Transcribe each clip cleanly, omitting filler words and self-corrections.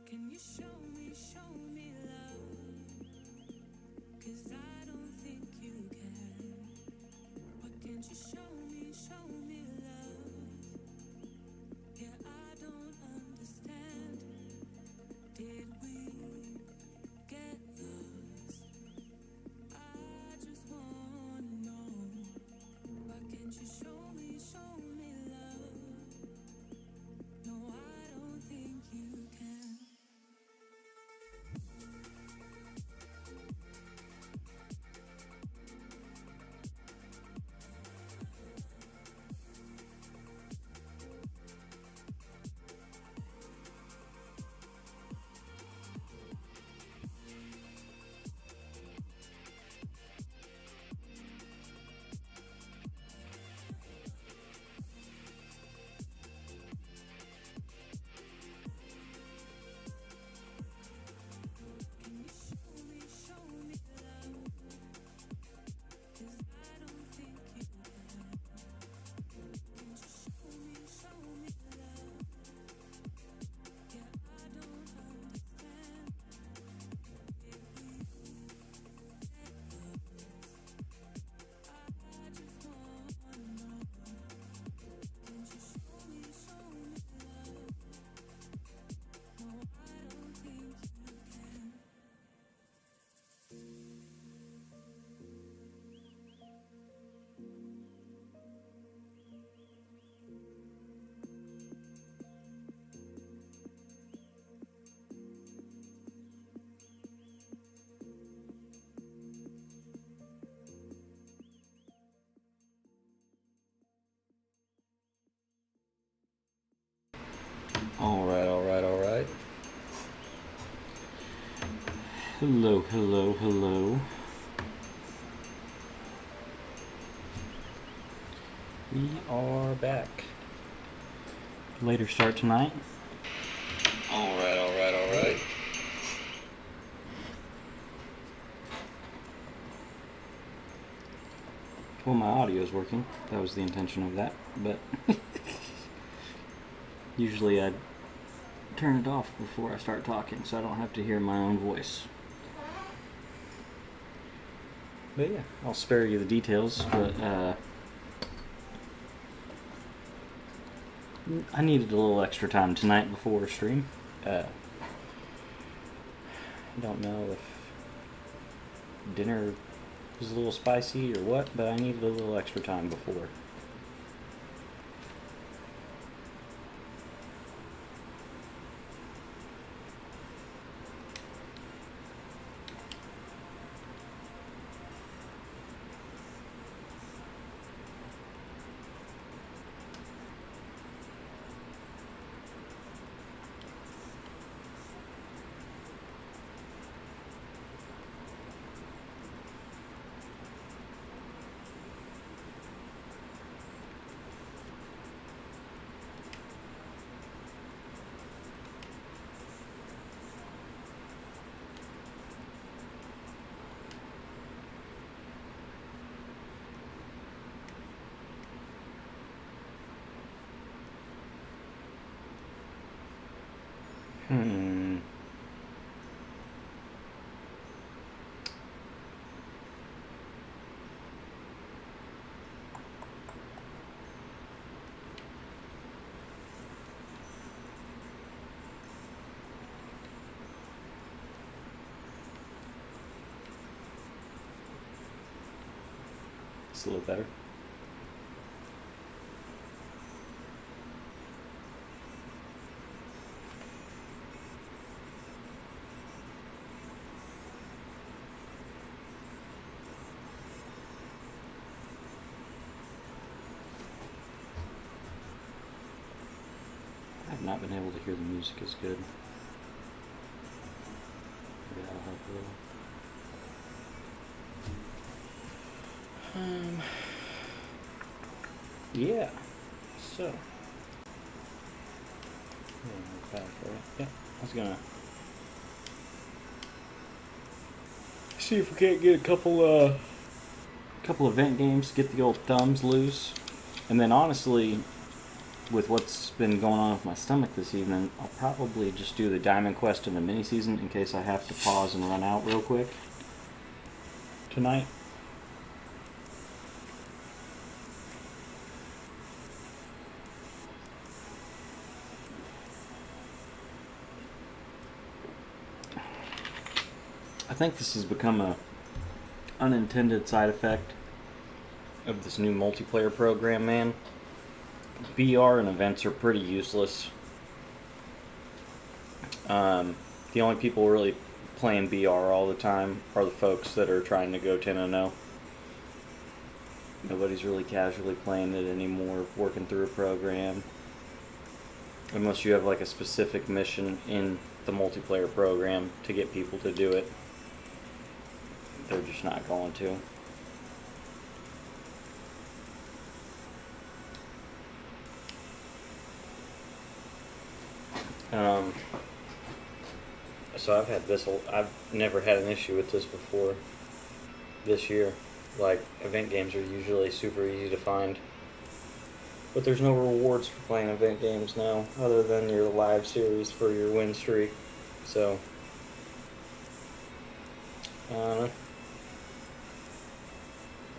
Can you show me love? 'Cause I don't think you can. Why can't you show me love? Yeah, I don't understand. Did we get lost? I just wanna know. Why can't you show me love? No, I don't think you can. All right. Hello. We are back. Later start tonight. All right. Well, my audio is working. That was the intention of that, but usually I turn it off before I start talking so I don't have to hear my own voice. But yeah, I'll spare you the details, but I needed a little extra time tonight before stream. I don't know if dinner was a little spicy or what, but I needed a little extra time before. It's a little better. I've not been able to hear the music as good. Maybe that'll help a little. Yeah. So. Back, right? Yeah. I was gonna see if we can't get a couple event games, get the old thumbs loose, and then honestly, with what's been going on with my stomach this evening, I'll probably just do the Diamond Quest in the mini season in case I have to pause and run out real quick tonight. I think this has become a unintended side effect of this new multiplayer program, man. BR and events are pretty useless. The only people really playing BR all the time are the folks that are trying to go 10-0. Nobody's really casually playing it anymore, working through a program. Unless you have like a specific mission in the multiplayer program to get people to do it. They're just not going to. So I've had this. I've never had an issue with this before. This year, like event games are usually super easy to find, but there's no rewards for playing event games now, other than your live series for your win streak. So,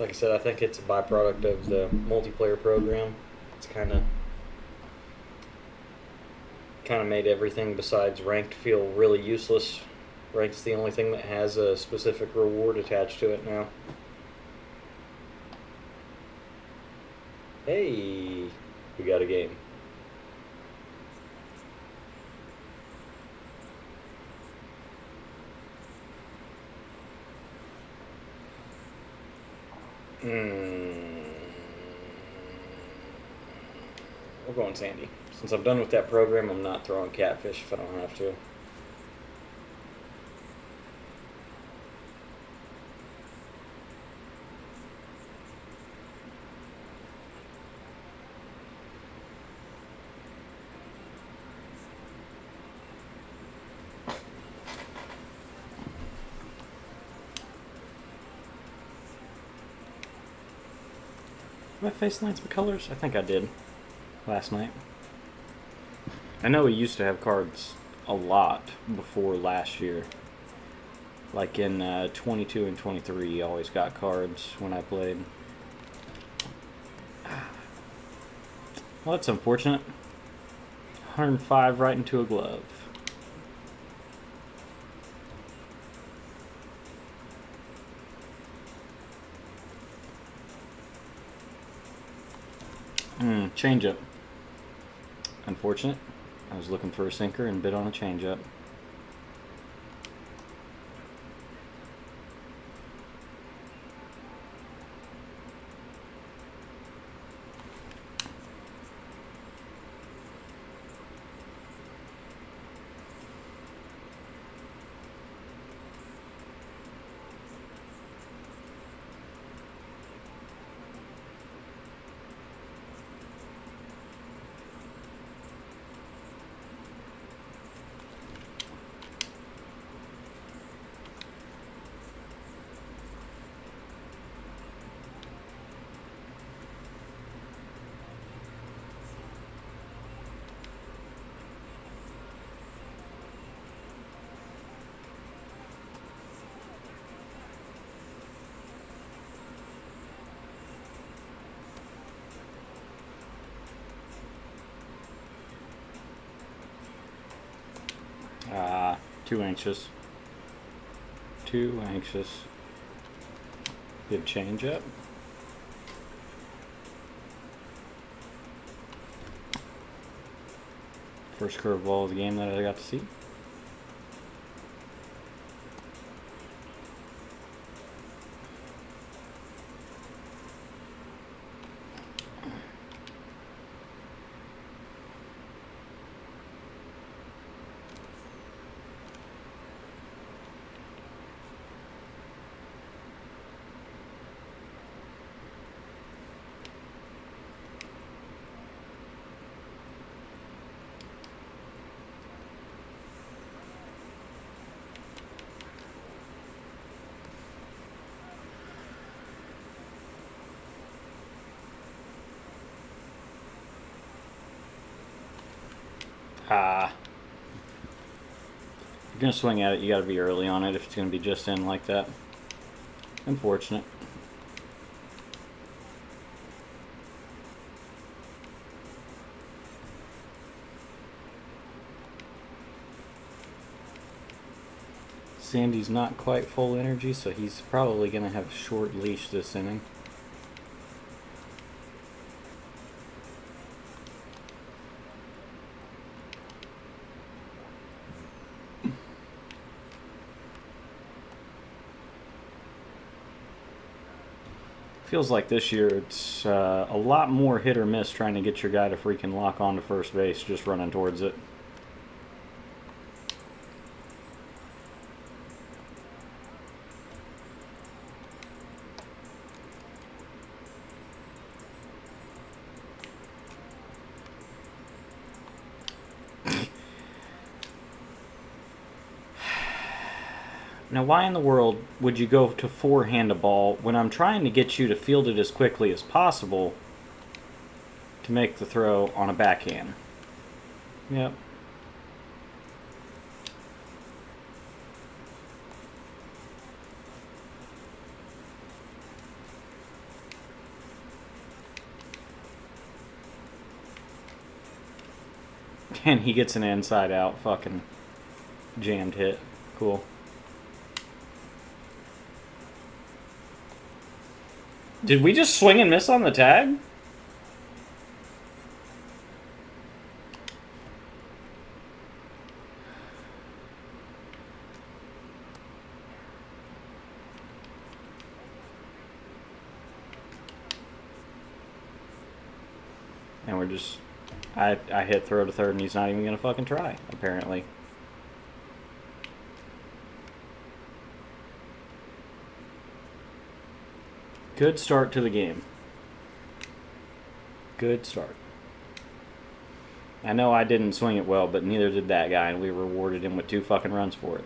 like I said, I think it's a byproduct of the multiplayer program. It's kind of made everything besides ranked feel really useless. Ranked's the only thing that has a specific reward attached to it now. Hey, we got a game. We're going Sandy. Since I'm done with that program, I'm not throwing catfish if I don't have to. Have I face lines with colors? I think I did last night. I know we used to have cards a lot before last year. Like in 22 and 23, you always got cards when I played. Well, that's unfortunate. 105 right into a glove. Change up. Unfortunate. I was looking for a sinker and bid on a change up. Too anxious. Too anxious. Good change up. First curveball of the game that I got to see. If you're going to swing at it, you got to be early on it if it's going to be just in like that. Unfortunate. Sandy's not quite full energy, so he's probably going to have a short leash this inning. Feels like this year it's a lot more hit or miss trying to get your guy to freaking lock on to first base just running towards it. Now, why in the world would you go to forehand a ball when I'm trying to get you to field it as quickly as possible to make the throw on a backhand? Yep. And he gets an inside out fucking jammed hit. Cool. Did we just swing and miss on the tag? And we're just... I hit throw to third and he's not even going to fucking try, apparently. Good start to the game. Good start. I know I didn't swing it well, but neither did that guy, and we rewarded him with 2 fucking runs for it.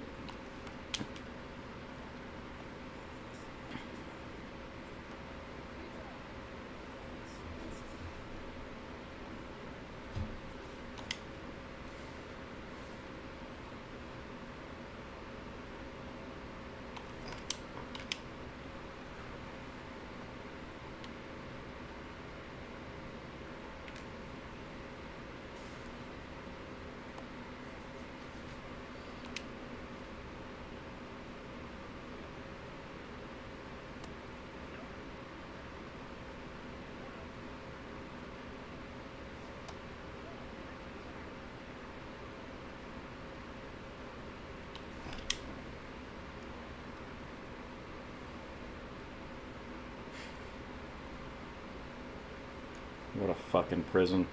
What a fucking prison.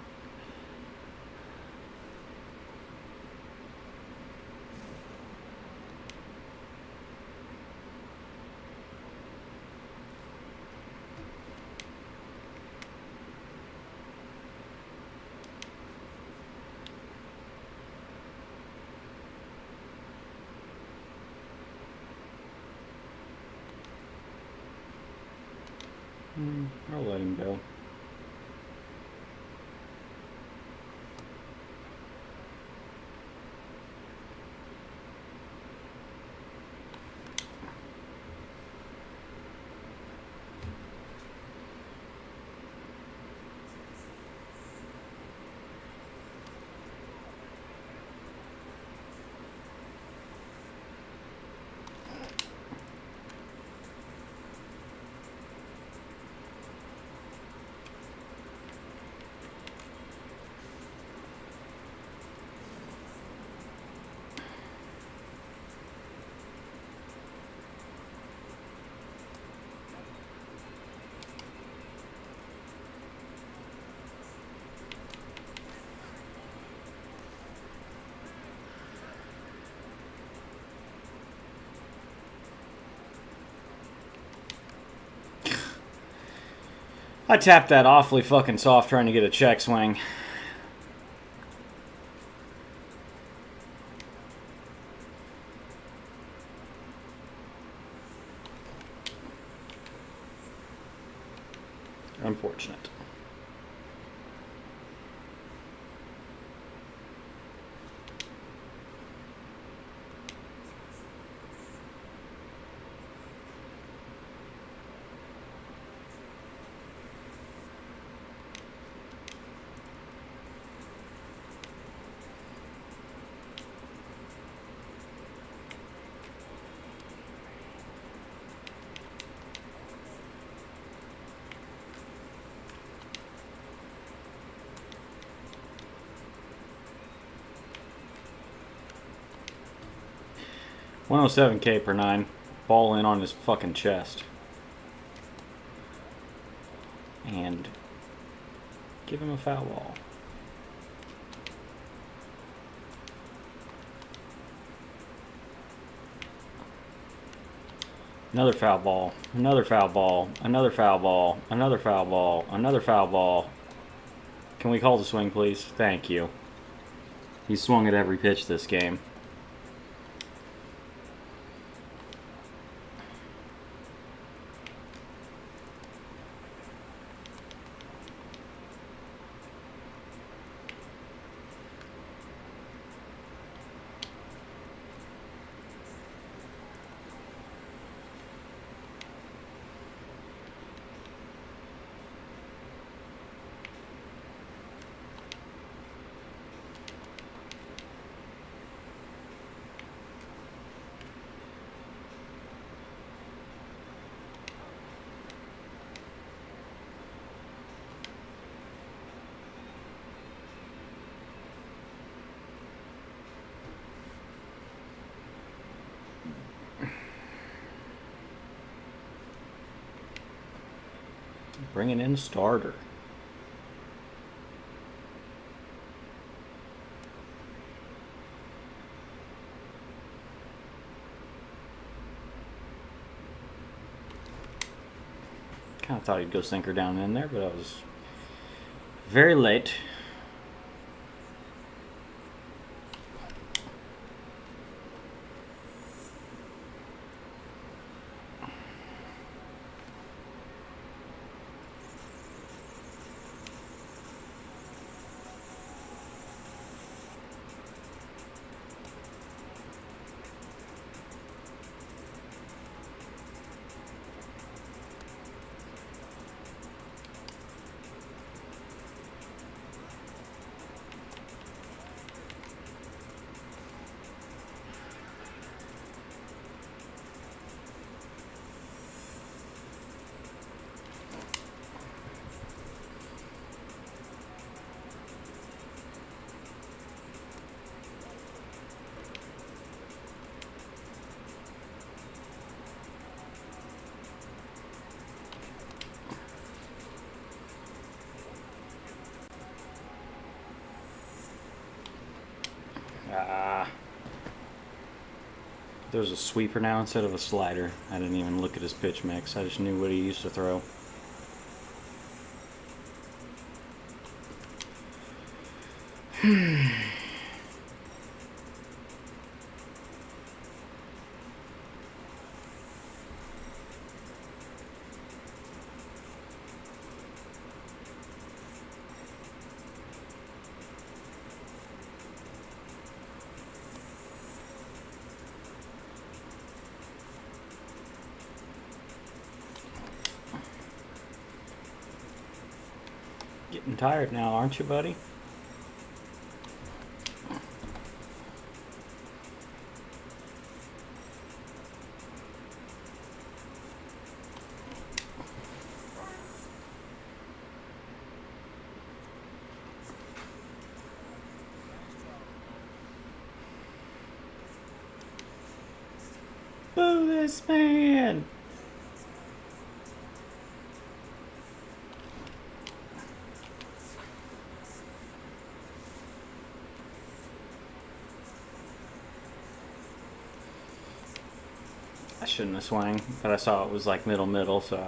I'll let him go. I tapped that awfully fucking soft trying to get a check swing. Unfortunate. $107K per 9. Ball in on his fucking chest. And give him a foul ball. Another foul ball. Another foul ball. Another foul ball. Another foul ball. Another foul ball. Can we call the swing, please? Thank you. He's swung at every pitch this game. Bringing in a starter. Kind of thought he'd go sinker down in there, but I was very late. There's a sweeper now instead of a slider. I didn't even look at his pitch mix. I just knew what he used to throw. Getting tired now, aren't you, buddy? Boo this man! I shouldn't have swung, but I saw it was like middle, so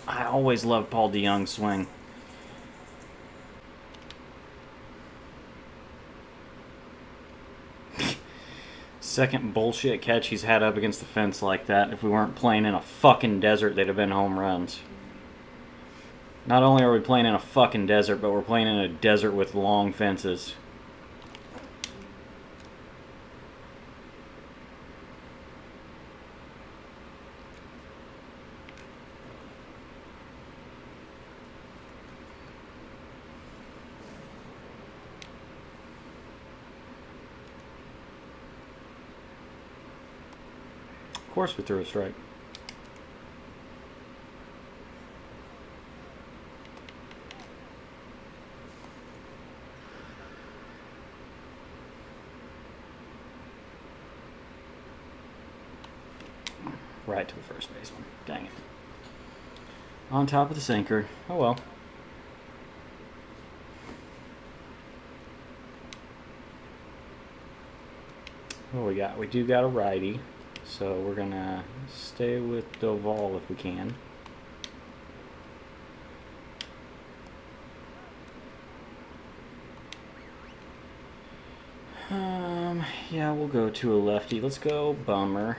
I always loved Paul DeYoung's swing. Second bullshit catch he's had up against the fence like that. If we weren't playing in a fucking desert, they'd have been home runs. Not only are we playing in a fucking desert, but we're playing in a desert with long fences. Of course we threw a strike. Right to the first baseman. Dang it. On top of the sinker. Oh well. What we got? We do got a righty. So we're going to stay with Doval if we can. Yeah, we'll go to a lefty. Let's go Bummer.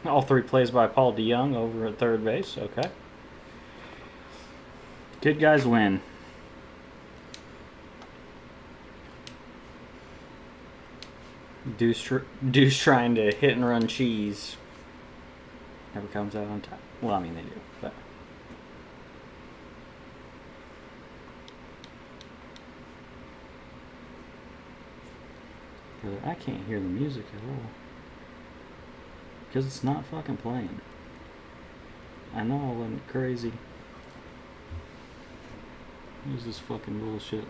All three plays by Paul DeYoung over at third base. Okay. Good guys win. Deuce trying to hit and run cheese. Never comes out on top. Well, I mean they do, but. I can't hear the music at all. Because it's not fucking playing. I know I went crazy. Who's this fucking bullshit?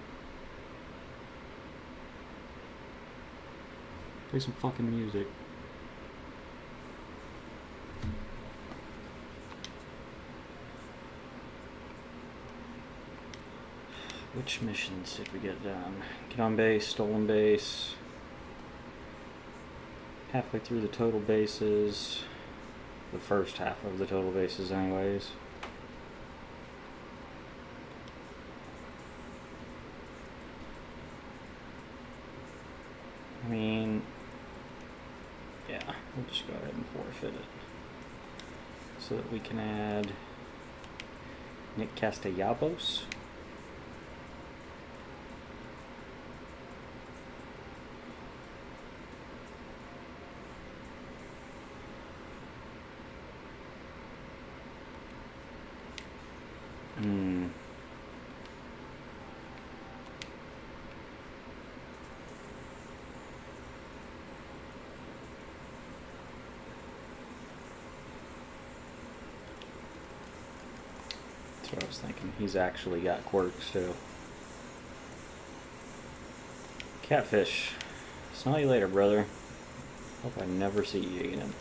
Play some fucking music. Which missions did we get done? Get on base, stolen base. Halfway through the total bases. The first half of the total bases anyways. I mean, yeah, we'll just go ahead and forfeit it. So that we can add Nick Castellanos. That's what I was thinking. He's actually got quirks too. Catfish. Smell you later, brother. Hope I never see you again.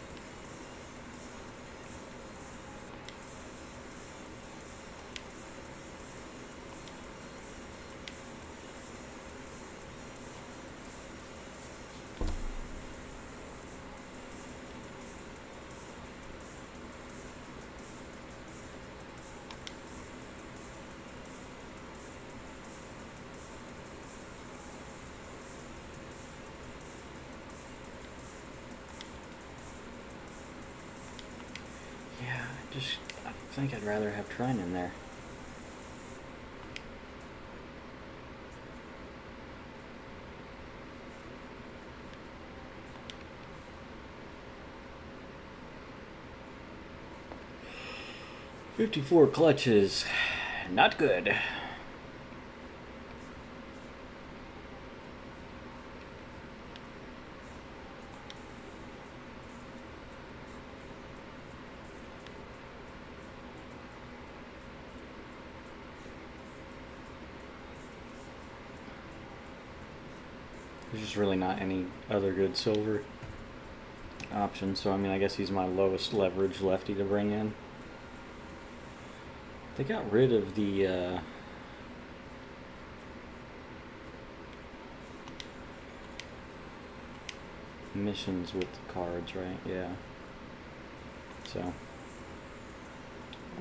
I think I'd rather have Trine in there. $54 clutches. Not good. There's just really not any other good silver option, so I mean, I guess he's my lowest leverage lefty to bring in. They got rid of the missions with the cards, right? Yeah. So,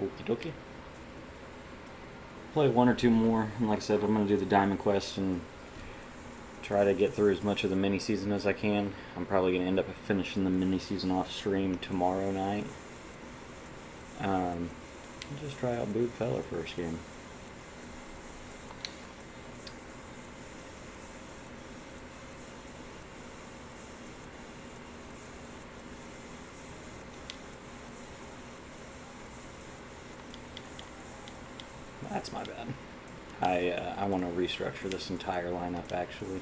okie dokie. Play one or two more, and like I said, I'm going to do the Diamond Quest and try to get through as much of the mini season as I can. I'm probably going to end up finishing the mini season off stream tomorrow night. Just try out Boot Feller first game. That's my bad. I want to restructure this entire lineup, actually.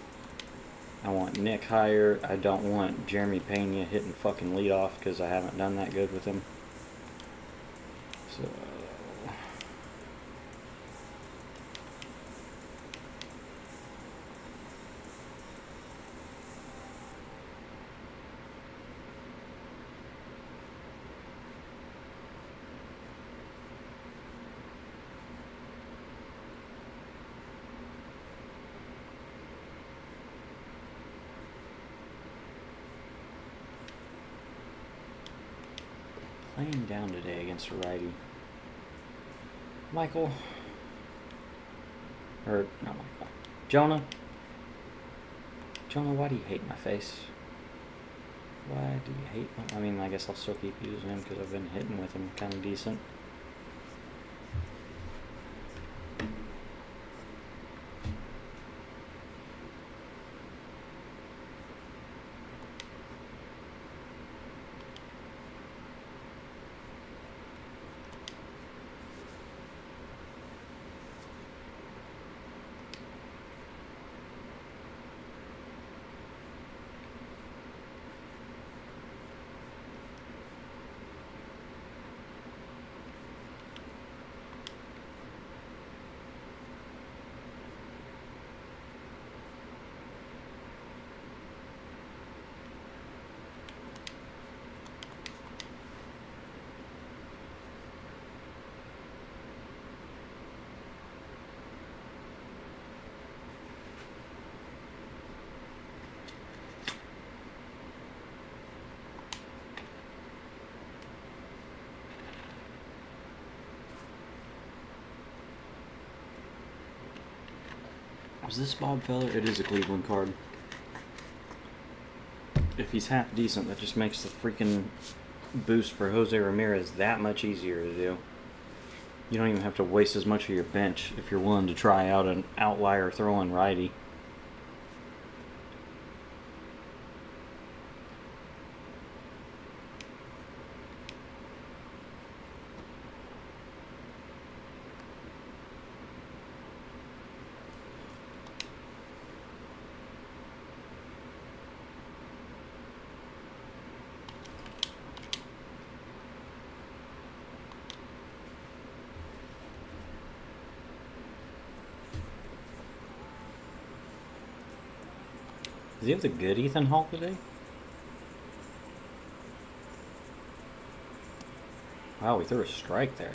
I want Nick higher. I don't want Jeremy Pena hitting fucking leadoff because I haven't done that good with him. So... laying down today against a righty. Michael. Or, not Michael. Jonah. Jonah, why do you hate my face? Why do you hate my... I mean, I guess I'll still keep using him because I've been hitting with him kind of decent. Was this Bob Feller? It is a Cleveland card. If he's half decent, that just makes the freaking boost for Jose Ramirez that much easier to do. You don't even have to waste as much of your bench if you're willing to try out an outlier throwing righty. Does he have the good Ethan Hawke today? Wow, we threw a strike there.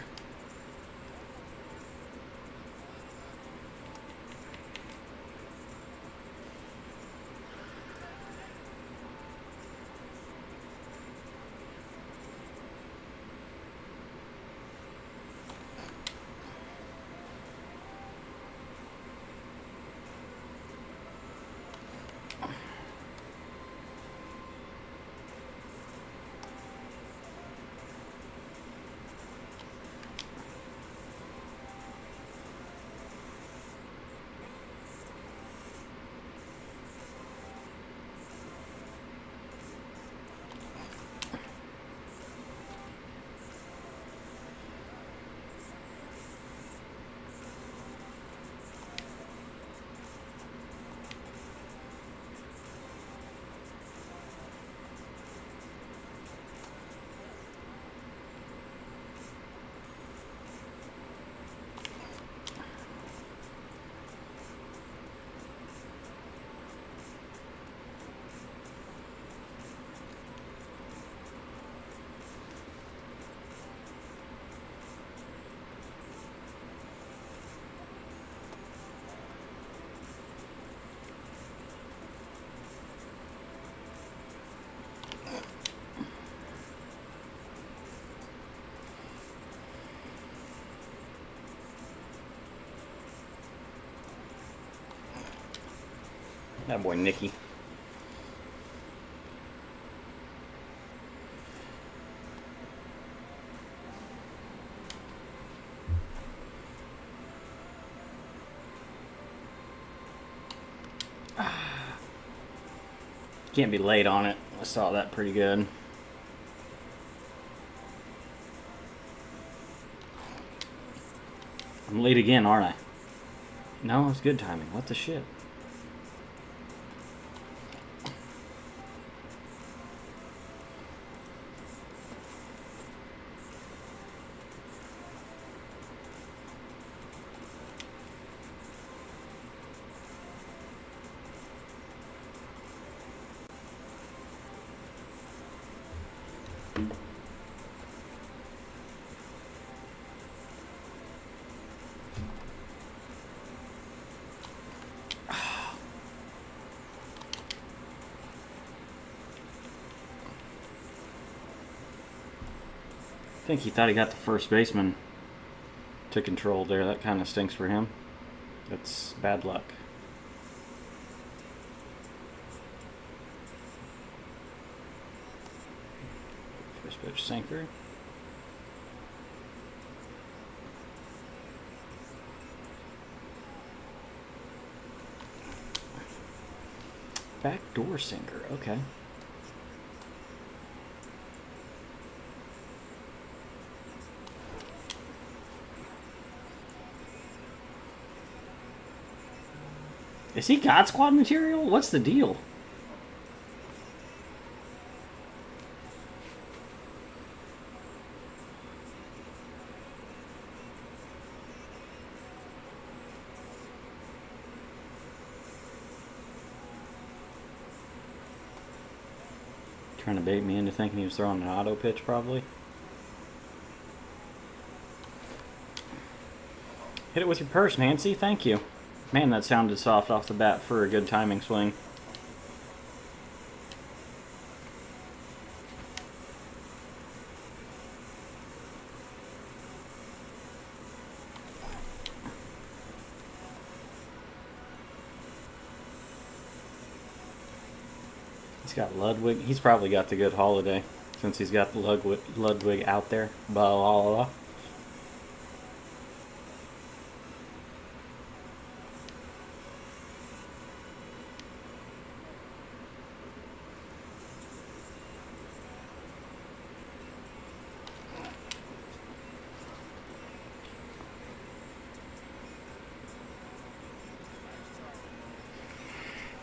That boy Nicky. Can't be late on it. I saw that pretty good. I'm late again, aren't I? No, it's good timing. What the shit? I think he thought he got the first baseman to control there. That kind of stinks for him. That's bad luck. First pitch sinker. Backdoor sinker. Okay. Is he God Squad material? What's the deal? Trying to bait me into thinking he was throwing an auto pitch, probably. Hit it with your purse, Nancy. Thank you. Man, that sounded soft off the bat for a good timing swing. He's got Ludwig. He's probably got the good holiday since he's got the Ludwig out there. Blah, blah, blah.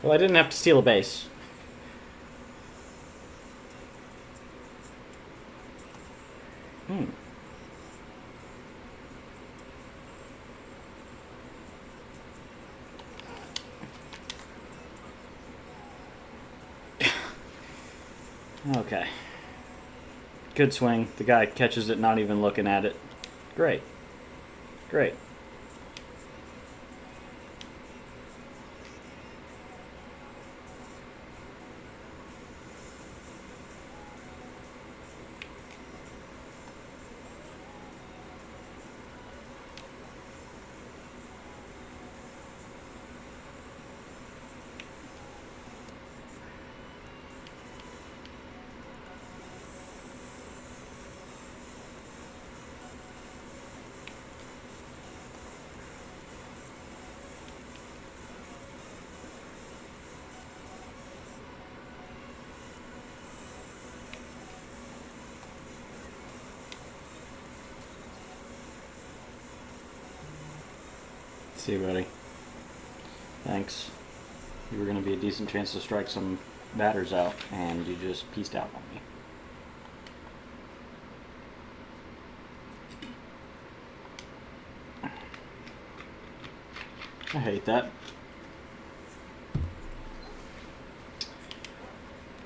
Well, I didn't have to steal a base. Okay. Good swing. The guy catches it, not even looking at it. Great. Great. See you, buddy. Thanks. You were going to be a decent chance to strike some batters out, and you just pieced out on me. I hate that.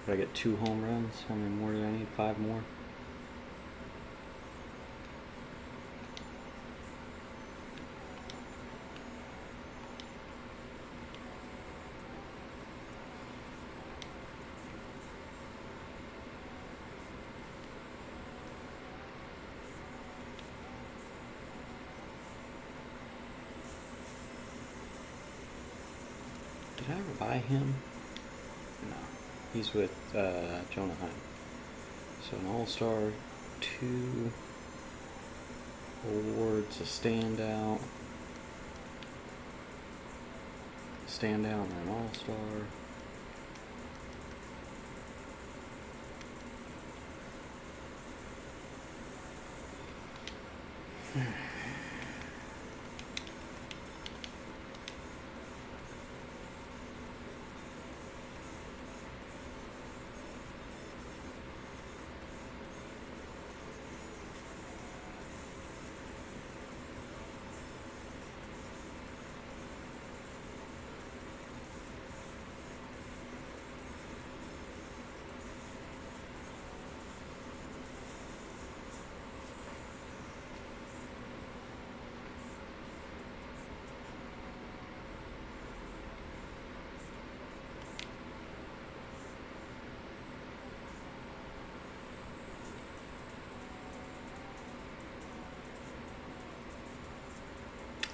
Did I get 2 home runs? How many more do I need? 5 more? Did I ever buy him? No. He's with Jonah Heim. So an all-star, 2 awards, a standout, and an all-star.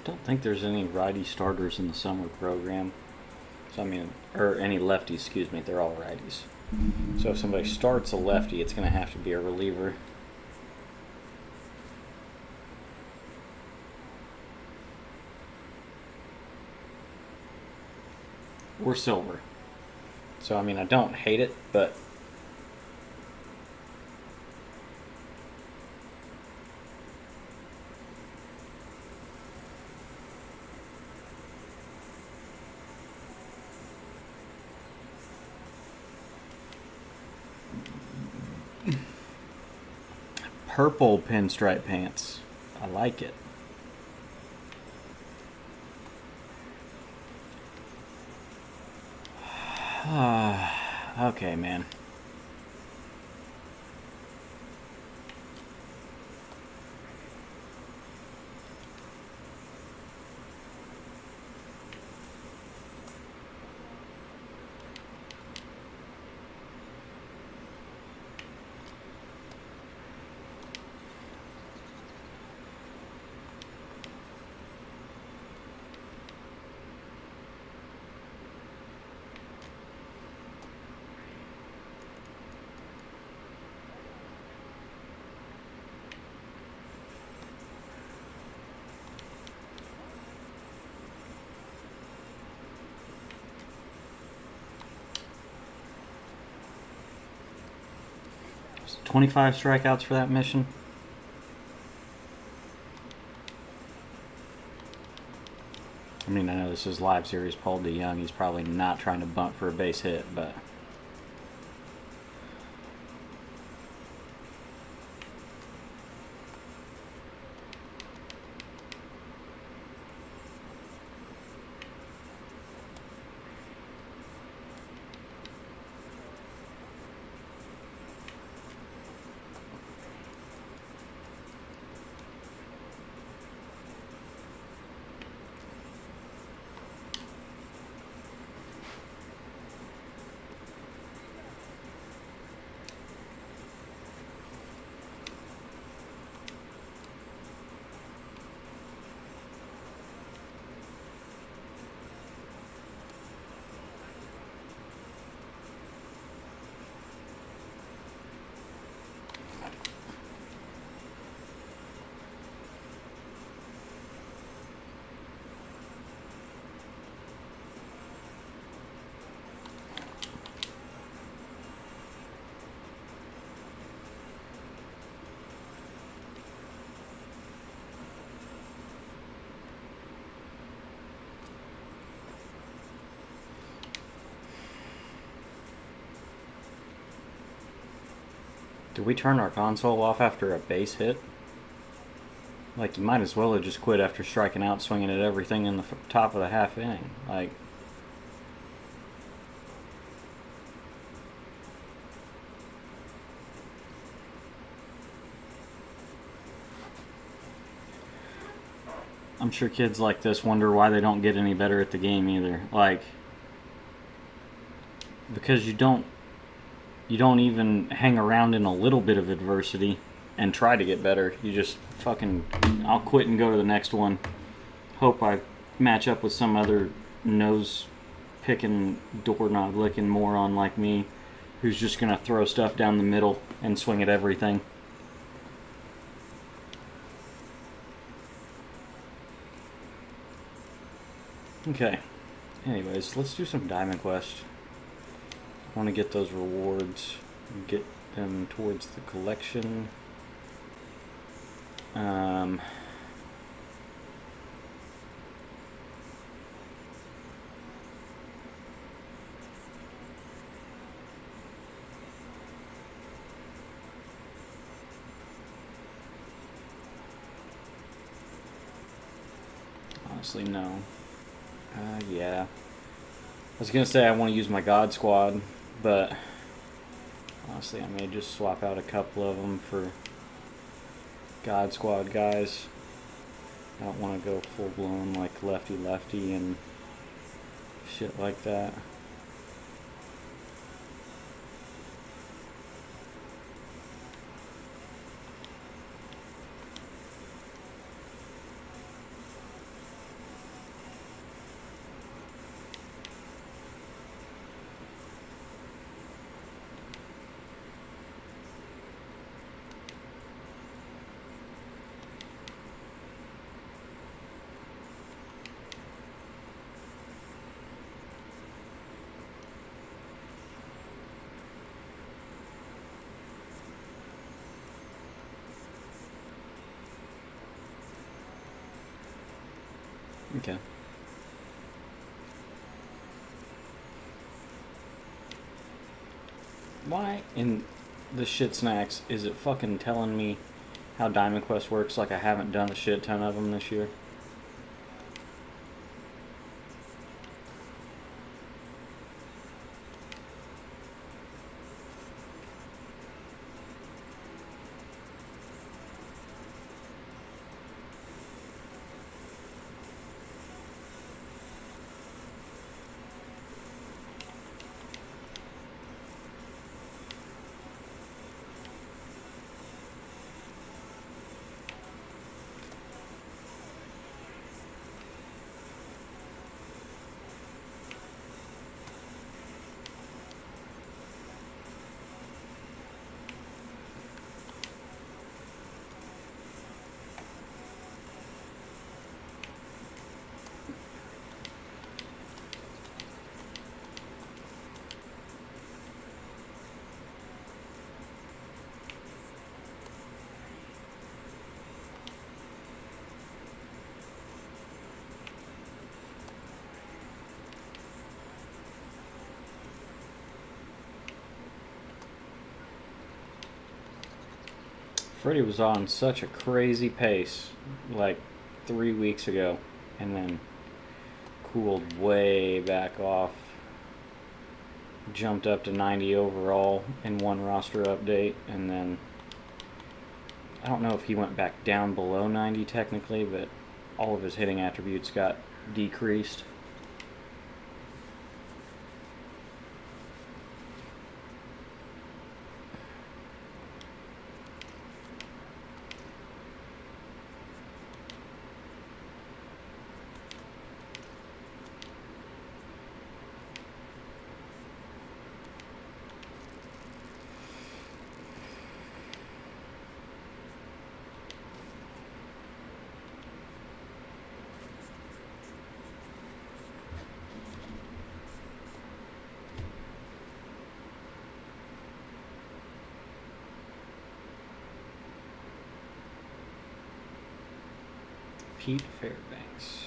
I don't think there's any righty starters in the summer program. So I mean, or any lefties, excuse me, they're all righties. So if somebody starts a lefty, it's going to have to be a reliever. Or silver. So I mean, I don't hate it, but purple pinstripe pants. I like it. Okay, man. Was it 25 strikeouts for that mission? I mean, I know this is live series. Paul DeYoung, he's probably not trying to bunt for a base hit, but Did we turn our console off after a base hit? Like, you might as well have just quit after striking out, swinging at everything in the top of the half inning. Like, I'm sure kids like this wonder why they don't get any better at the game either. Like, because you don't even hang around in a little bit of adversity and try to get better. You just fucking, I'll quit and go to the next one. Hope I match up with some other nose picking, doorknob licking moron like me who's just gonna throw stuff down the middle and swing at everything. Okay. Anyways, let's do some Diamond Quest. I want to get those rewards, get them towards the collection. Honestly, no. Yeah. I was gonna say I want to use my God Squad, but honestly, I may just swap out a couple of them for God Squad guys. I don't want to go full blown like lefty and shit like that. Okay. Why in the shit snacks is it fucking telling me how Diamond Quest works like I haven't done a shit ton of them this year? Freddie was on such a crazy pace like 3 weeks ago and then cooled way back off. Jumped up to 90 overall in one roster update, and then I don't know if he went back down below 90 technically, but all of his hitting attributes got decreased. Pete Fairbanks.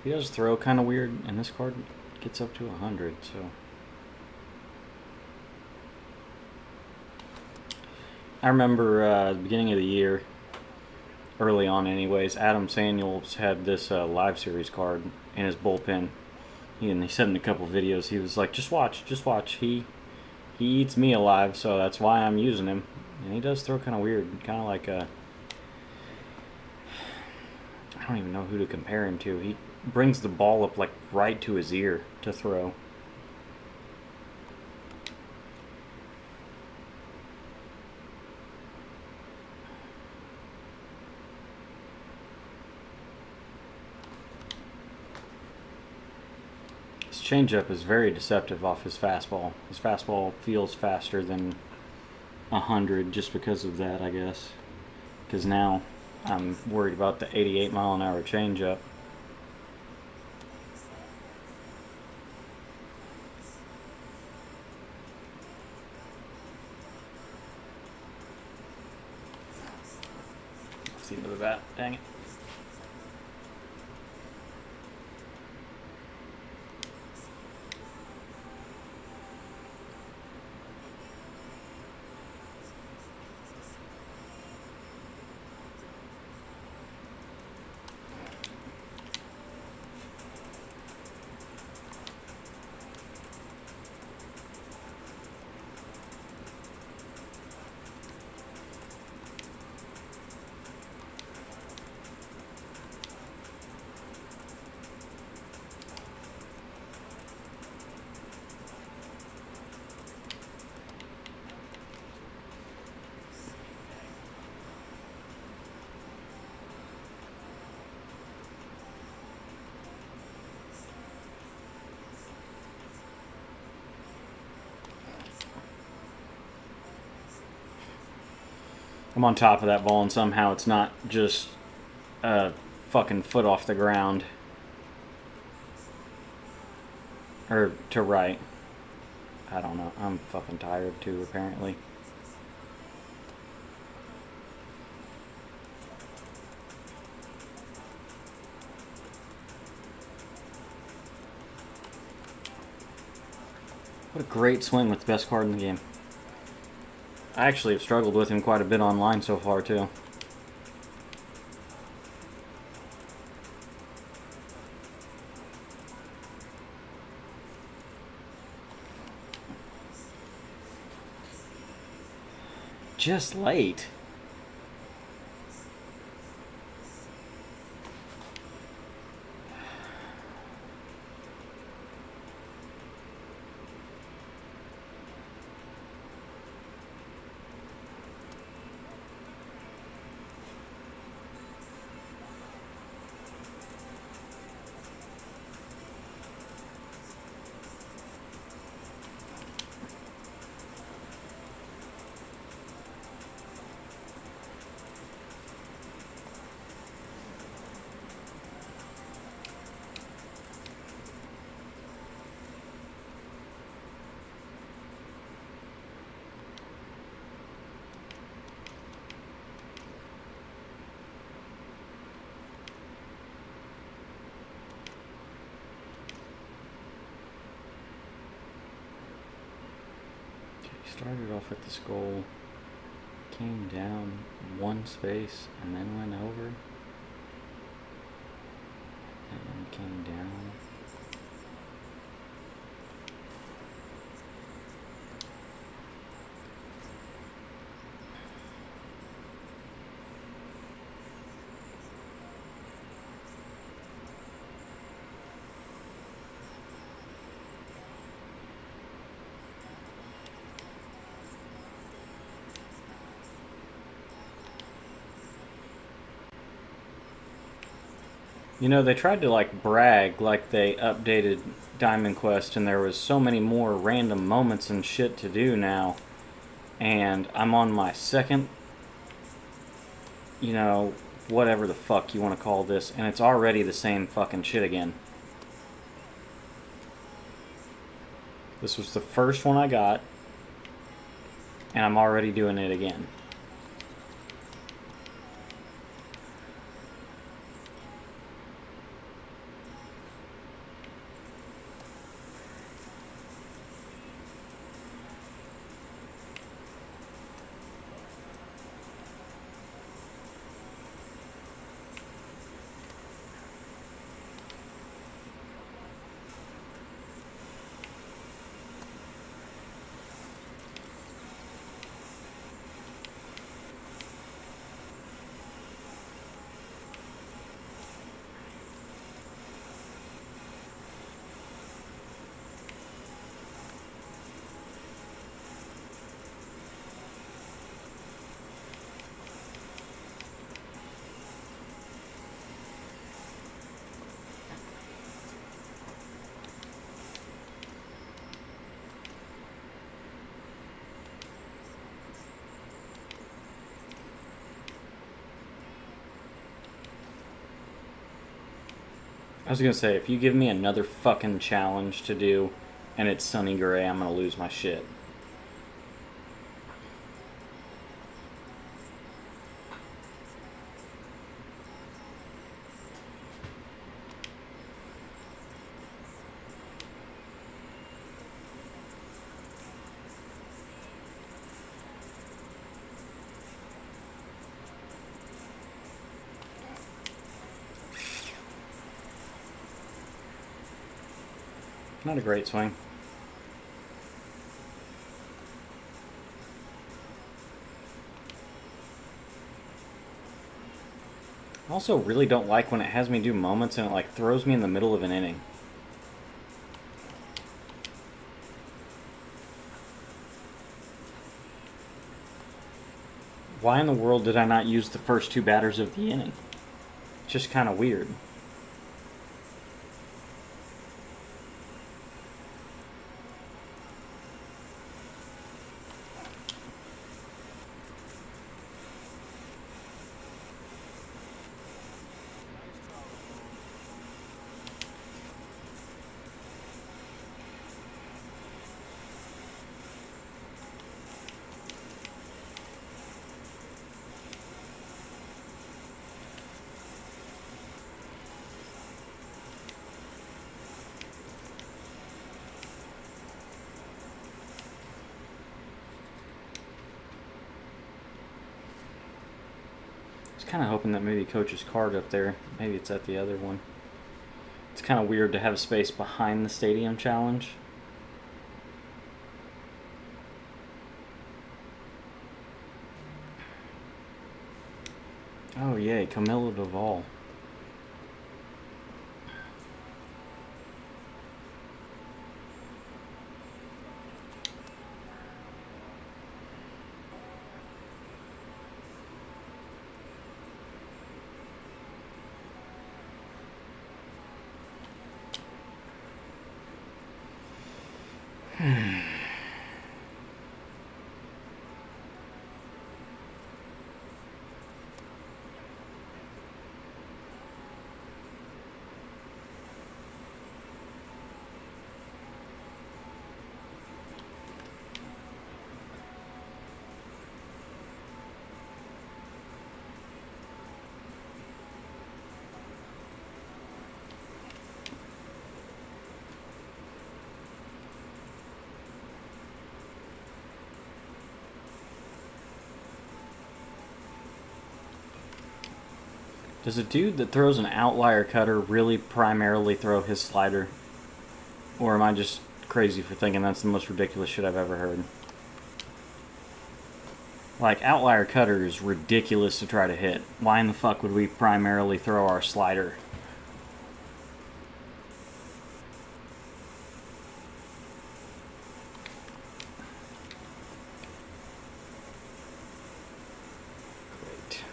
He does throw kind of weird, and this card gets up to 100, so. I remember the beginning of the year, early on anyways, Adam Samuels had this live series card in his bullpen. And he said in a couple videos, he was like, just watch. He eats me alive, so that's why I'm using him. And he does throw kind of weird, kind of like a... I don't even know who to compare him to. He brings the ball up like right to his ear to throw. His changeup is very deceptive off his fastball. His fastball feels faster than 100 just because of that, I guess. Because now I'm worried about the 88 mile an hour changeup. See into the bat. Dang it. I'm on top of that ball, and somehow it's not just a fucking foot off the ground. Or to right. I don't know. I'm fucking tired too, apparently. What a great swing with the best card in the game. I actually have struggled with him quite a bit online so far, too. Just late. Started off at this goal, came down one space, and then went over, and came down. You know, they tried to like brag like they updated Diamond Quest and there was so many more random moments and shit to do now. And I'm on my second, you know, whatever the fuck you want to call this, and it's already the same fucking shit again. This was the first one I got, and I'm already doing it again. I was gonna say, if you give me another fucking challenge to do and it's sunny gray, I'm gonna lose my shit. Not a great swing. I also really don't like when it has me do moments and it like throws me in the middle of an inning. Why in the world did I not use the first two batters of the inning? It's just kind of weird. Kind of hoping that maybe coach's card up there. Maybe it's at the other one. It's kind of weird to have a space behind the stadium challenge. Oh yay, Camilo Duvall. Does a dude that throws an outlier cutter really primarily throw his slider? Or am I just crazy for thinking that's the most ridiculous shit I've ever heard? Like, outlier cutter is ridiculous to try to hit. Why in the fuck would we primarily throw our slider? Great.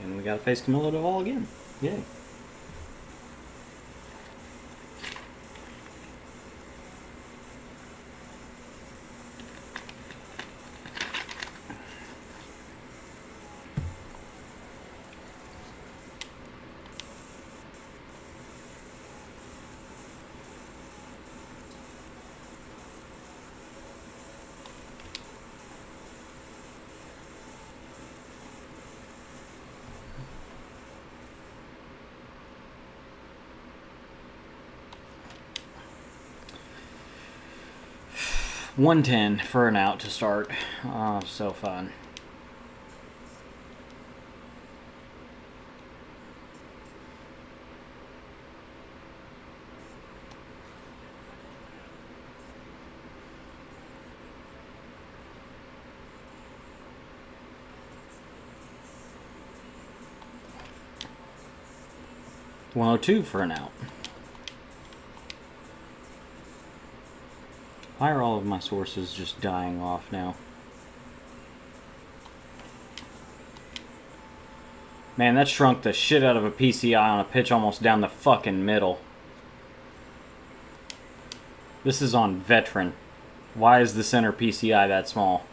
And we gotta face Camilo Duvall again. Yay. 110 for an out to start. Oh, so fun. $102 for an out. Why are all of my sources just dying off now? Man, that shrunk the shit out of a PCI on a pitch almost down the fucking middle. This is on veteran. Why is the center PCI that small?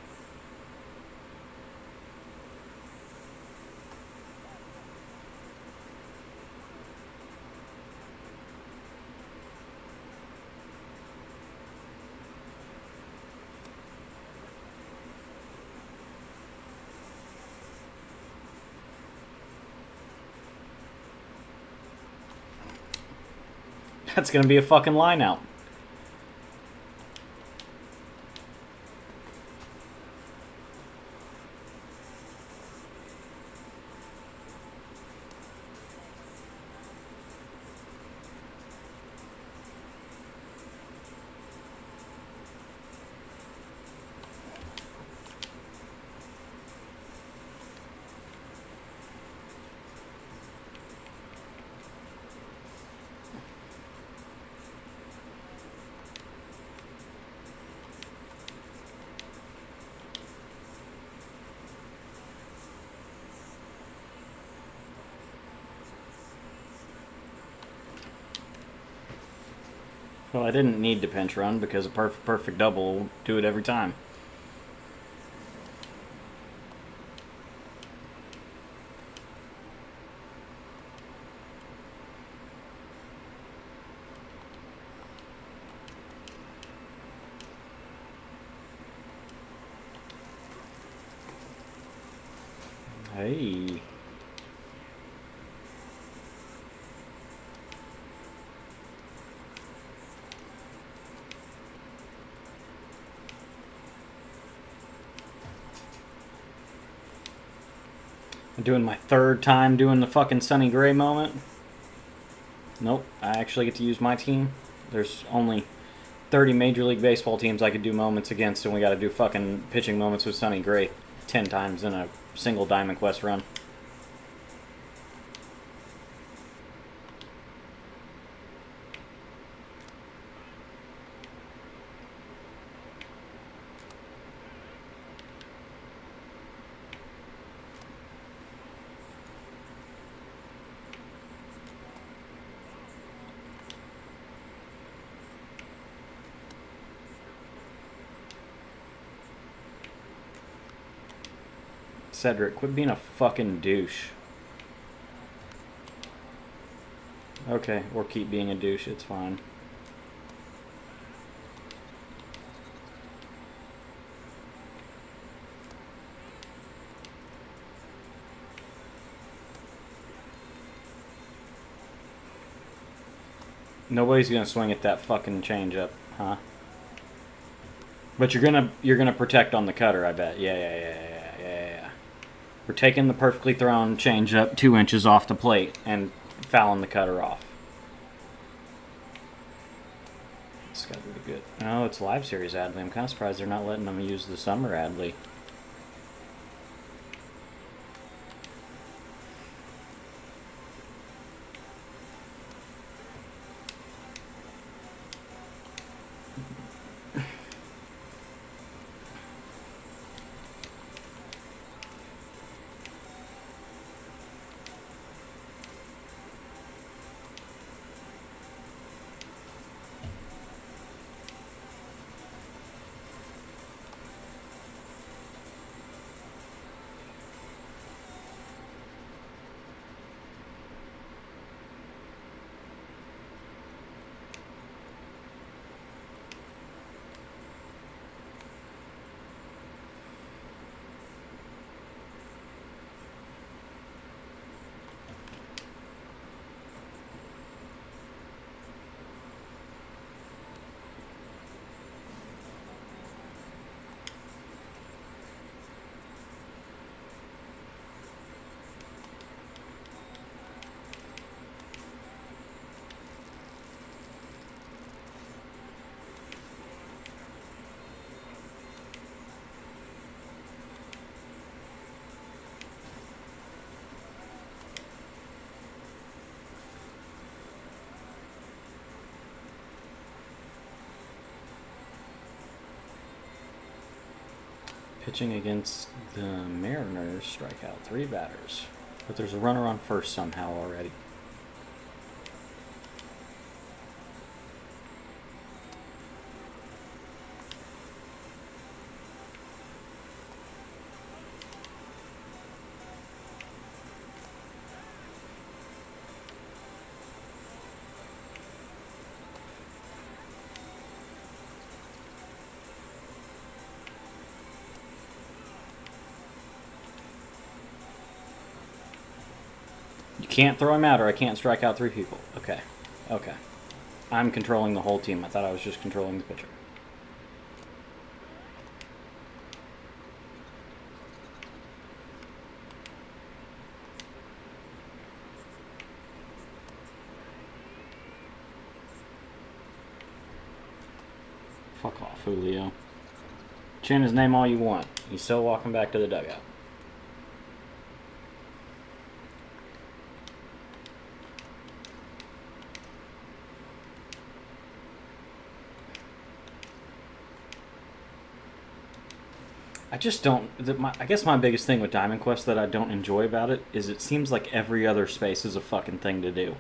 That's gonna be a fucking line out. Well, I didn't need to pinch run because a perfect double will do it every time. Hey. I'm doing my third time doing the fucking Sonny Gray moment. Nope, I actually get to use my team. There's only 30 Major League Baseball teams I could do moments against, and we gotta do fucking pitching moments with Sonny Gray 10 times in a single Diamond Quest run. Cedric, quit being a fucking douche. Okay, or keep being a douche, it's fine. Nobody's gonna swing at that fucking changeup, huh? But you're gonna protect on the cutter, I bet. Yeah. We're taking the perfectly thrown changeup 2 inches off the plate and fouling the cutter off. This got to be good. No, it's live series Adley. I'm kind of surprised they're not letting them use the summer Adley. Pitching against the Mariners, strike out 3 batters. But there's a runner on first somehow already. You can't throw him out or I can't strike out 3 people. Okay. Okay. I'm controlling the whole team. I thought I was just controlling the pitcher. Fuck off, Julio. Chant his name all you want. He's still walking back to the dugout. I just don't. I guess my biggest thing with Diamond Quest that I don't enjoy about it is it seems like every other space is a fucking thing to do.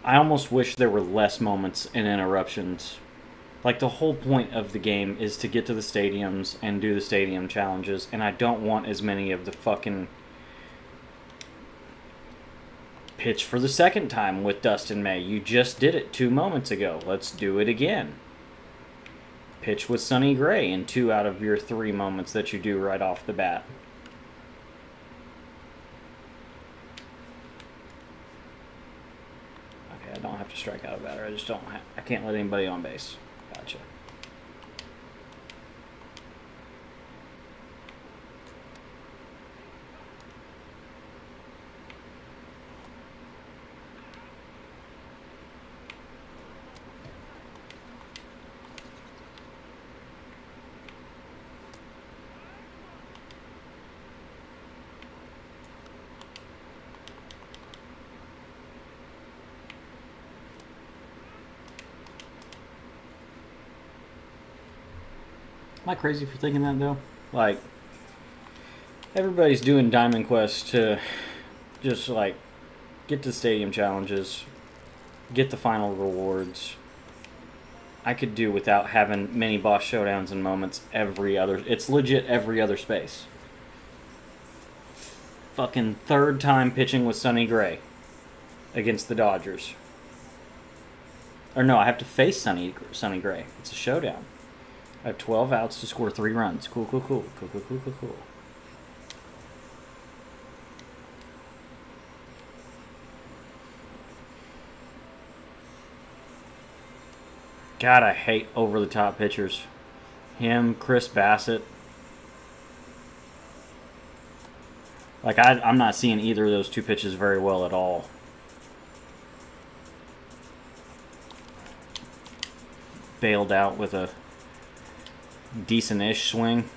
I almost wish there were less moments and interruptions. Like, the whole point of the game is to get to the stadiums and do the stadium challenges, and I don't want as many of the fucking pitch for the second time with Dustin May. You just did it 2 moments ago. Let's do it again. Pitch with Sonny Gray in 2 out of your 3 moments that you do right off the bat. Okay, I don't have to strike out a batter. I just don't. I can't let anybody on base. Gotcha. Am I crazy for thinking that, though? Like, everybody's doing Diamond Quest to just, like, get to stadium challenges, get the final rewards. I could do without having mini boss showdowns and moments every other... It's legit every other space. Fucking 3rd time pitching with Sonny Gray against the Dodgers. Or no, I have to face Sonny Gray. It's a showdown. I have 12 outs to score 3 runs. Cool. God, I hate over-the-top pitchers. Him, Chris Bassett. Like, I'm not seeing either of those 2 pitches very well at all. Bailed out with a decent-ish swing,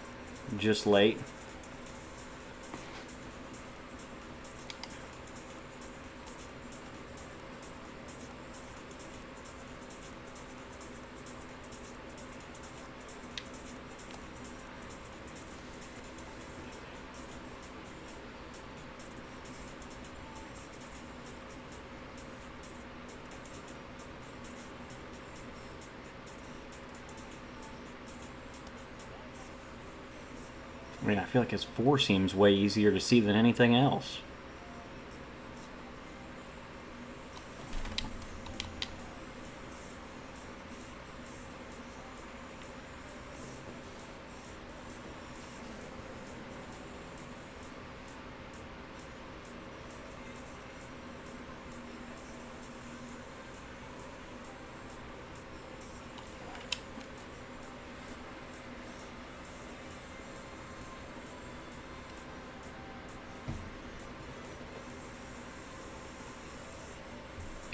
just late. I mean, I feel like his 4 seems way easier to see than anything else.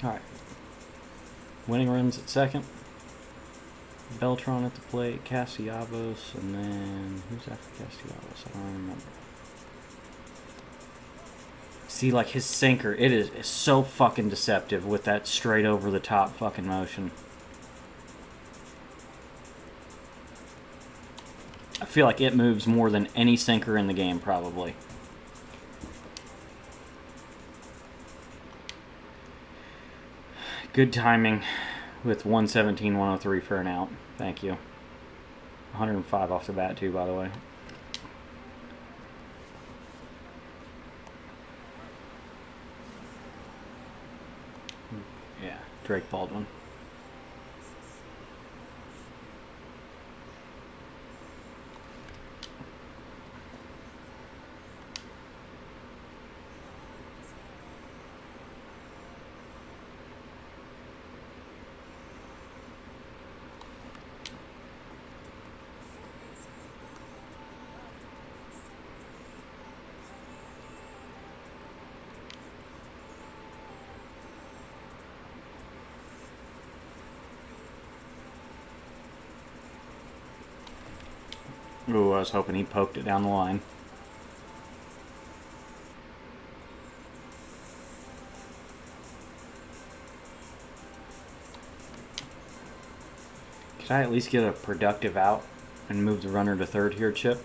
Alright. Winning runs at second. Beltran at the plate. Castellanos. And then... who's after Castellanos? I don't remember. See, like, his sinker, it is so fucking deceptive with that straight over the top fucking motion. I feel like it moves more than any sinker in the game, probably. Good timing with 117, 103 for an out. Thank you. 105 off the bat, too, by the way. Yeah, Drake Baldwin. Ooh, I was hoping he poked it down the line. Could I at least get a productive out and move the runner to third here, Chip?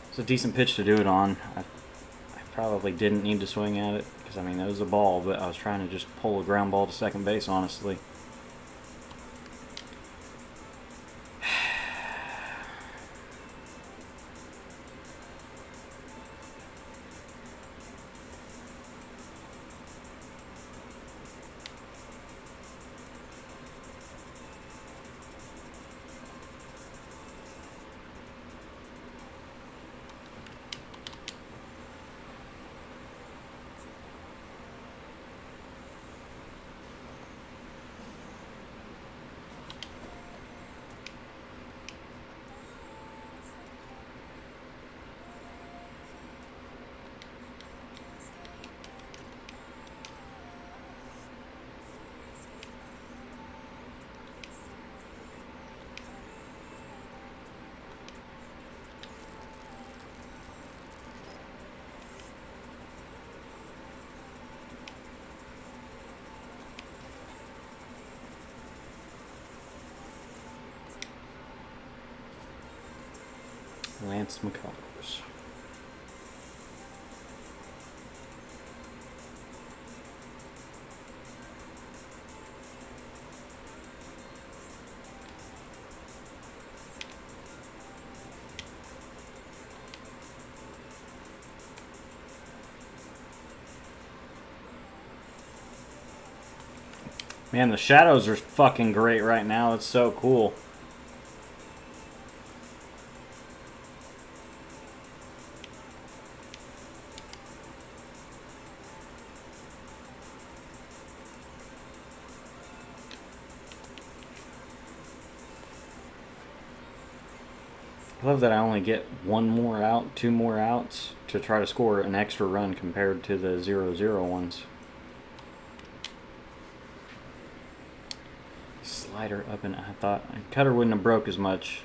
It's a decent pitch to do it on. I probably didn't need to swing at it because, I mean, it was a ball, but I was trying to just pull a ground ball to second base, honestly. Lance McCullers. Man, the shadows are fucking great right now. It's so cool. I love that I only get one more out, two more outs to try to score an extra run compared to the 0-0 ones. Slider up, and I thought cutter wouldn't have broke as much.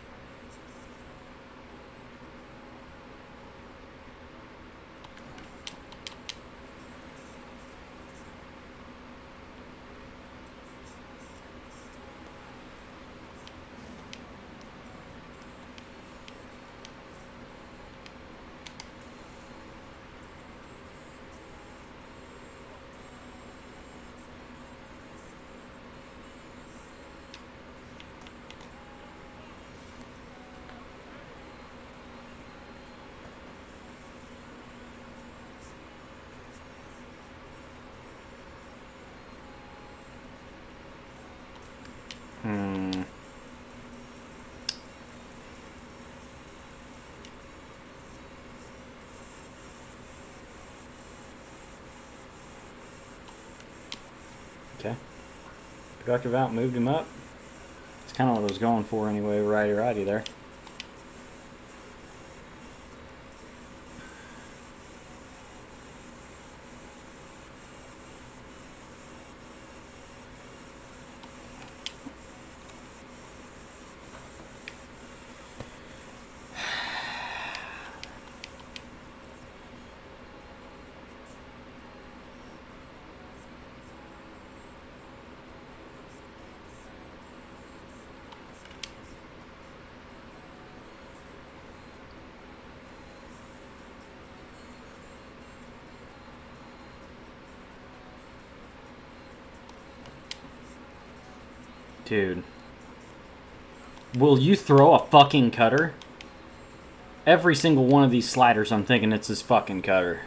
Okay. Productive out, moved him up. It's kind of what I was going for anyway, righty there. Dude. Will you throw a fucking cutter? Every single one of these sliders, I'm thinking it's this fucking cutter.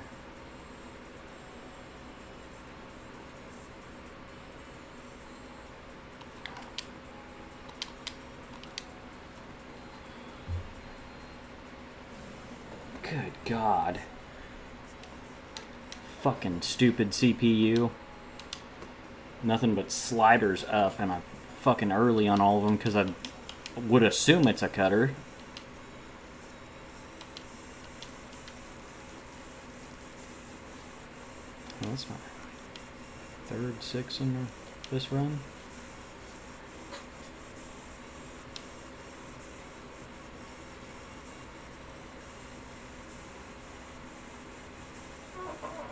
Good God. Fucking stupid CPU. Nothing but sliders up, and I'm fucking early on all of them because I would assume it's a cutter. Well, that's my third 6 in this run.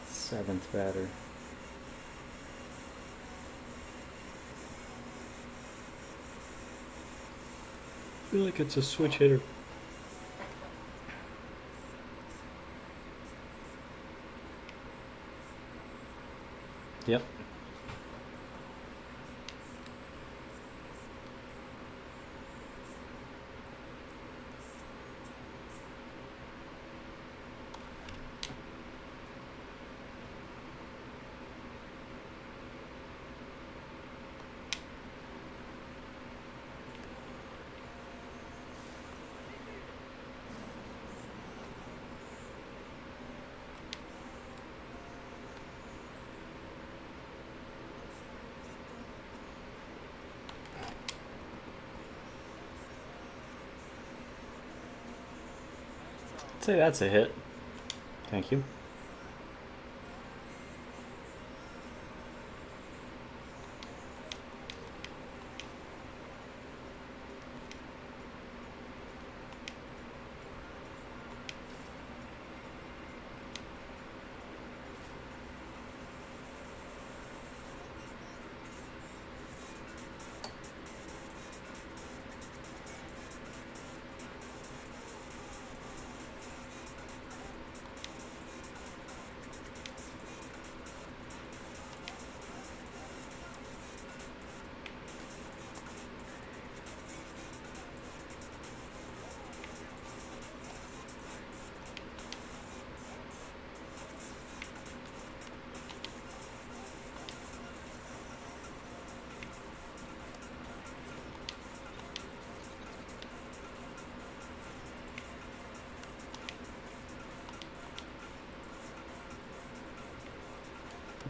Seventh batter. I feel like it's a switch hitter. Yep. I'd say that's a hit. Thank you.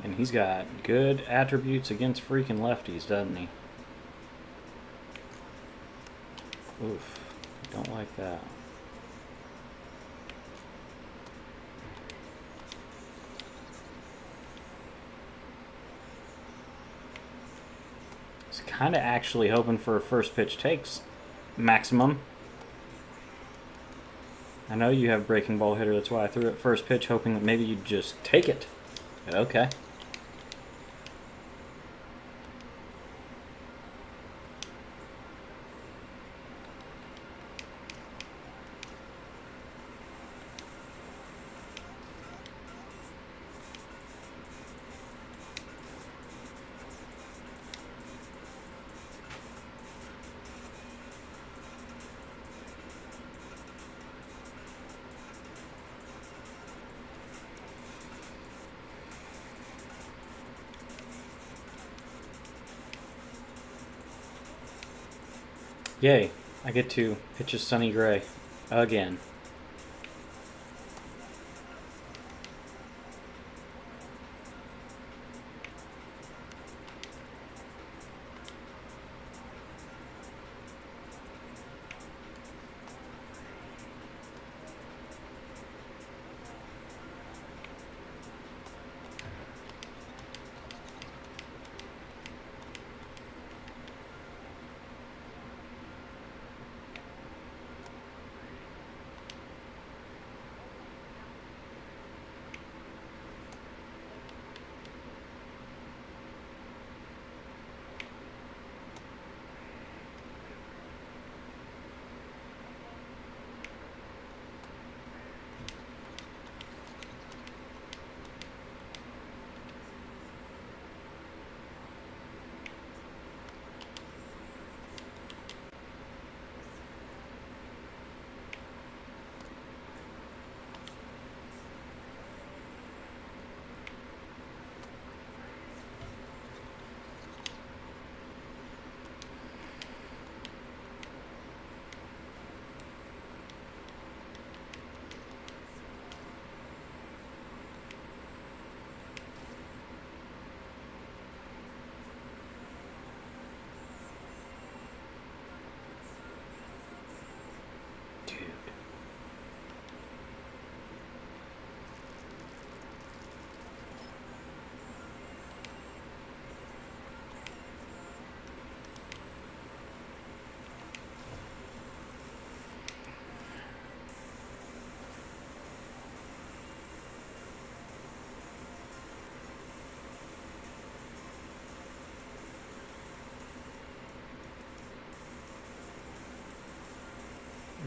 And he's got good attributes against freaking lefties, doesn't he? Oof. Don't like that. He's kind of actually hoping for a first pitch takes maximum. I know you have breaking ball hitter, that's why I threw it first pitch, hoping that maybe you'd just take it. Okay. Yay, I get to pitch a Sonny Gray again.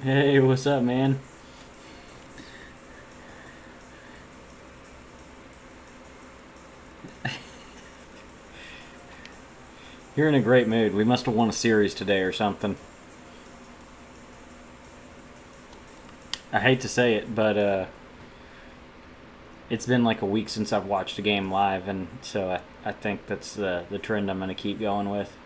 Hey, what's up, man? You're in a great mood. We must have won a series today or something. I hate to say it, but it's been like a week since I've watched a game live, and so I think that's the trend I'm going to keep going with.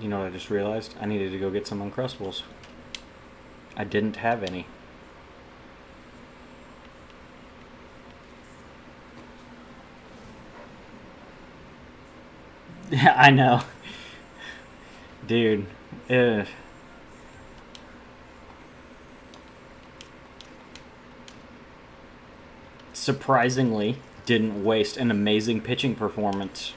You know what I just realized? I needed to go get some Uncrustables. I didn't have any. Yeah, I know. Dude. Ugh. Surprisingly, didn't waste an amazing pitching performance.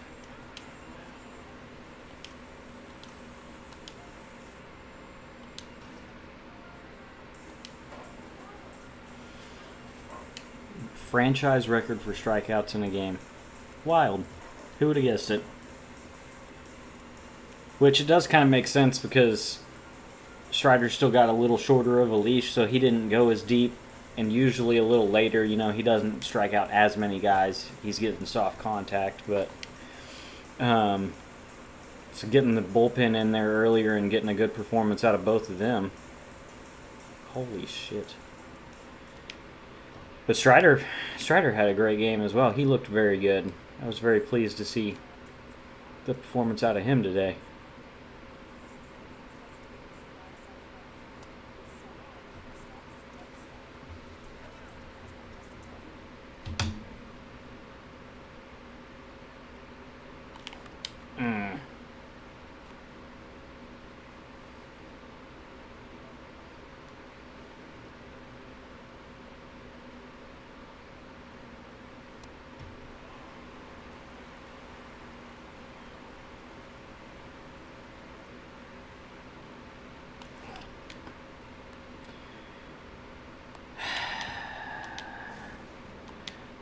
Franchise record for strikeouts in a game. Wild. Who would have guessed it? Which it does kind of make sense because Strider still got a little shorter of a leash, so he didn't go as deep. And usually a little later, he doesn't strike out as many guys. He's getting soft contact, but so getting the bullpen in there earlier and getting a good performance out of both of them. Holy shit. But Strider had a great game as well. He looked very good. I was very pleased to see the performance out of him today.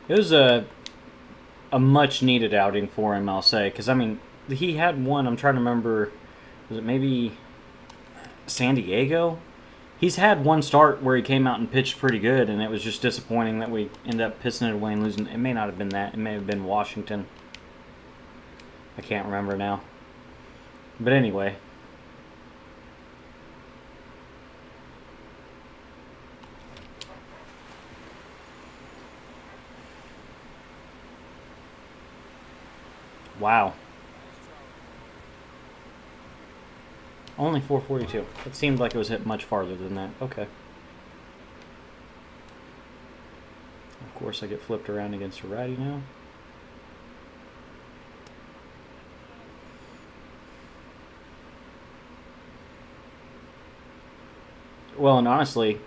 It was a much needed outing for him, I'll say, because he had one. I'm trying to remember. Was it maybe San Diego? He's had one start where he came out and pitched pretty good, and it was just disappointing that we ended up pissing it away and losing. It may not have been that. It may have been Washington. I can't remember now. But anyway. Wow. Only 442. It seemed like it was hit much farther than that. Okay. Of course, I get flipped around against a righty now. Well, and honestly...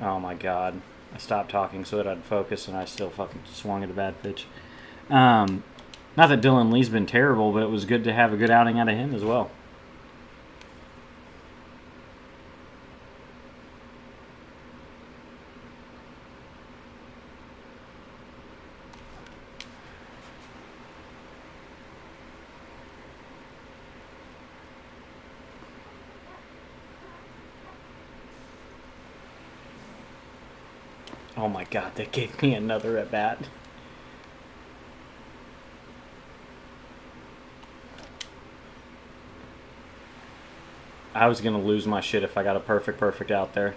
Oh my god. I stopped talking so that I'd focus, and I still fucking swung at a bad pitch. Not that Dylan Lee's been terrible, but it was good to have a good outing out of him as well. Oh my god, they gave me another at bat. I was gonna lose my shit if I got a perfect out there.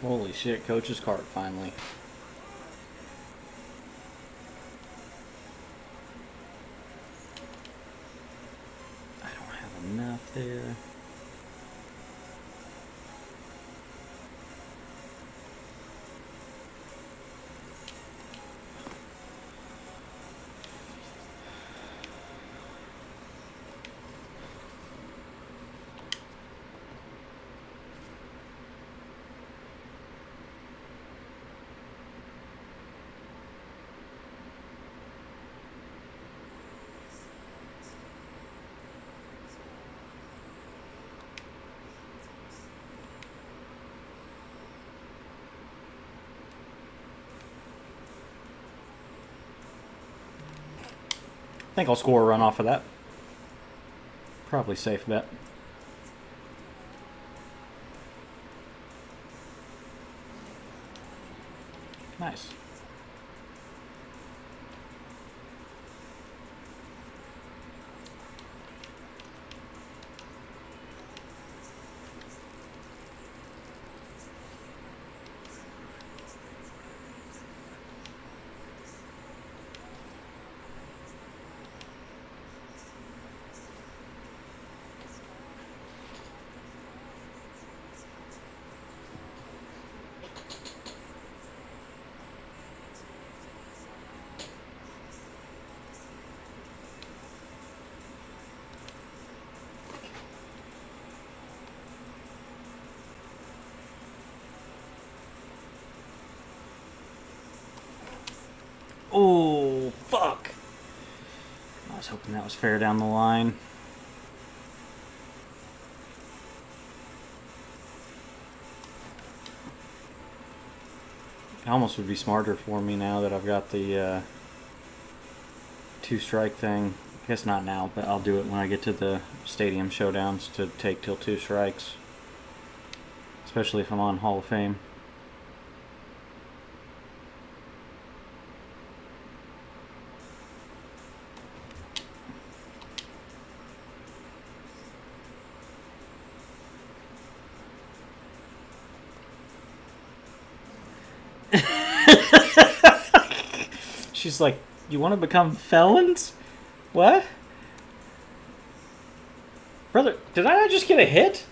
Holy shit, coach's cart finally. I don't have enough there. I think I'll score a run off of that. Probably safe bet. Nice. Oh, fuck. I was hoping that was fair down the line. It almost would be smarter for me now that I've got the two-strike thing. I guess not now, but I'll do it when I get to the stadium showdowns to take till 2 strikes. Especially if I'm on Hall of Fame. She's like, you want to become felons? What? Brother, did I not just get a hit?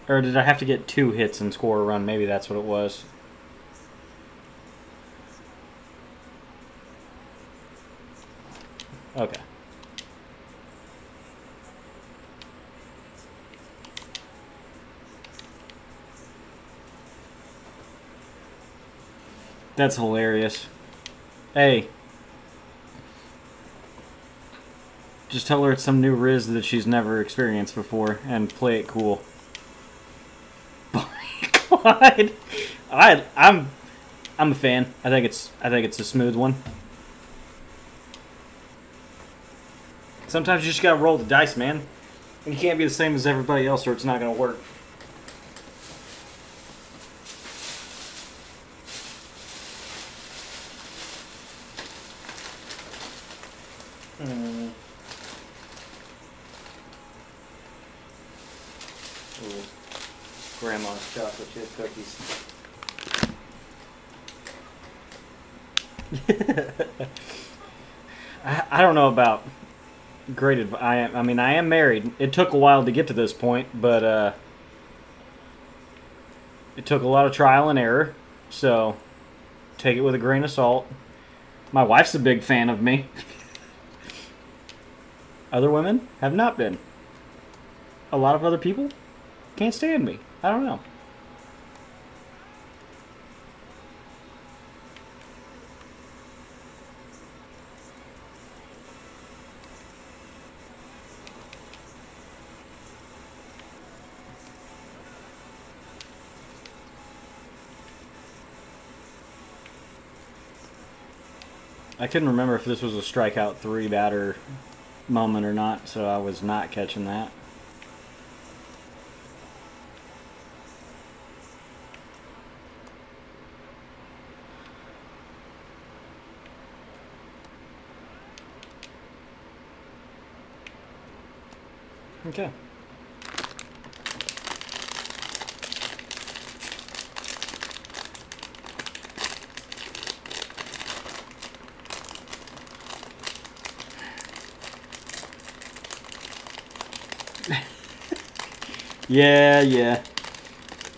Or did I have to get 2 hits and score a run? Maybe that's what it was. Okay. That's hilarious. Hey. Just tell her it's some new Riz that she's never experienced before and play it cool. God. I'm a fan. I think it's a smooth one. Sometimes you just gotta roll the dice, man. You can't be the same as everybody else or it's not gonna work. Ooh. Grandma's chocolate chip cookies. I don't know about great advice. I mean, I am married. It took a while to get to this point, but it took a lot of trial and error. So take it with a grain of salt. My wife's a big fan of me. Other women have not been. A lot of other people can't stand me. I don't know. I couldn't remember if this was a strikeout 3 batter moment or not, so I was not catching that. Okay. Yeah.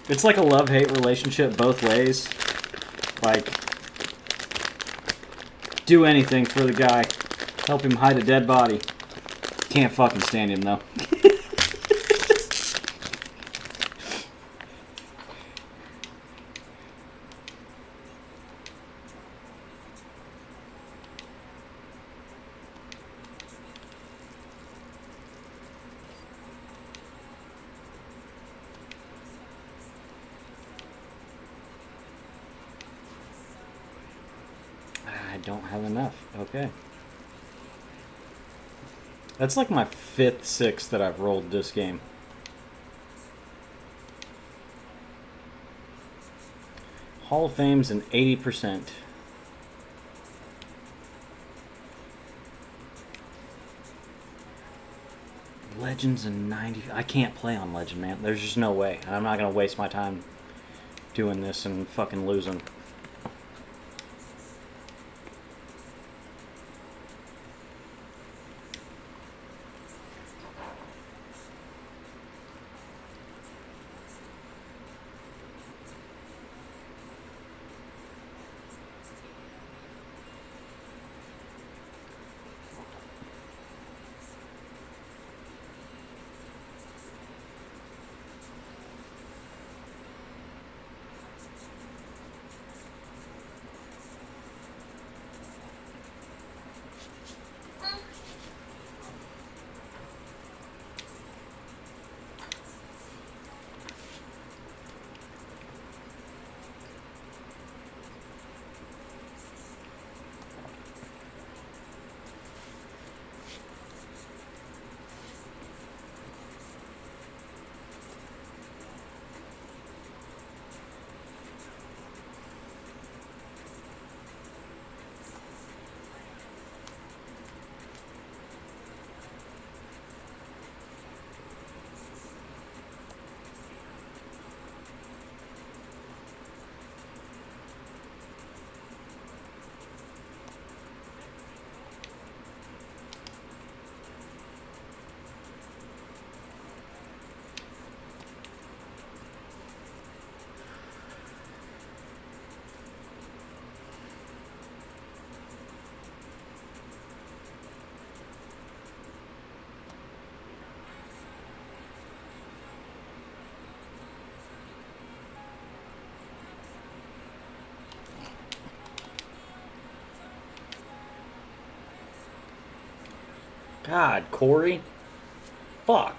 It's like a love-hate relationship both ways. Like, do anything for the guy. Help him hide a dead body. Can't fucking stand him, though. I don't have enough. Okay. That's like my 5th, 6th that I've rolled this game. Hall of Fame's an 80%. Legends and 90. I can't play on Legend, man. There's just no way. I'm not going to waste my time doing this and fucking losing. God, Corey. Fuck.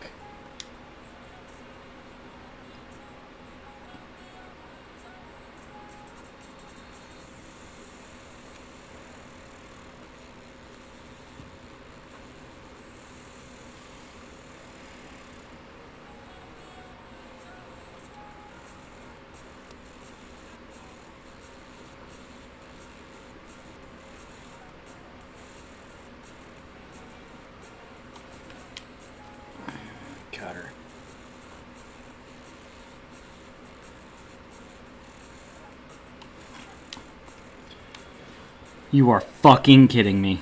Cutter. You are fucking kidding me.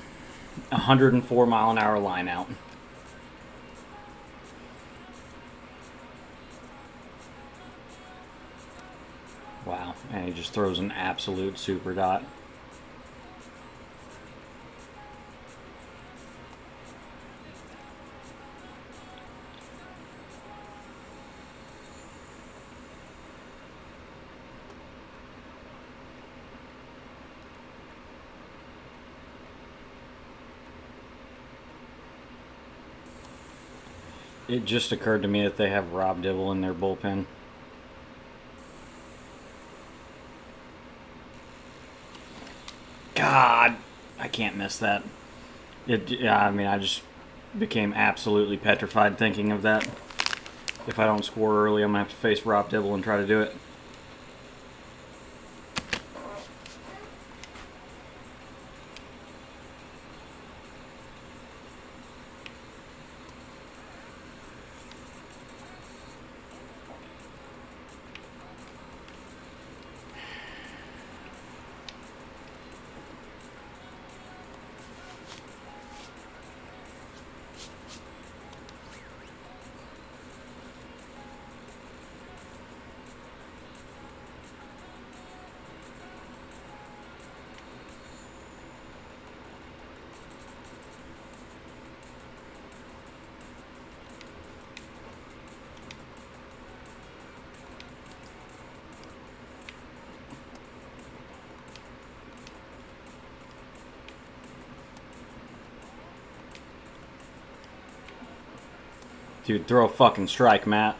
104 mile an hour line out. Wow. And he just throws an absolute super dot. It just occurred to me that they have Rob Dibble in their bullpen. God, I can't miss that. I just became absolutely petrified thinking of that. If I don't score early, I'm going to have to face Rob Dibble and try to do it. Dude, throw a fucking strike, Matt.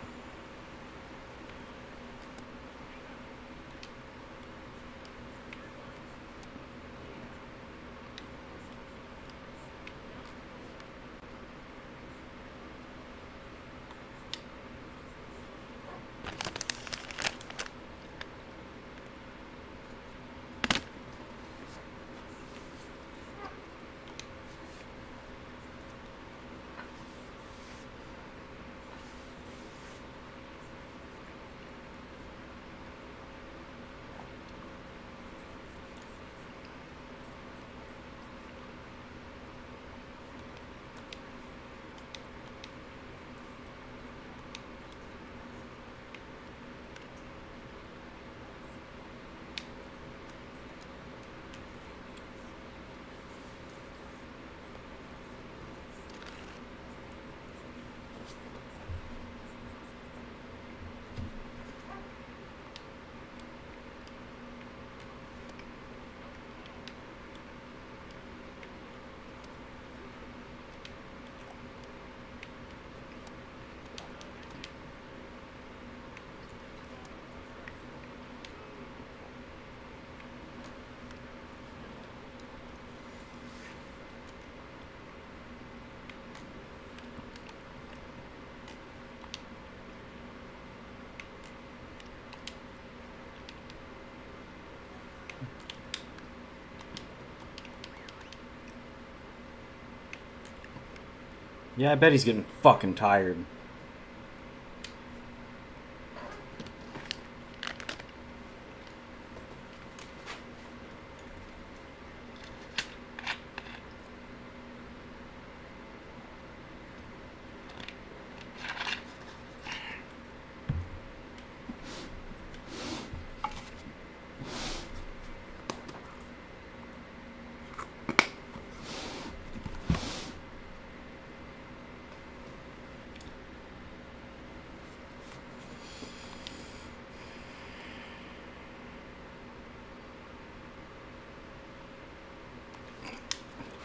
Yeah, I bet he's getting fucking tired.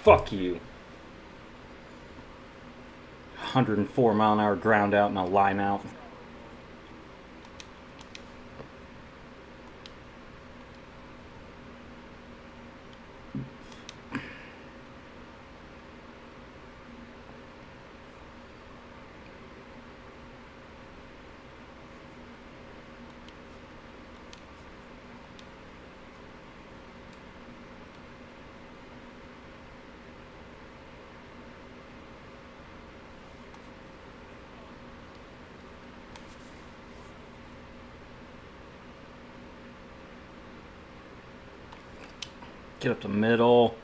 Fuck you. 104-mile-an-hour ground out and a line out. Get up the middle.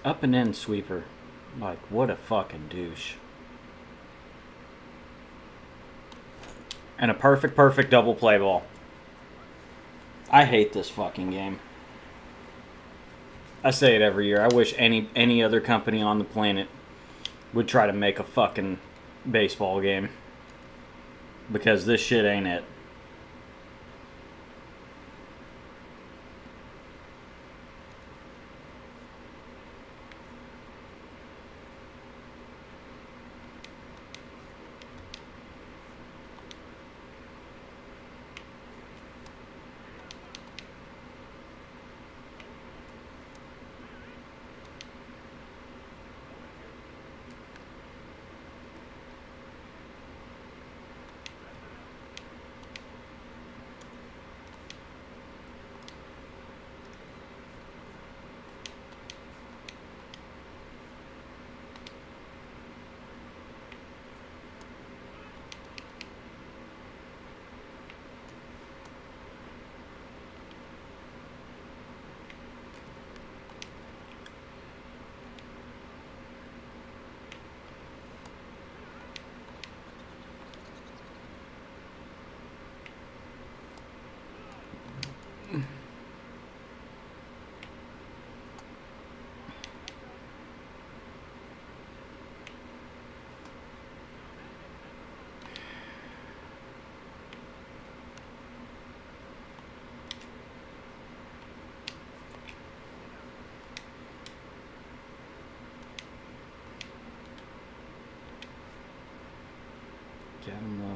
Up and in sweeper. Like, what a fucking douche. And a perfect double play ball. I hate this fucking game. I say it every year. I wish any other company on the planet would try to make a fucking baseball game. Because this shit ain't it.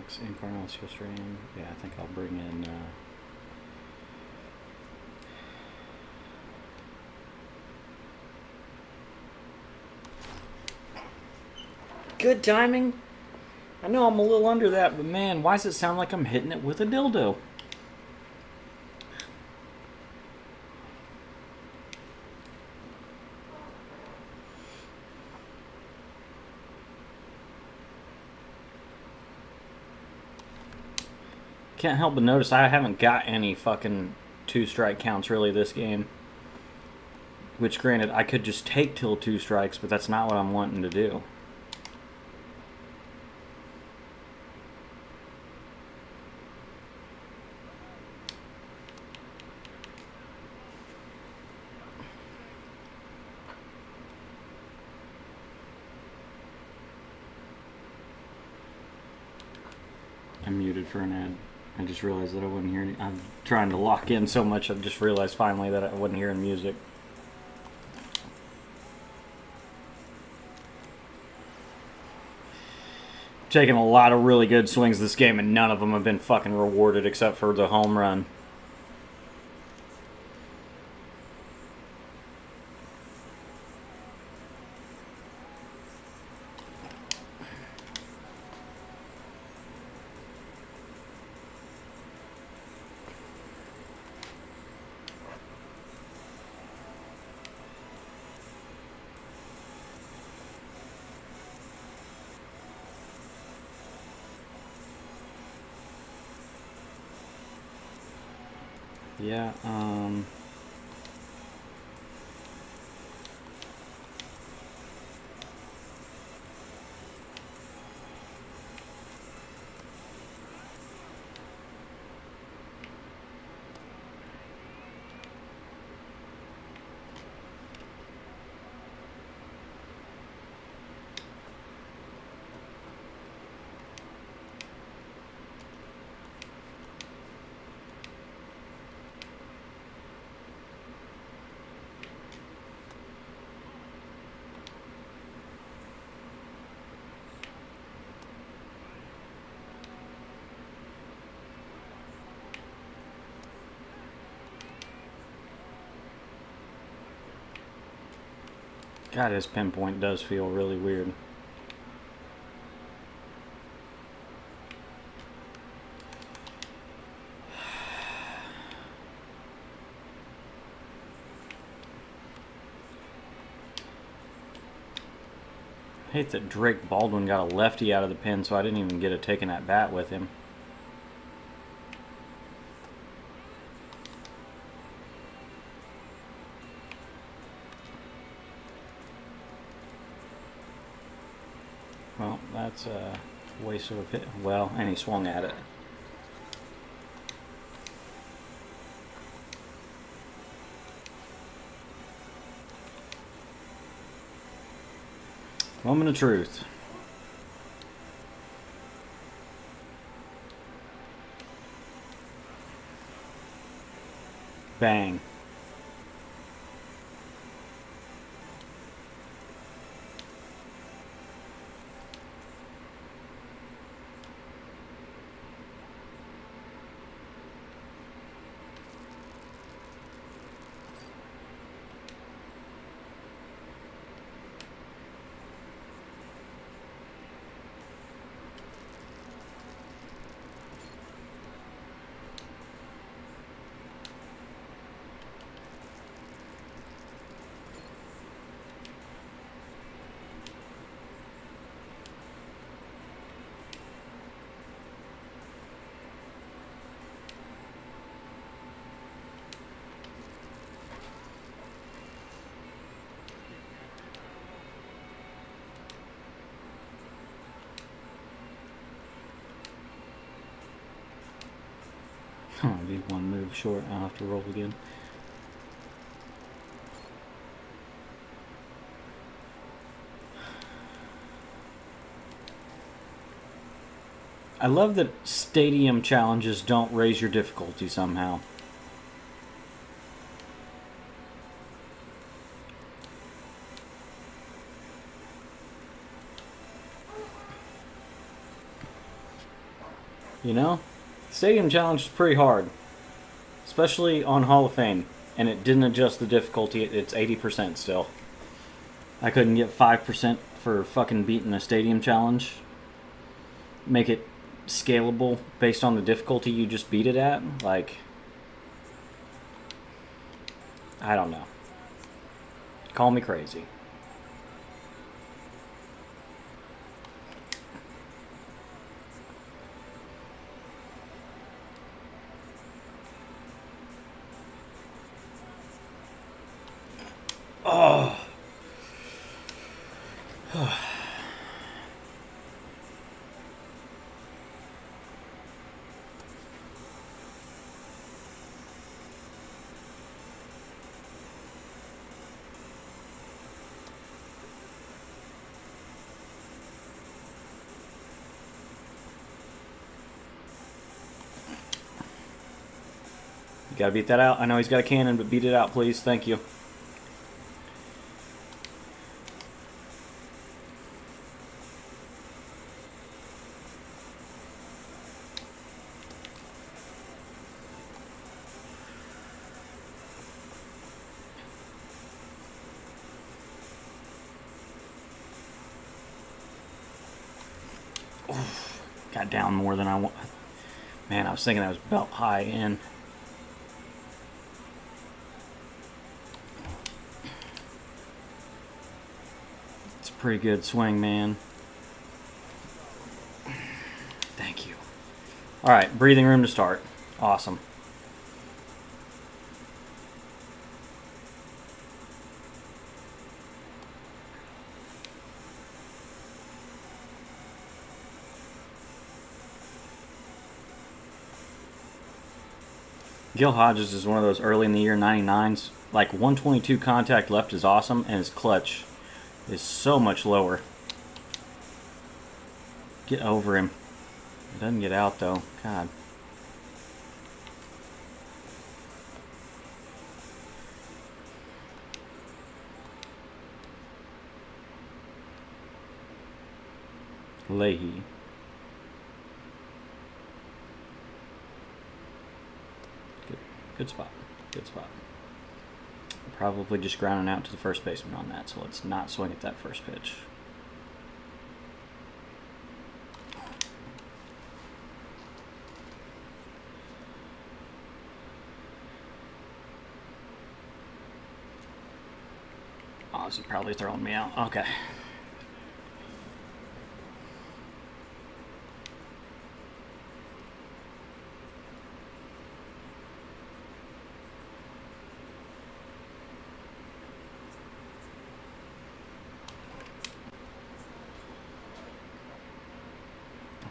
Max Encarnacio Stream. Yeah, I think I'll bring in. Good timing. I know I'm a little under that, but man, why does it sound like I'm hitting it with a dildo? Can't help but notice I haven't got any fucking 2-strike counts really this game. Which, granted, I could just take till 2 strikes, but that's not what I'm wanting to do. I'm muted for an ad. I just realized that I wasn't hearing. I'm trying to lock in so much. I've just realized finally that I wasn't hearing music. Taking a lot of really good swings this game, and none of them have been fucking rewarded except for the home run. Yeah, God, his pinpoint does feel really weird. I hate that Drake Baldwin got a lefty out of the pin, so I didn't even get a taken at bat with him. Well, that's a waste of a pit. Well, and he swung at it. Moment of truth. Bang. Oh, I'll be one move short. I'll have to roll again. I love that stadium challenges don't raise your difficulty somehow. You know? Stadium Challenge is pretty hard. Especially on Hall of Fame. And it didn't adjust the difficulty. It's 80% still. I couldn't get 5% for fucking beating a Stadium Challenge. Make it scalable based on the difficulty you just beat it at. Like, I don't know. Call me crazy. Oh. You gotta beat that out. I know he's got a cannon, but beat it out, please. Thank you. Got down more than I want. Man, I was thinking that was belt high in. It's a pretty good swing, man. Thank you. Alright, breathing room to start. Awesome. Gil Hodges is one of those early in the year 99s. Like 122 contact left is awesome, and his clutch is so much lower. Get over him. It doesn't get out though. God. Leahy. Good spot. Good spot. Probably just grounding out to the first baseman on that, so let's not swing at that first pitch. Oh, this is probably throwing me out. Okay.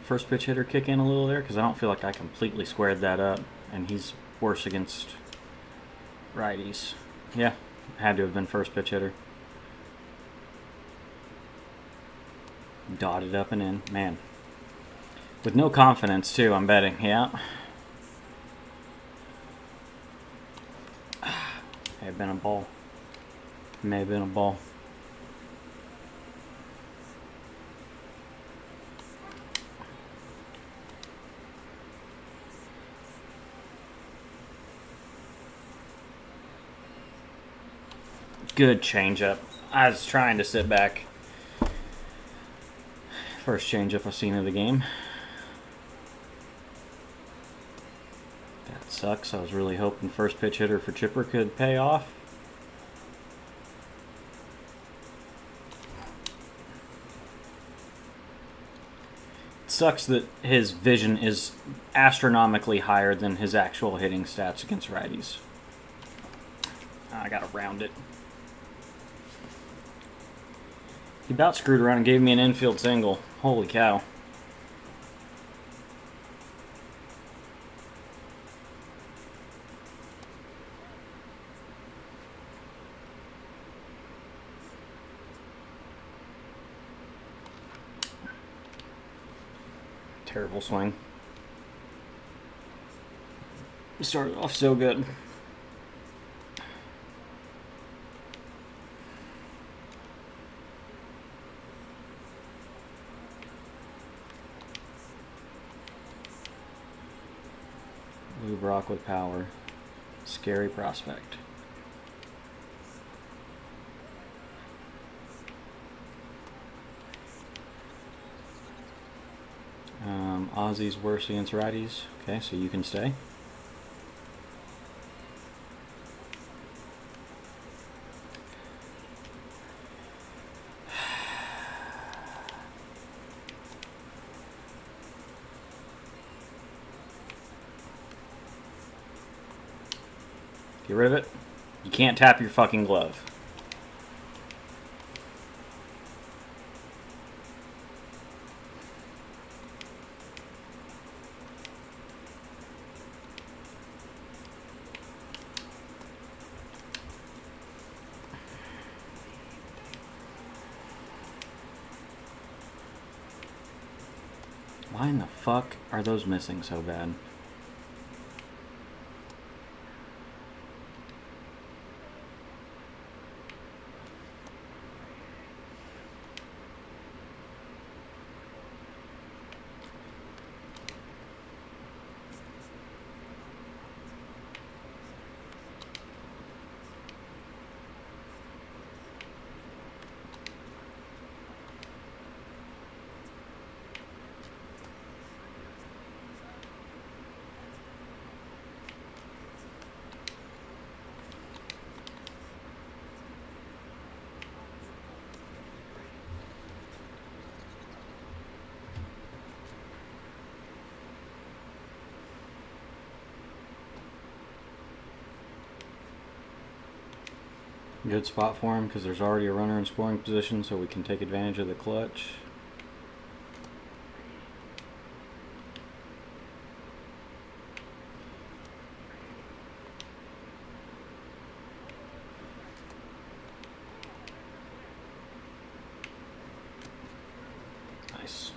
First pitch hitter kick in a little there, because I don't feel like I completely squared that up, and he's worse against righties. Yeah, had to have been first pitch hitter. Dotted up and in. Man. With no confidence, too, I'm betting. Yeah. May have been a ball. May have been a ball. Good changeup. I was trying to sit back. First changeup I've seen of the game. That sucks. I was really hoping first pitch hitter for Chipper could pay off. It sucks that his vision is astronomically higher than his actual hitting stats against righties. I gotta round it. He about screwed around and gave me an infield single. Holy cow. Terrible swing. Started off so good. Brock with power. Scary prospect. Ozzy's worse against righties. Okay, so you can stay. Get rid of it. You can't tap your fucking glove. Why in the fuck are those missing so bad? Good spot for him because there's already a runner in scoring position, so we can take advantage of the clutch. Nice.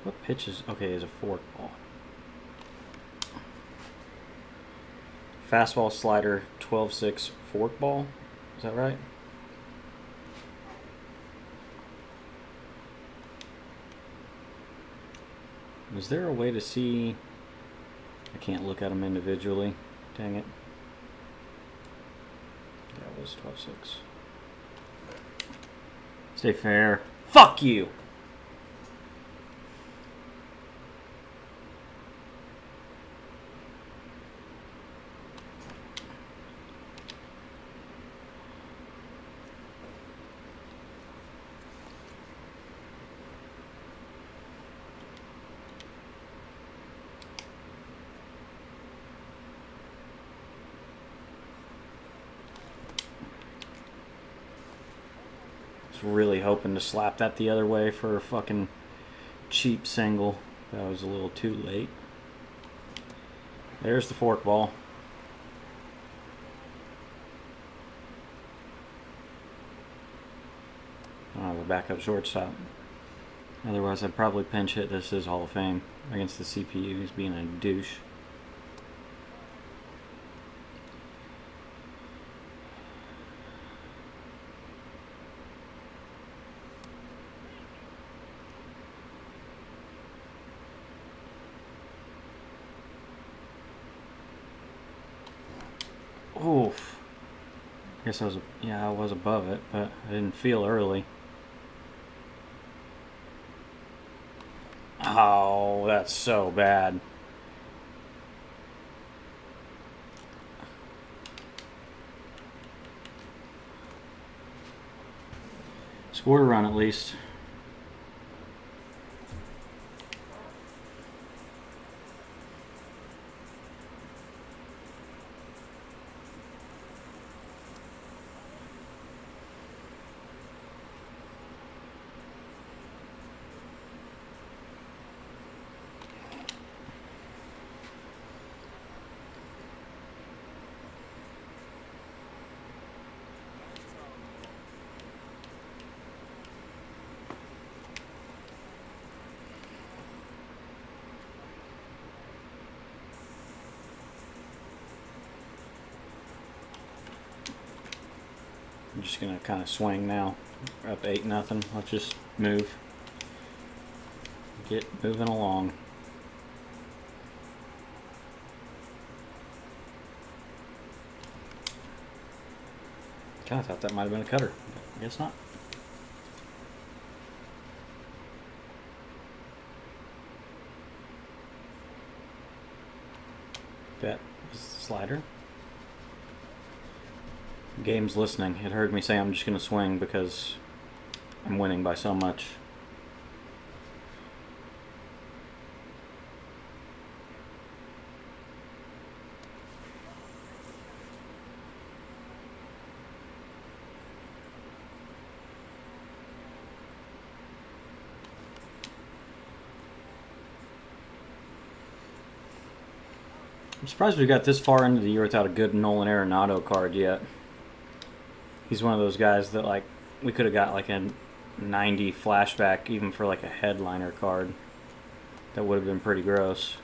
What pitch is... Okay, is a forkball. Fastball, slider, 12-6, forkball. Is that right? Is there a way to see... I can't look at them individually. Dang it. That was 12-6. Stay fair. Fuck you! Really hoping to slap that the other way for a fucking cheap single. That was a little too late. There's the forkball. I don't have a backup shortstop. Otherwise, I'd probably pinch hit this as Hall of Fame against the CPU. He's being a douche. Oof. I guess I was above it, but I didn't feel early. Oh, that's so bad. Scored a run at least. I'm just gonna kind of swing now. We're up 8-0. Let's just move. Get moving along. I thought that might have been a cutter, but I guess not. That was the slider. Game's listening. It heard me say I'm just going to swing because I'm winning by so much. I'm surprised we got this far into the year without a good Nolan Arenado card yet. He's one of those guys that, like, we could have got like a 90 flashback even for like a headliner card. That would have been pretty gross.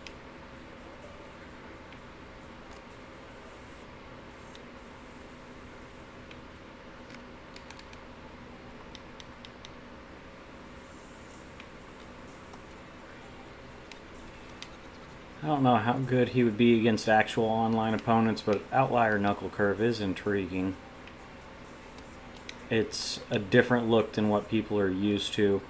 I don't know how good he would be against actual online opponents, but Outlier Knuckle Curve is intriguing. It's a different look than what people are used to.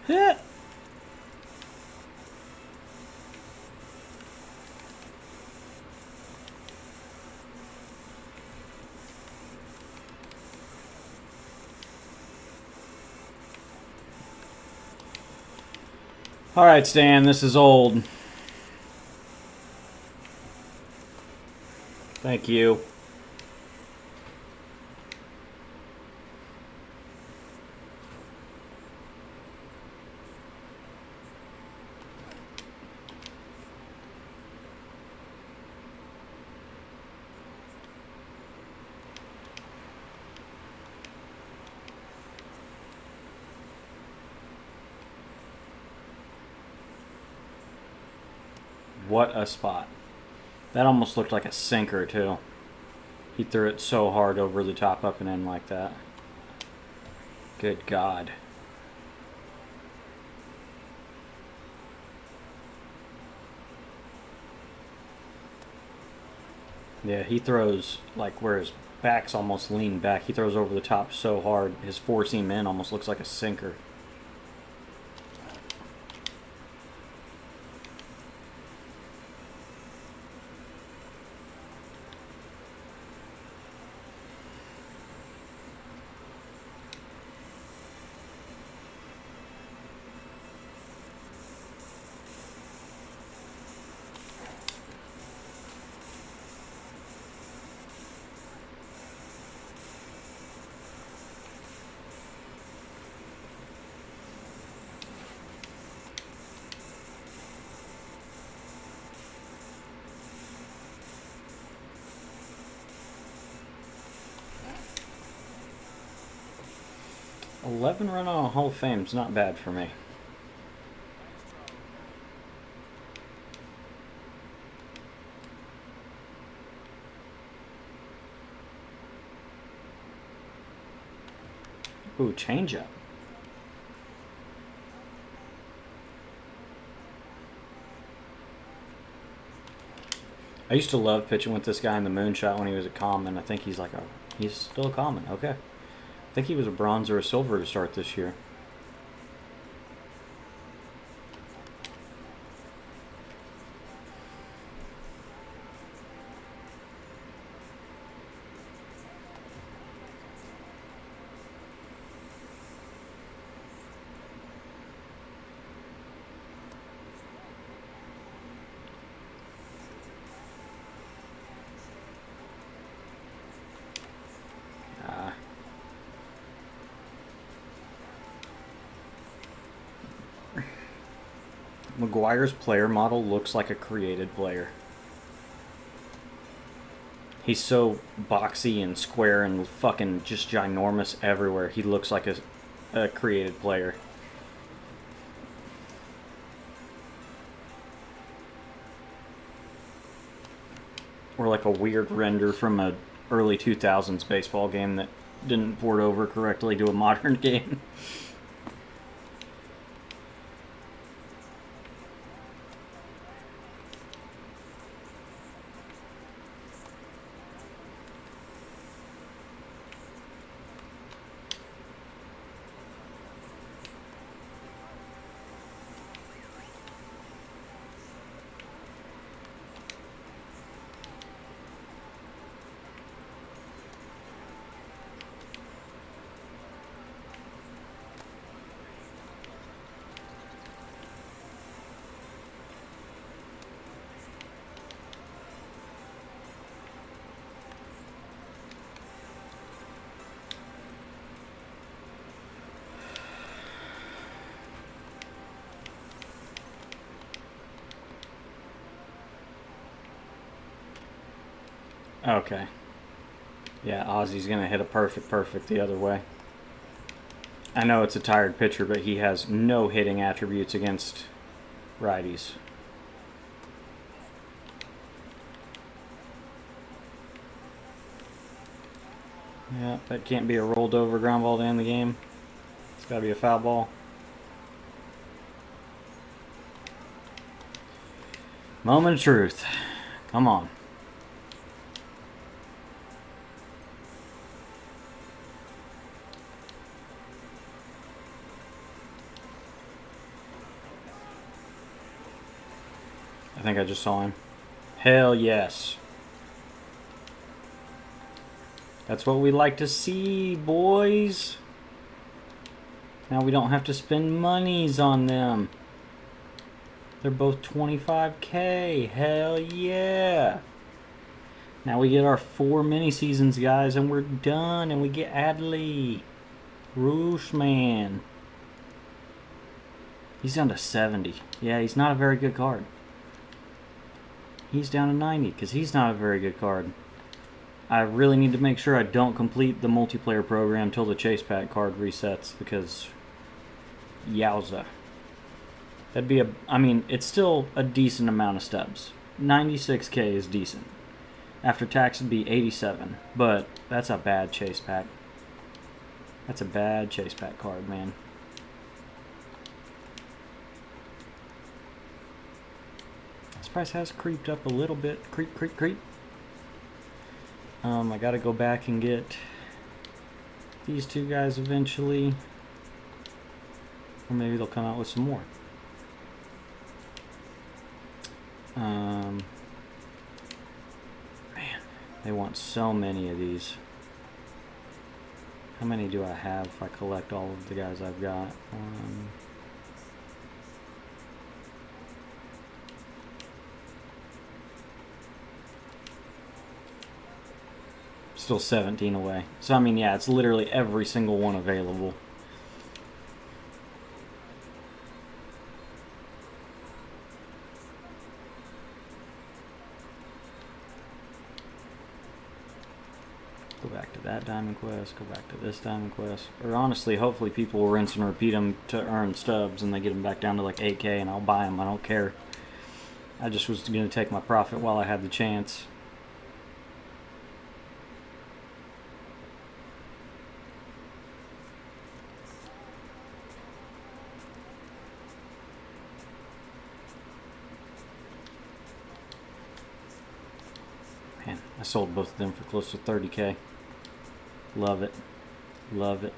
Hit! Alright, Stan, this is old. Thank you. What a spot. That almost looked like a sinker, too. He threw it so hard over the top, up and in like that. Good God. Yeah, he throws like where his back's almost leaned back. He throws over the top so hard, his four-seam in almost looks like a sinker. $11 run on a Hall of Fame's not bad for me. Ooh, changeup. I used to love pitching with this guy in the Moonshot when he was a common. I think he's like he's still a common. Okay. I think he was a bronze or a silver to start this year. Maguire's player model looks like a created player. He's so boxy and square and fucking just ginormous everywhere. He looks like a created player. Or like a weird render from a early 2000s baseball game that didn't port over correctly to a modern game. Okay. Yeah, Ozzy's going to hit a perfect the other way. I know it's a tired pitcher, but he has no hitting attributes against righties. Yeah, that can't be a rolled over ground ball to end the game. It's got to be a foul ball. Moment of truth. Come on. I think I just saw him. Hell yes. That's what we like to see, boys. Now we don't have to spend monies on them. They're both 25K. Hell yeah. Now we get our 4 mini seasons, guys, and we're done. And we get Adley. Roosh, man. He's down to 70. Yeah, he's not a very good card. He's down to 90 because he's not a very good card. I really need to make sure I don't complete the multiplayer program till the chase pack card resets because yowza. That'd be it's still a decent amount of stubs. 96K is decent. After tax it'd be 87, but that's a bad chase pack. That's a bad chase pack card, man. This price has creeped up a little bit. Creep. I gotta go back and get these two guys eventually. Or maybe they'll come out with some more. Man, they want so many of these. How many do I have if I collect all of the guys I've got? Still 17 away. So, yeah, it's literally every single one available. Go back to that Diamond Quest, go back to this Diamond Quest. Or honestly, hopefully people will rinse and repeat them to earn stubs and they get them back down to like 8K and I'll buy them. I don't care. I just was going to take my profit while I had the chance. Man, I sold both of them for close to 30K. Love it. Love it.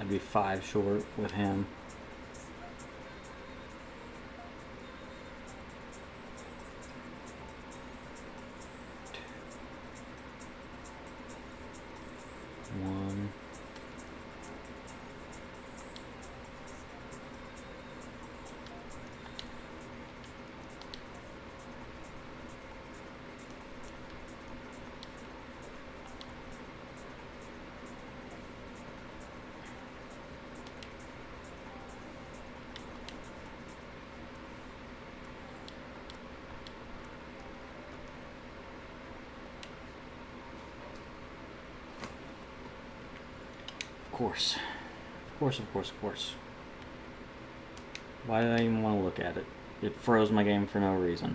I'd be 5 short with him. One. Of course. Why did I even want to look at it? It froze my game for no reason.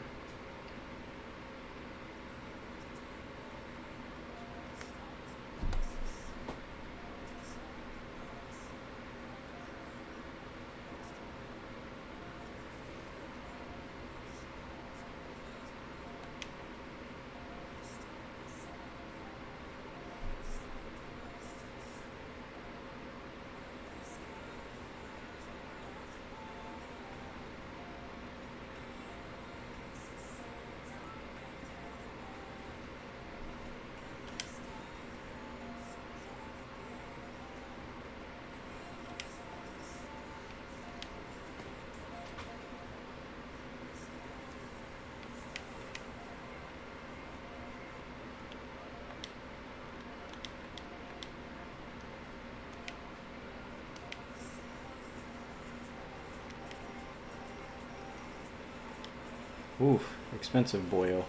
Oof, expensive boyo.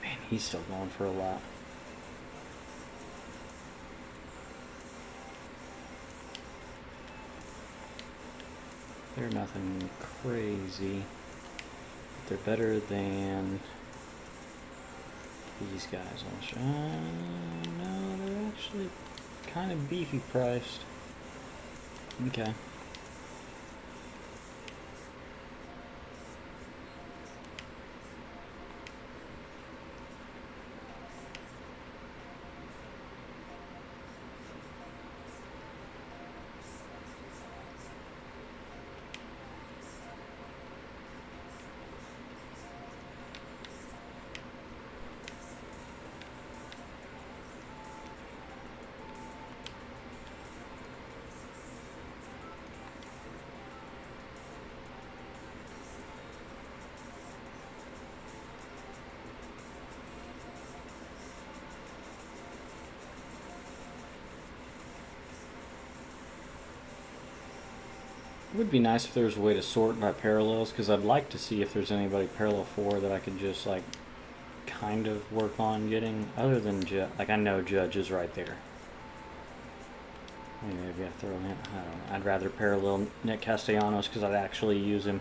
Man, he's still going for a lot. They're nothing crazy. But they're better than these guys. No, they're actually kind of beefy priced. Okay. It would be nice if there was a way to sort by parallels, because I'd like to see if there's anybody parallel 4 that I could just like kind of work on getting, other than like I know Judge is right there. Maybe I throw him in. I don't know. I'd rather parallel Nick Castellanos because I'd actually use him.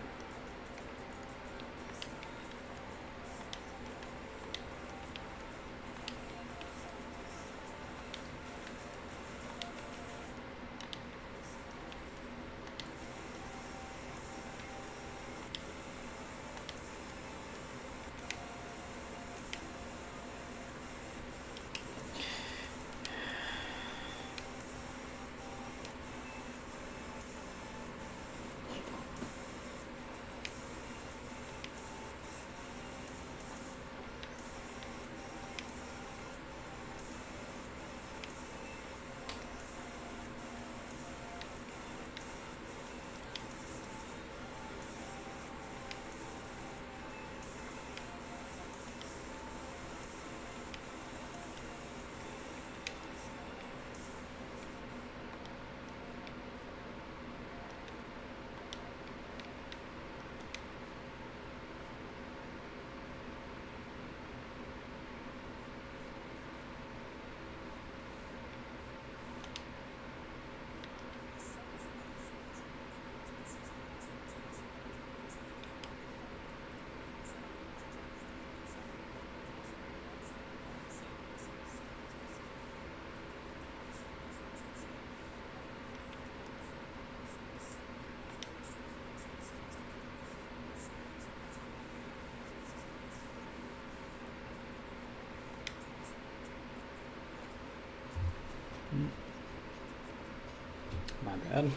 My My bad.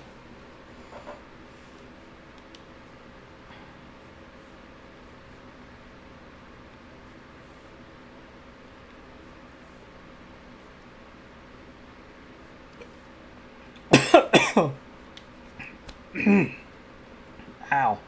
Ow.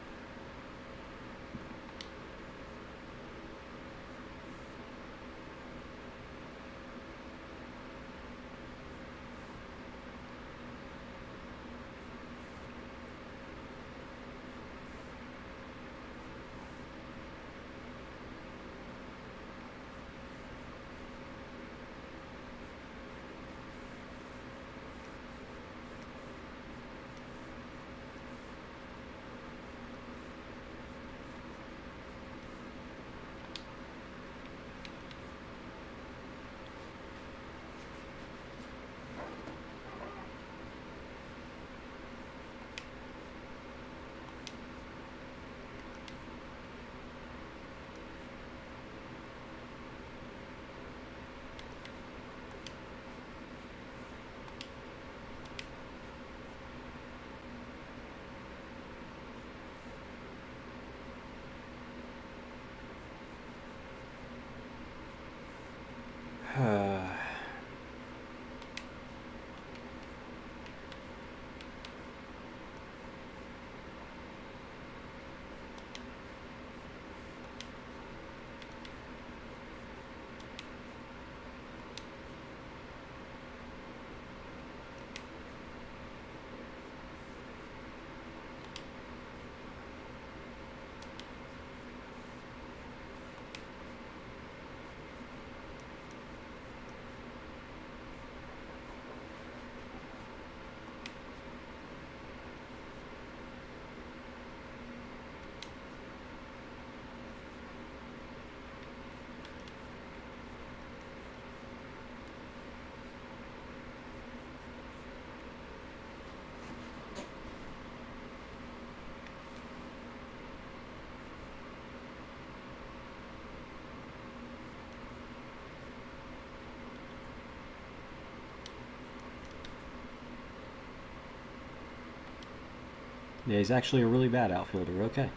Yeah, he's actually a really bad outfielder. Okay.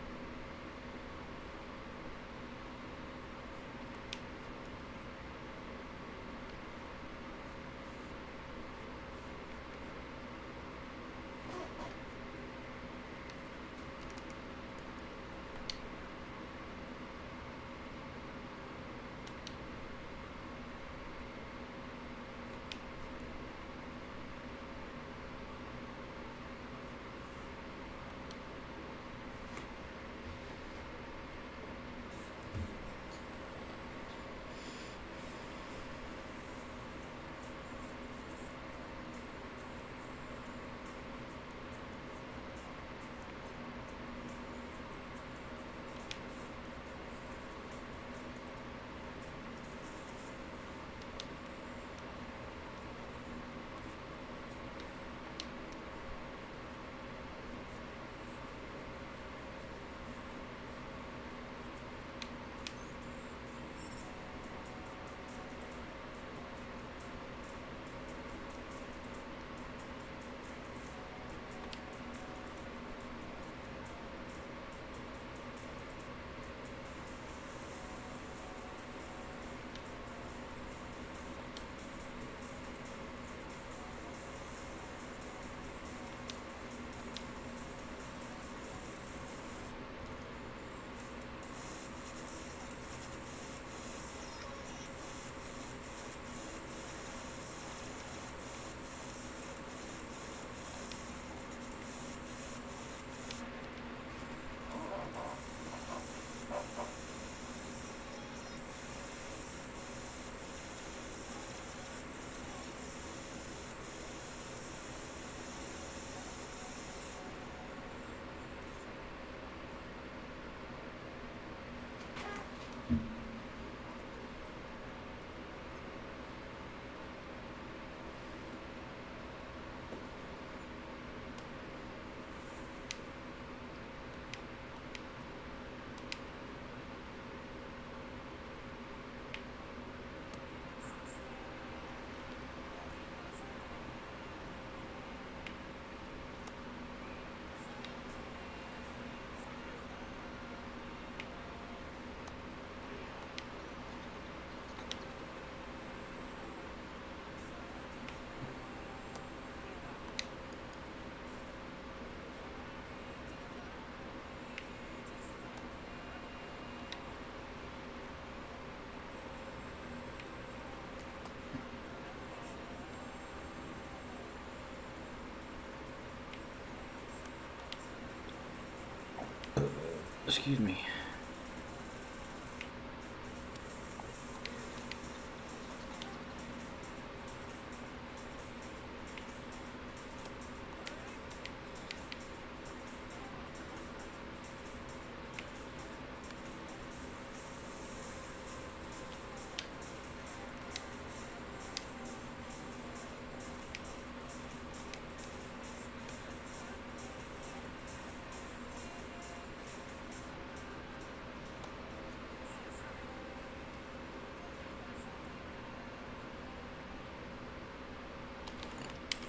Excuse me.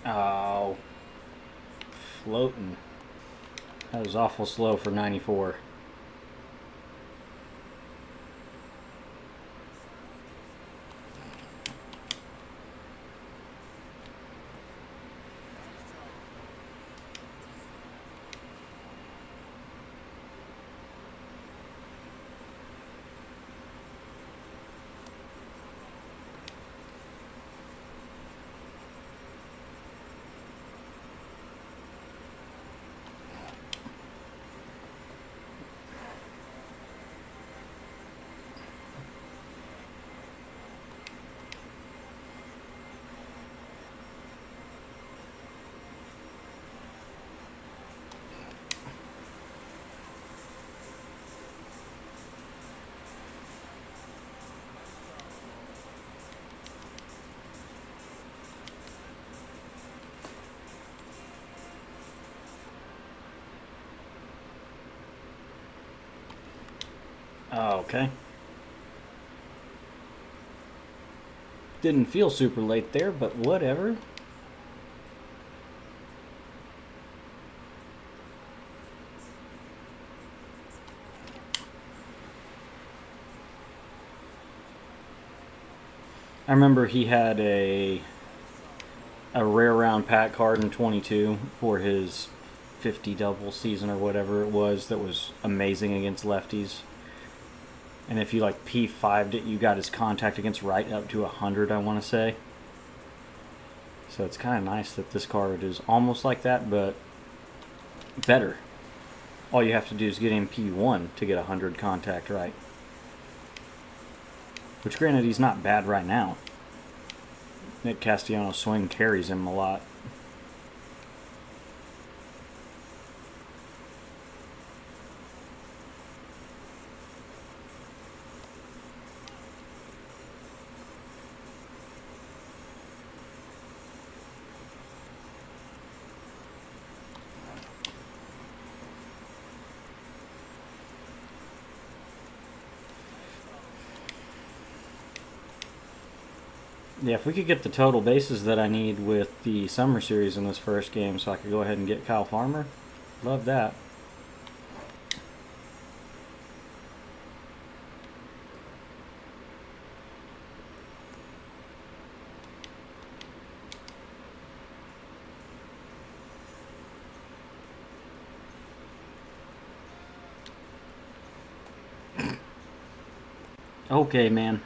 Oh, floating. That was awful slow for 94. Oh, okay. Didn't feel super late there, but whatever. I remember he had a rare round pack card in 22 for his 50 double season or whatever it was that was amazing against lefties. And if you like P5'd it, you got his contact against right up to 100, I want to say. So it's kind of nice that this card is almost like that, but better. All you have to do is get in P1 to get 100 contact right. Which, granted, he's not bad right now. Nick Castellanos' swing carries him a lot. Yeah, if we could get the total bases that I need with the Summer Series in this first game so I could go ahead and get Kyle Farmer, love that. Okay, man.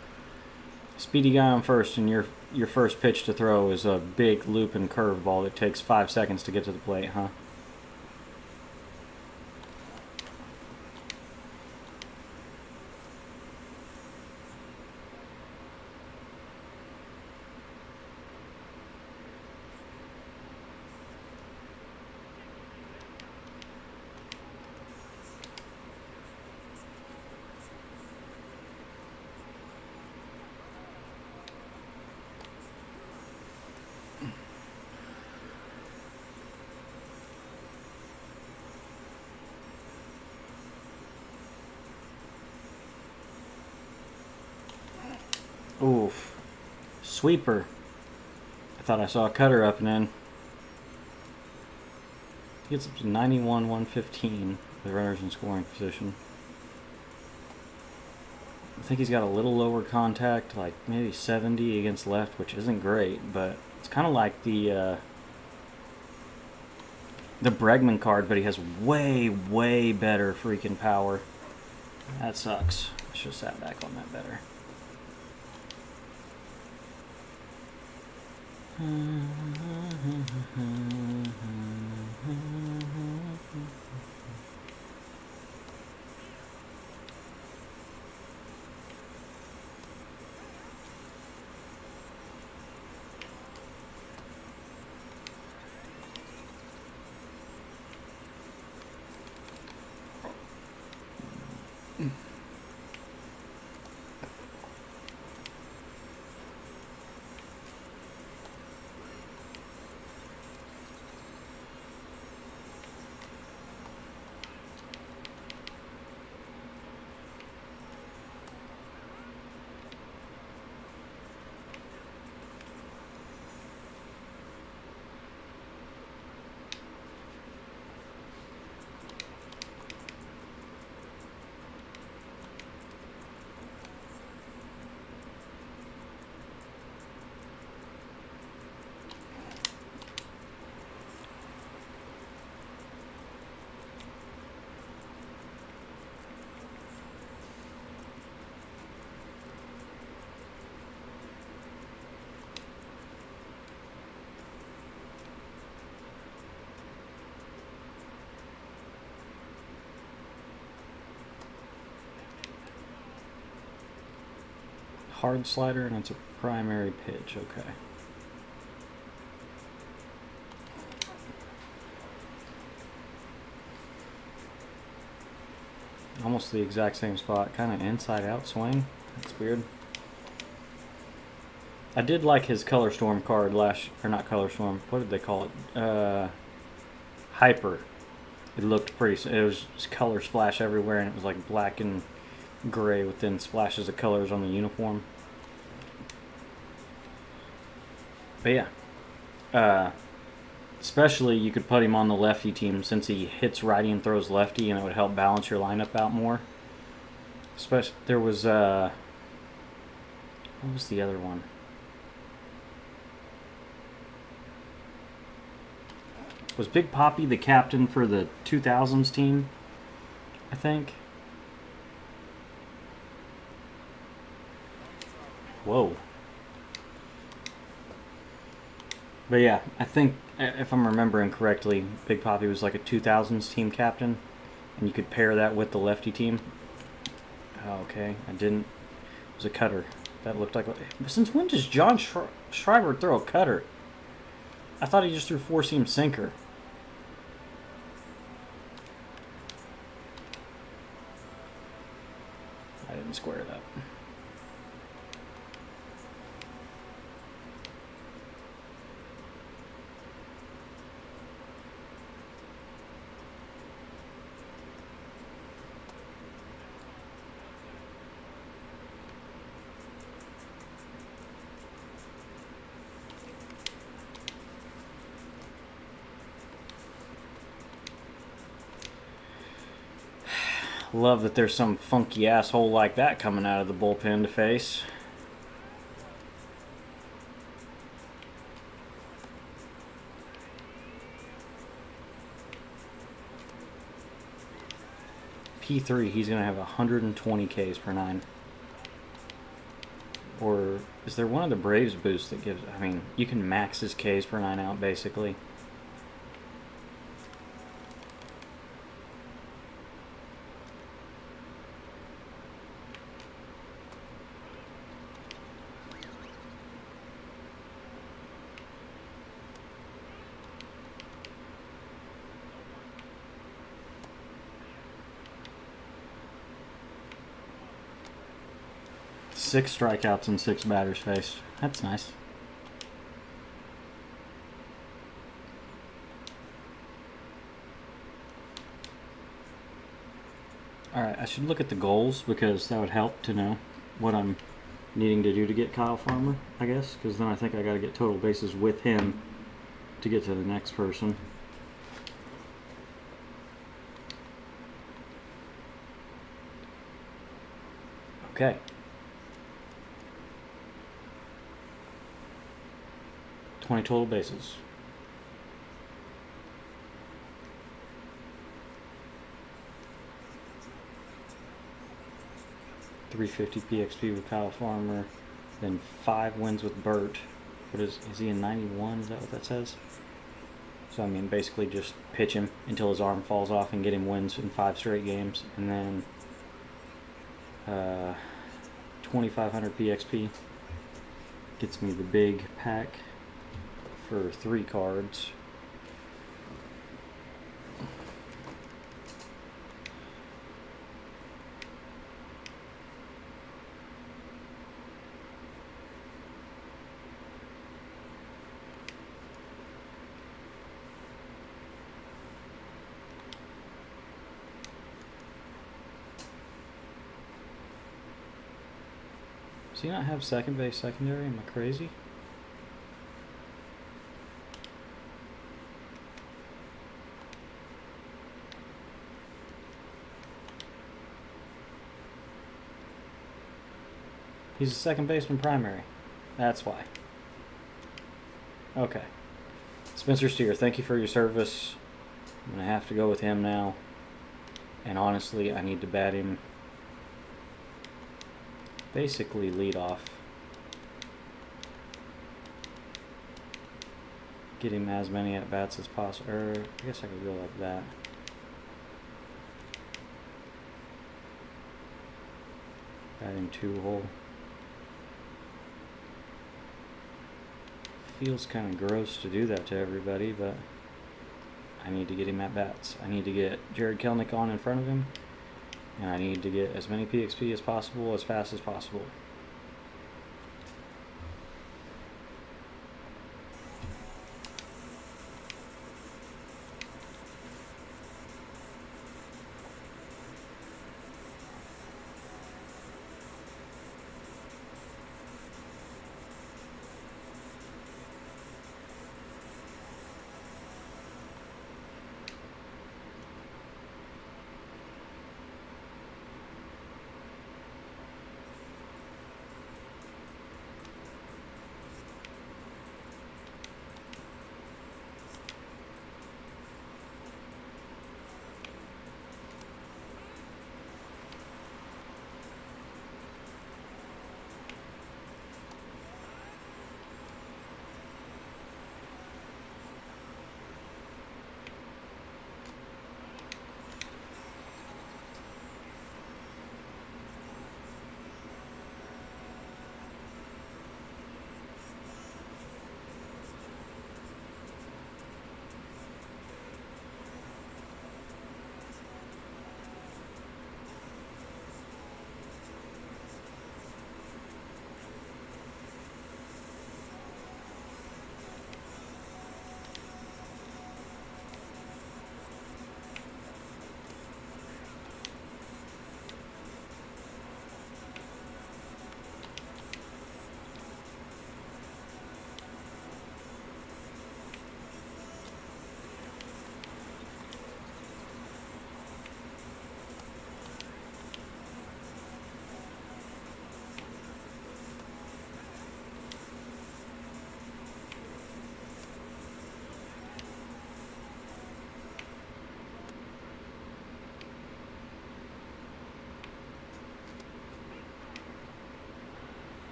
Speedy guy on first, and your first pitch to throw is a big looping curveball that takes 5 seconds to get to the plate, huh? Oof. Sweeper. I thought I saw a cutter up and in. He gets up to 91, 115 with runners in scoring position. I think he's got a little lower contact, like maybe 70 against left, which isn't great, but it's kind of like the Bregman card, but he has way, way better freaking power. That sucks. I should have sat back on that better. hard slider and it's a primary pitch. Okay. Almost the exact same spot. Kind of inside out swing. That's weird. I did like his Color Storm card or not Color Storm. What did they call it? Hyper. It looked pretty. It was just color splash everywhere, and it was like black and gray with then splashes of colors on the uniform. But yeah, especially you could put him on the lefty team since he hits righty and throws lefty, and it would help balance your lineup out more. Especially there was what was the other one? Was Big Poppy the captain for the 2000s team? I think. Whoa. But yeah, I think if I'm remembering correctly, Big Poppy was like a 2000s team captain, and you could pair that with the lefty team. Oh, okay, I didn't. It was a cutter. That looked like. Since when does John Schreiber throw a cutter? I thought he just threw four-seam sinker. I didn't square it up. Love that there's some funky asshole like that coming out of the bullpen to face. P3, he's going to have 120 Ks per 9. Or is there one of the Braves boosts that gives... I mean, you can max his Ks per 9 out, basically. Six strikeouts and 6 batters faced. That's nice. Alright, I should look at the goals because that would help to know what I'm needing to do to get Kyle Farmer, I guess. Because then I think I got to get total bases with him to get to the next person. Okay. Total bases. .350 PXP with Kyle Farmer, then 5 wins with Burt. What is he in 91? Is that what that says? So I mean, basically just pitch him until his arm falls off and get him wins in 5 straight games, and then 2,500 PXP gets me the big pack for 3 cards. Does he not have second base secondary? Am I crazy? He's a second baseman primary. That's why. Okay. Spencer Steer, thank you for your service. I'm going to have to go with him now. And honestly, I need to bat him basically lead off. Get him as many at-bats as possible. Or, I guess I could go like that. Bat him 2 hole. feels kind of gross to do that to everybody, but I need to get him at bats. I need to get Jared Kelnick on in front of him, and I need to get as many PXP as possible, as fast as possible.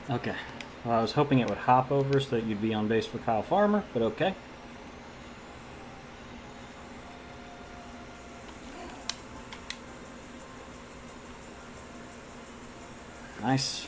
Okay. Well, I was hoping it would hop over so that you'd be on base for Kyle Farmer, but okay. Nice.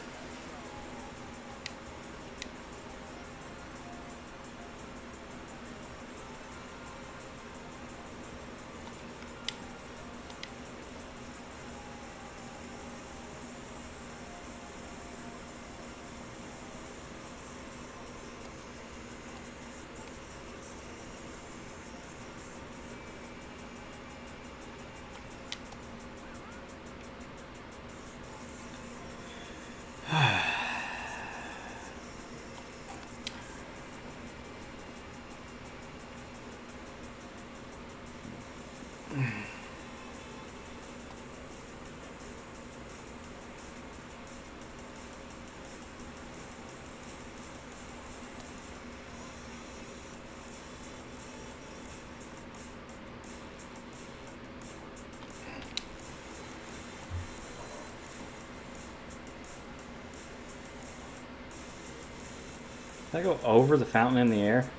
Did I go over the fountain in the air?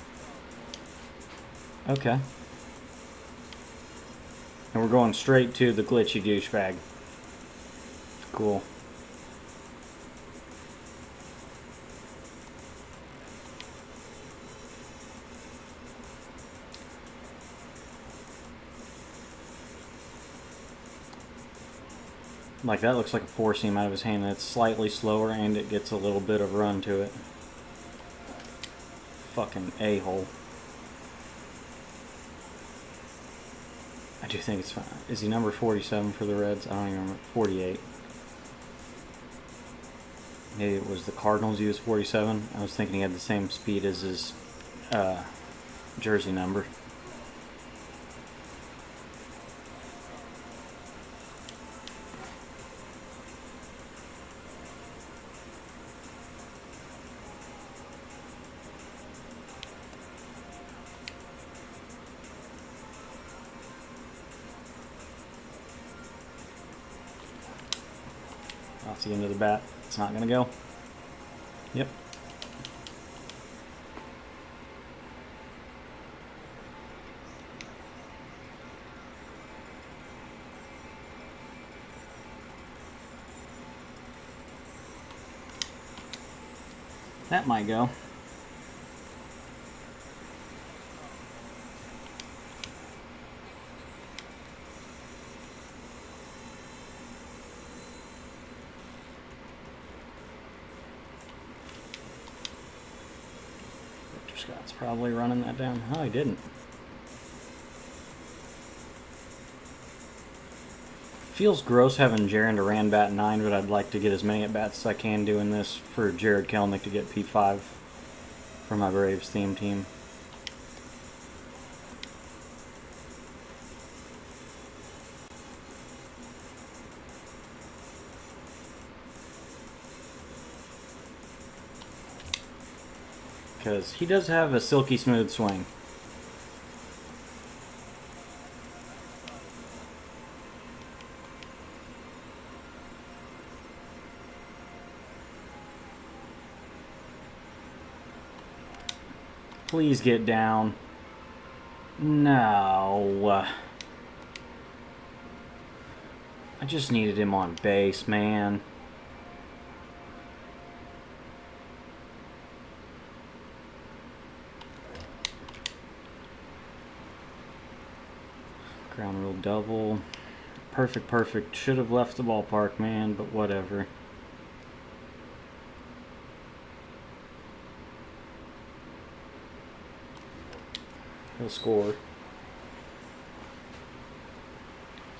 Okay. And we're going straight to the glitchy douchebag. Cool. Like, that looks like a four seam out of his hand. It's slightly slower and it gets a little bit of run to it. Fucking a-hole. I do think it's fine. Is he number 47 for the Reds? I don't even remember. 48. Maybe it was the Cardinals he was 47. I was thinking he had the same speed as his jersey number. Off the end of the bat. It's not going to go. Yep. That might go. Victor Scott's probably running that down. Oh, he didn't. Feels gross having Jaron Duran bat 9, but I'd like to get as many at bats as I can doing this for Jared Kelnick to get P5 for my Braves theme team. Because he does have a silky smooth swing. Please get down. No. I just needed him on base, man. Ground rule double. Perfect, perfect. Should have left the ballpark, man, but whatever. He'll score.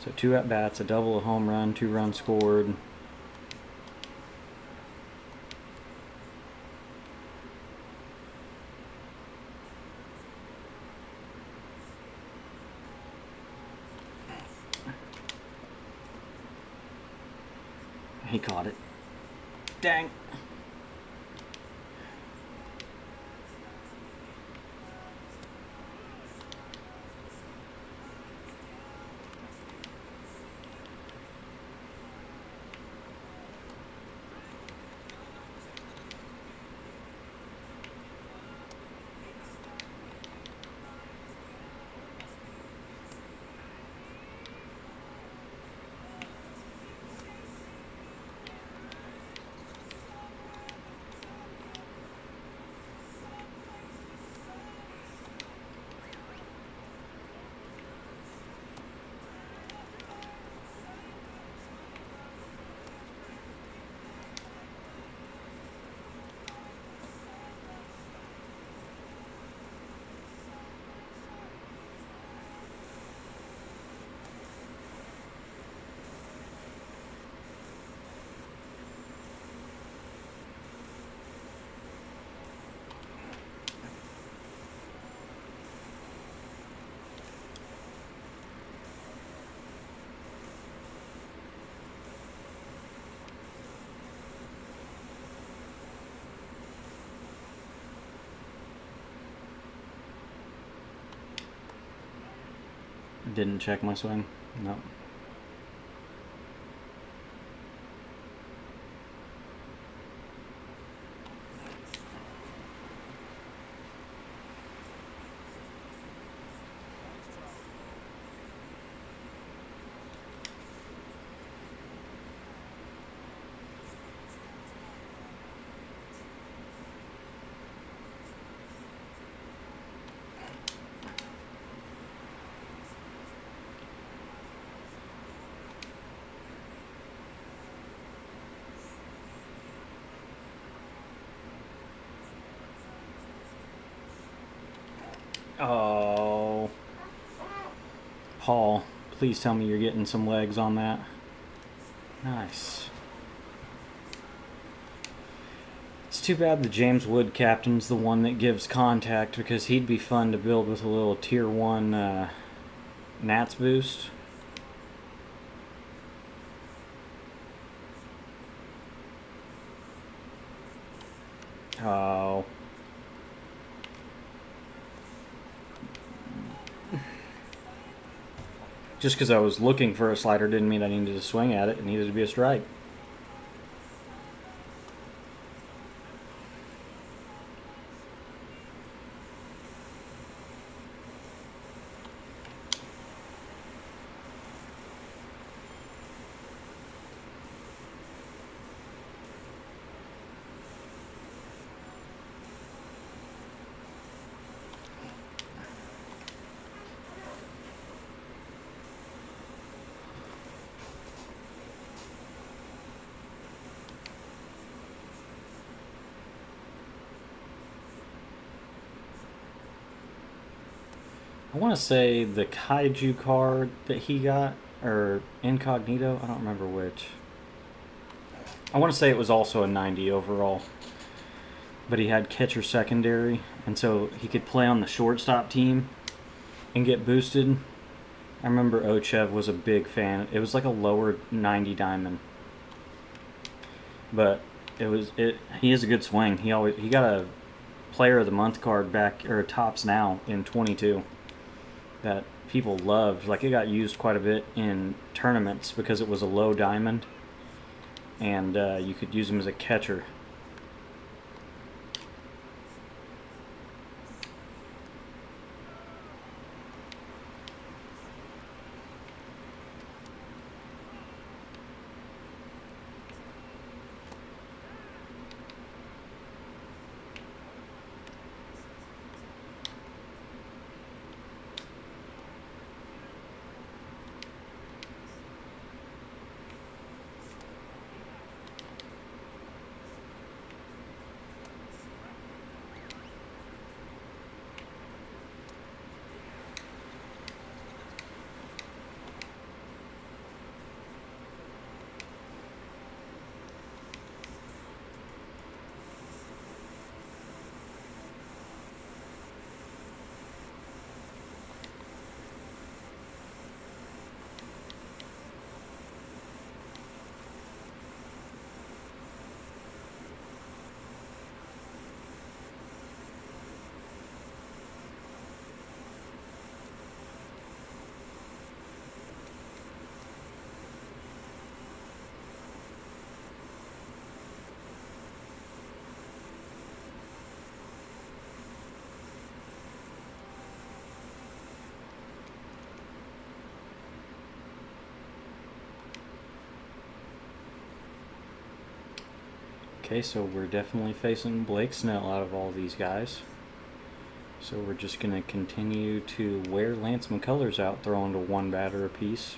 So 2 at-bats, a double, a home run, 2 runs scored. He caught it. Dang. Didn't check my swing. No. Oh. Paul, please tell me you're getting some legs on that. Nice. It's too bad the James Wood captain's the one that gives contact, because he'd be fun to build with a little tier 1 Nats boost. Oh. Just because I was looking for a slider didn't mean I needed to swing at it. It needed to be a strike. I want to say the Kaiju card that he got, or Incognito, I don't remember which. I want to say it was also a 90 overall. But he had catcher secondary, and so he could play on the shortstop team and get boosted. I remember Ochev was a big fan. It was like a lower 90 diamond. But he has a good swing. He got a player of the month card back, or tops now in 22 that people loved. Like, it got used quite a bit in tournaments because it was a low diamond, and you could use him as a catcher. Okay, so we're definitely facing Blake Snell out of all these guys. So we're just going to continue to wear Lance McCullers out, throwing to one batter apiece.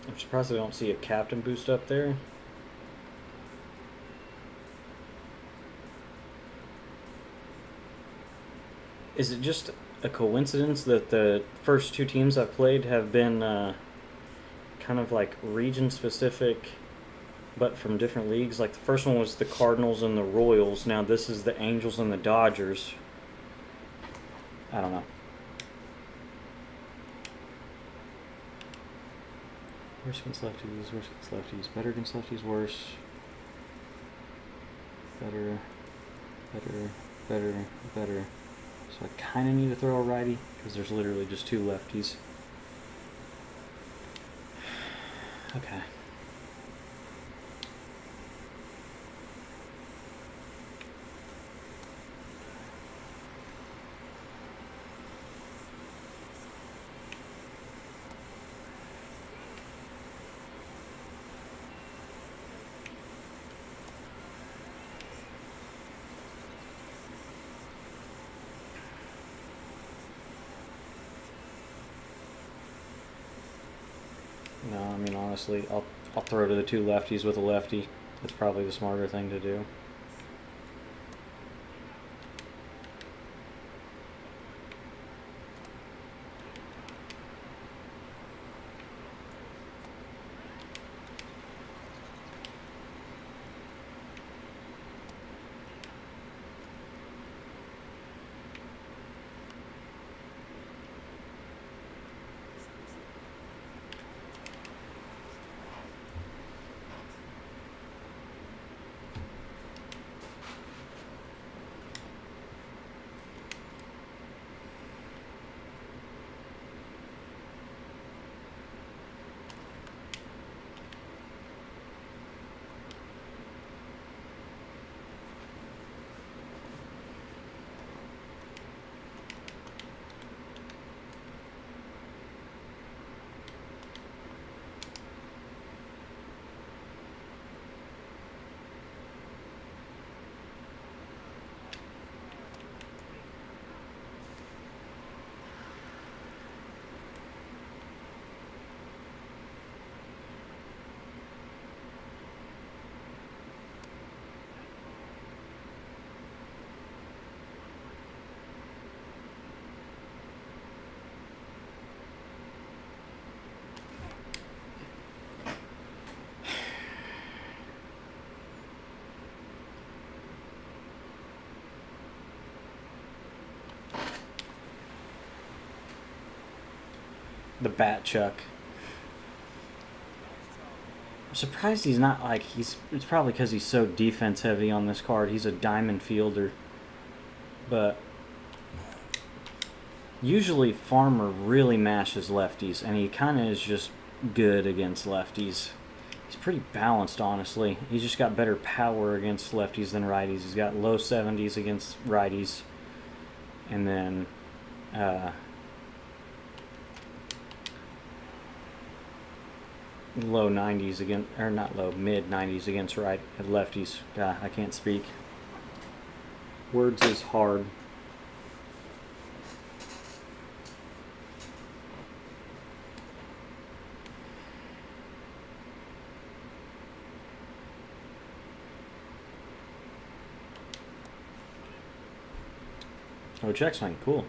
I'm surprised I don't see a captain boost up there. Is it just a coincidence that the first two teams I've played have been kind of like region specific, but from different leagues? Like, the first one was the Cardinals and the Royals. Now this is the Angels and the Dodgers. I don't know. Worse against lefties, worse against lefties, better against lefties, worse. Better, better, better, better. So I kind of need to throw a righty because there's literally just two lefties. Okay. No, I mean, honestly, I'll throw to the two lefties with a lefty. That's probably the smarter thing to do. the bat chuck. I'm surprised he's not like it's probably because he's so defense heavy on this card. He's a diamond fielder, but usually Farmer really mashes lefties, and he kind of is just good against lefties. He's pretty balanced, honestly. He's just got better power against lefties than righties. He's got low 70s against righties, and then low 90s against, or not low, mid 90s against lefties. I can't speak. Words is hard. Oh, check swing, cool.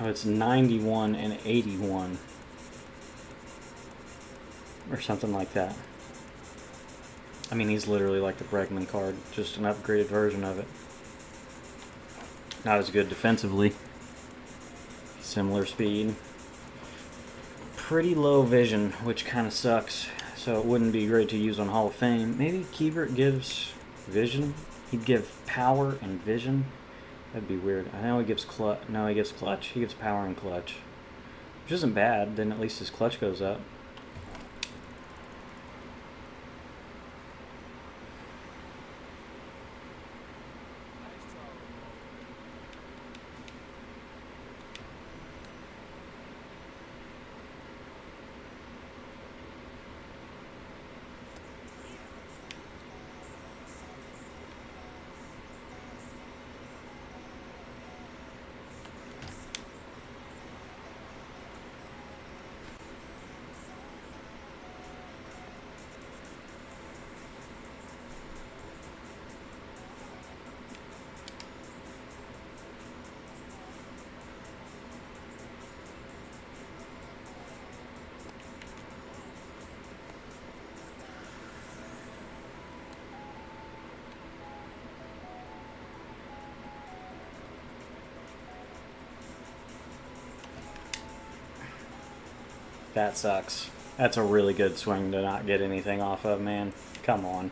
Oh, it's 91 and 81. Or something like that. I mean, he's literally like the Bregman card, just an upgraded version of it. Not as good defensively. Similar speed. Pretty low vision, which kind of sucks. So it wouldn't be great to use on Hall of Fame. Maybe Keibert gives vision? He'd give power and vision? That'd be weird. I know he gives clutch. No, he gives clutch. He gives power and clutch. Which isn't bad. Then at least his clutch goes up. That sucks. That's a really good swing to not get anything off of, man. Come on.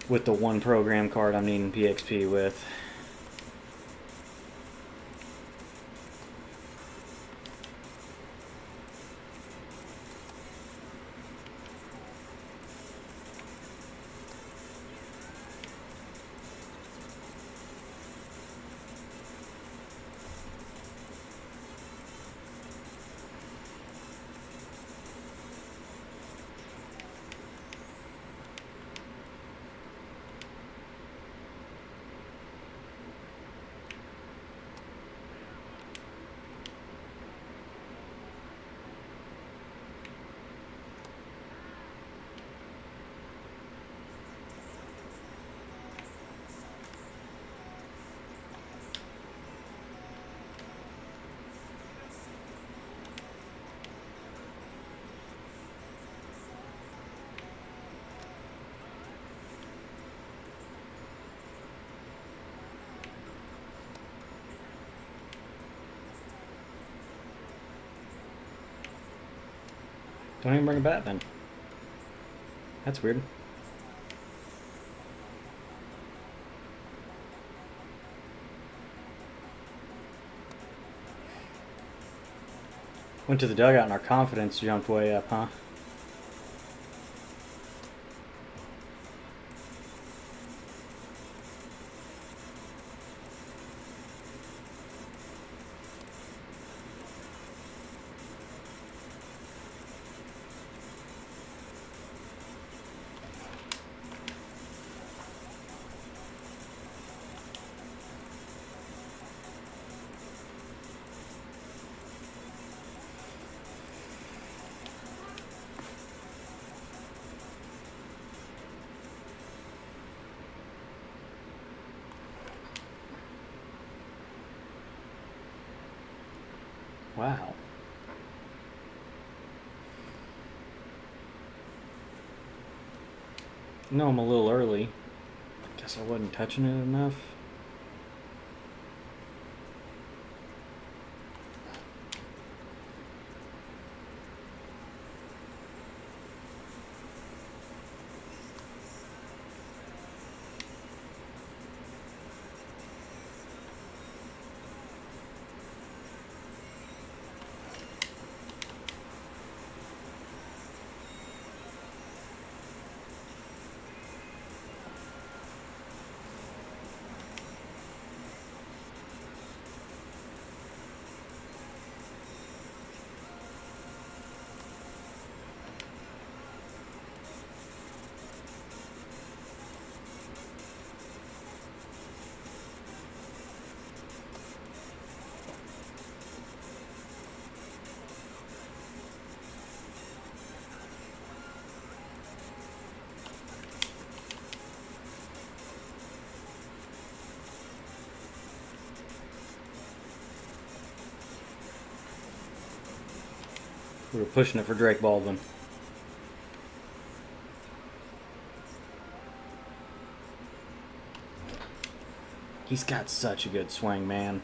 With the one program card I'm needing PXP with. Don't even bring a bat then. That's weird. Went to the dugout and our confidence jumped way up, huh? Wow. No, I'm a little early. Guess I wasn't touching it enough. We were pushing it for Drake Baldwin. He's got such a good swing, man.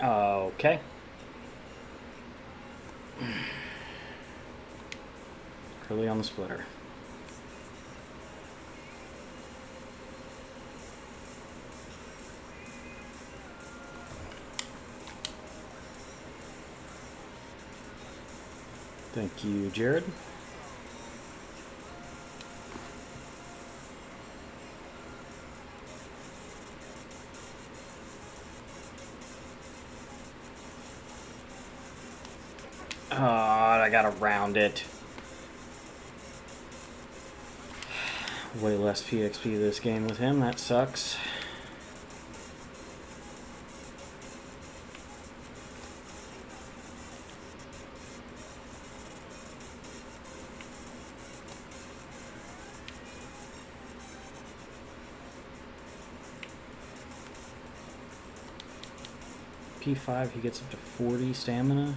Okay. Curly on the splitter. Thank you, Jared. Oh, I gotta round it. Way less PXP this game with him, that sucks. P5, he gets up to 40 stamina.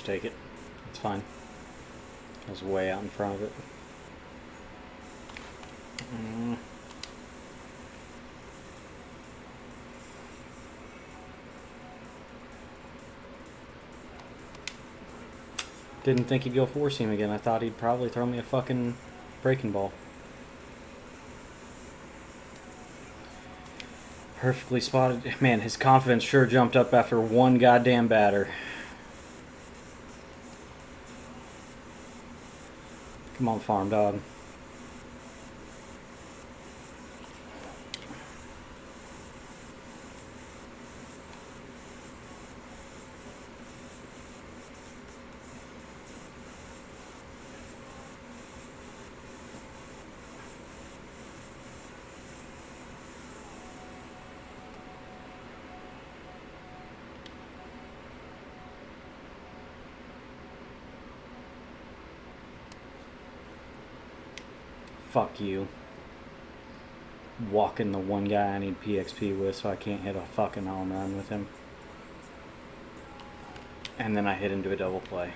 just take it. It's fine. I was way out in front of it. Didn't think he'd go four seam again. I thought he'd probably throw me a fucking breaking ball. Perfectly spotted. Man, his confidence sure jumped up after one goddamn batter. Come on, farm dog. Fuck you. Walking the one guy I need PXP with so I can't hit a fucking home run with him. And then I hit into a double play.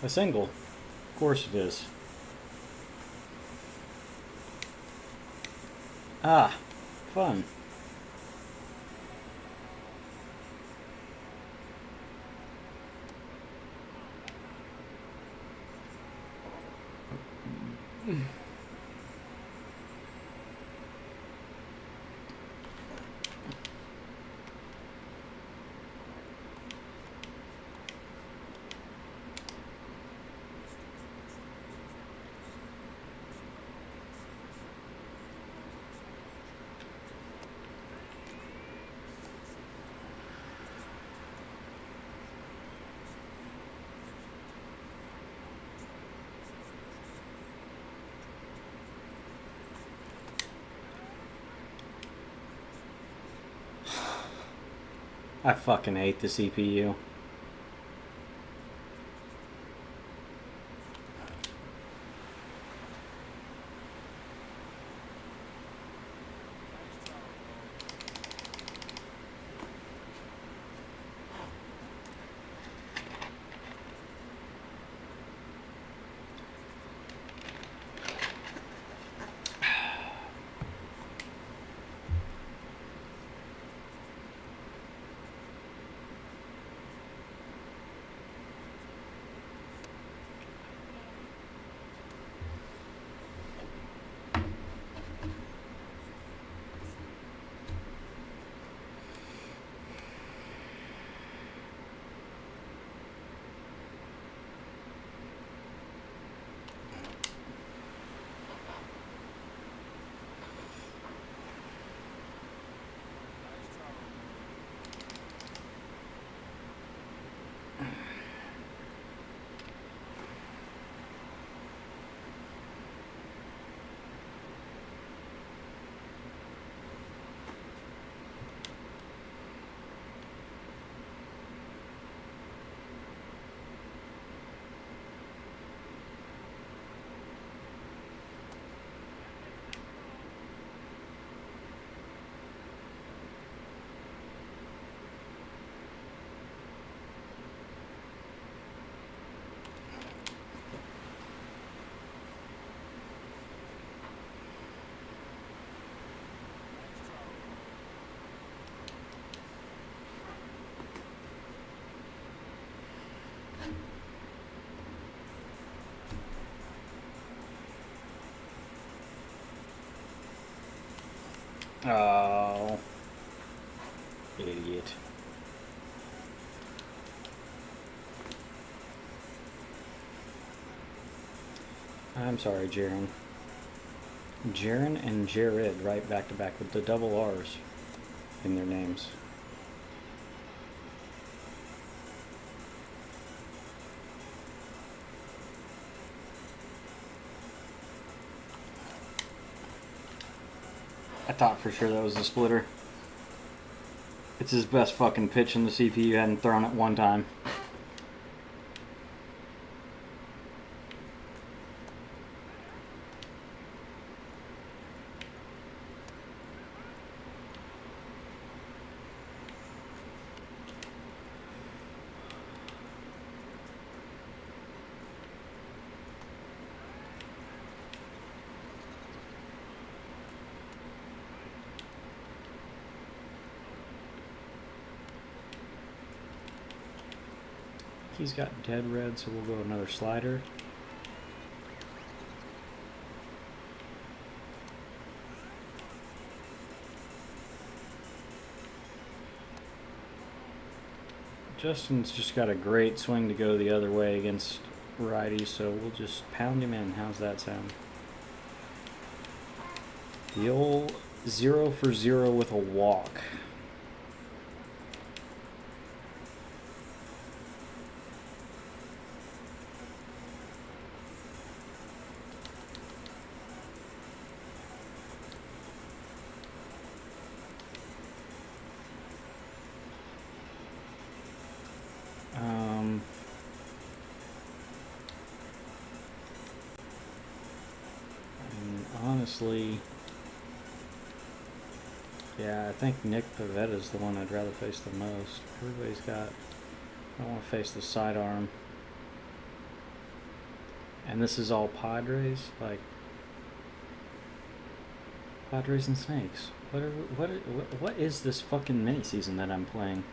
A single. Of course it is. Ah, fun. I fucking hate the CPU. Oh. Idiot. I'm sorry, Jaren. Jaren and Jared, right back to back with the double R's in their names. I thought for sure that was the splitter. It's his best fucking pitch in the CPU. Hadn't thrown it one time. He's got dead red, so we'll go another slider. Justin's just got a great swing to go the other way against righties, so we'll just pound him in. How's that sound? The old 0 for 0 with a walk. Honestly, yeah, I think Nick Pavetta's the one I'd rather face the most. Everybody's got, I want to face the sidearm. And this is all Padres, like Padres and Snakes. What is this fucking mini season that I'm playing?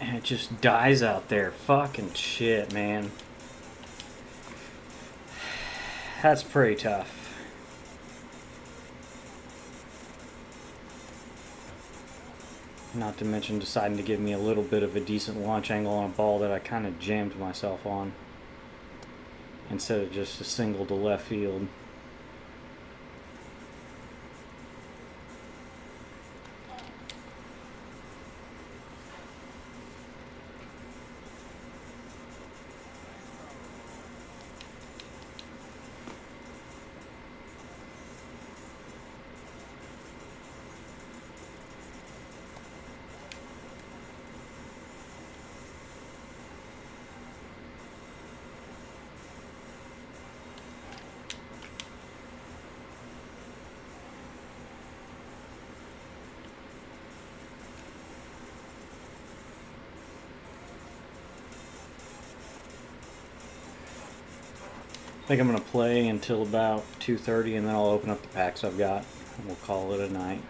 And it just dies out there. Fucking shit, man. That's pretty tough. Not to mention deciding to give me a little bit of a decent launch angle on a ball that I kind of jammed myself on. Instead of just a single to left field. I think I'm going to play until about 2:30 and then I'll open up the packs I've got and we'll call it a night.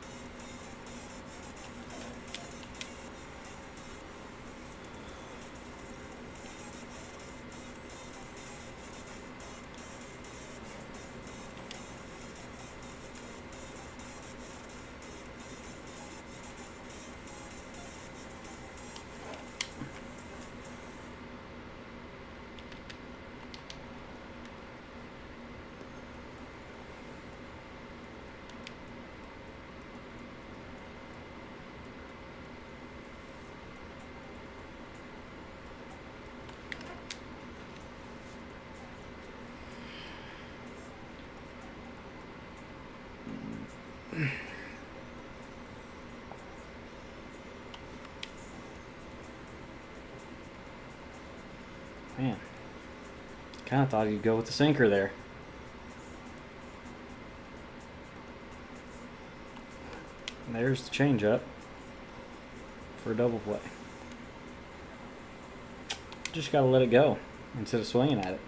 Man, kind of thought he'd go with the sinker there. And there's the changeup for a double play. Just got to let it go instead of swinging at it.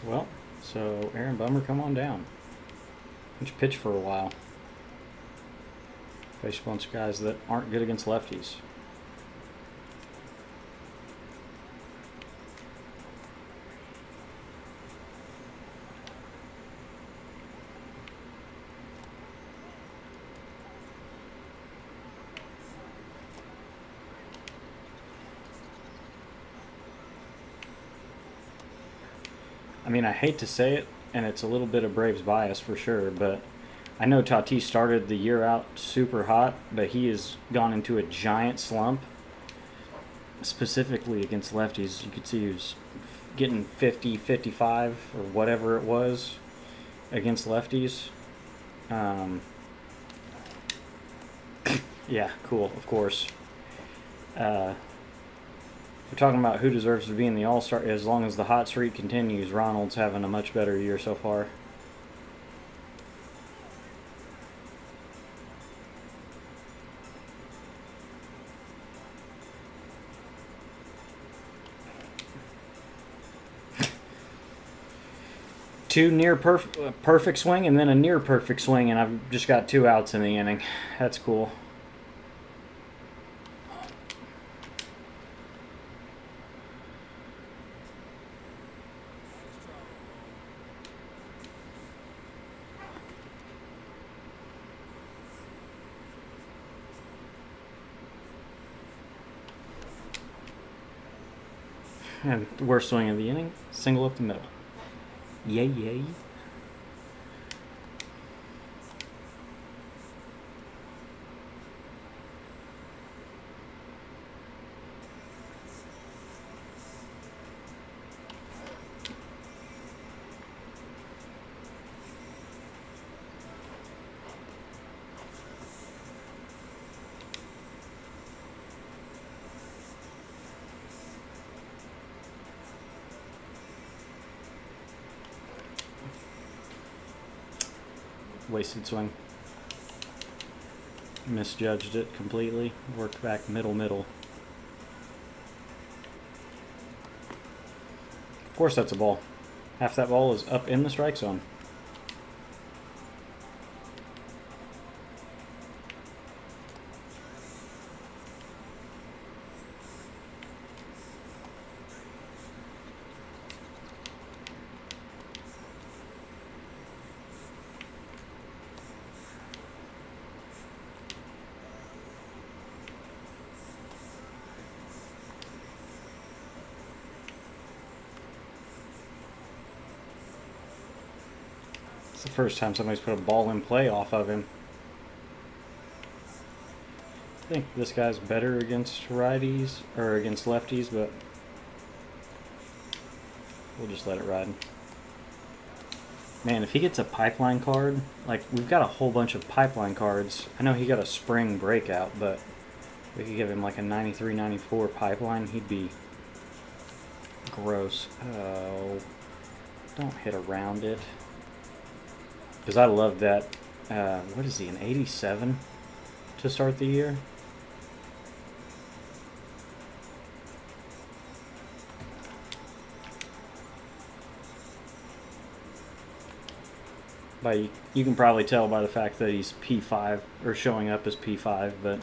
Well, so Aaron Bummer, come on down. Why don't you pitch for a while? Face a bunch of guys that aren't good against lefties. I mean, I hate to say it, and it's a little bit of Braves bias for sure, but I know Tatis started the year out super hot, but he has gone into a giant slump, specifically against lefties. You could see he was getting 50, 55, or whatever it was against lefties. Yeah, cool, of course. We're talking about who deserves to be in the All-Star. As long as the hot streak continues, Ronald's having a much better year so far. Two near perfect swing and then a near perfect swing, and I've just got 2 outs in the inning. That's cool. And the worst swing of the inning, single up the middle. Yay, yay. Wasted swing. Misjudged it completely. Worked back middle. Of course that's a ball. Half that ball is up in the strike zone. It's the first time somebody's put a ball in play off of him. I think this guy's better against righties, or against lefties, but we'll just let it ride. Man, if he gets a pipeline card, like, we've got a whole bunch of pipeline cards. I know he got a spring breakout, but we could give him like a 93, 94 pipeline. He'd be gross. Oh, don't hit around it. Because I love that. What is he, an 87 to start the year? You can probably tell by the fact that he's P5, or showing up as P5, but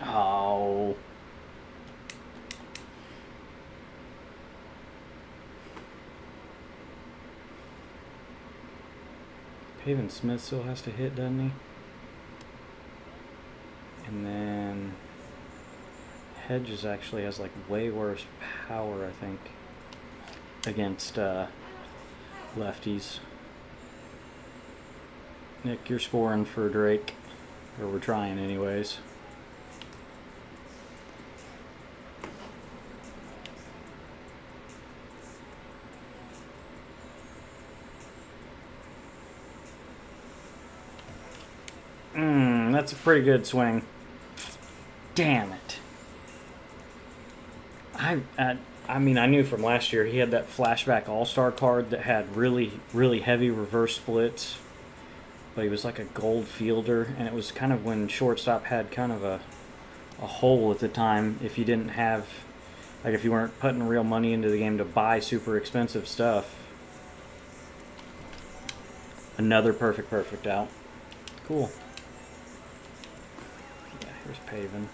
oh. Pavin Smith still has to hit, doesn't he? And then Hedges actually has like way worse power, I think, against lefties. Nick, you're scoring for Drake, or we're trying anyways. That's a pretty good swing. Damn it. I mean, I knew from last year he had that flashback all-star card that had really, really heavy reverse splits. But he was like a gold fielder, and it was kind of when shortstop had kind of a hole at the time if you didn't have, like if you weren't putting real money into the game to buy super expensive stuff. Another perfect out. Cool. Yeah, here's Pavin.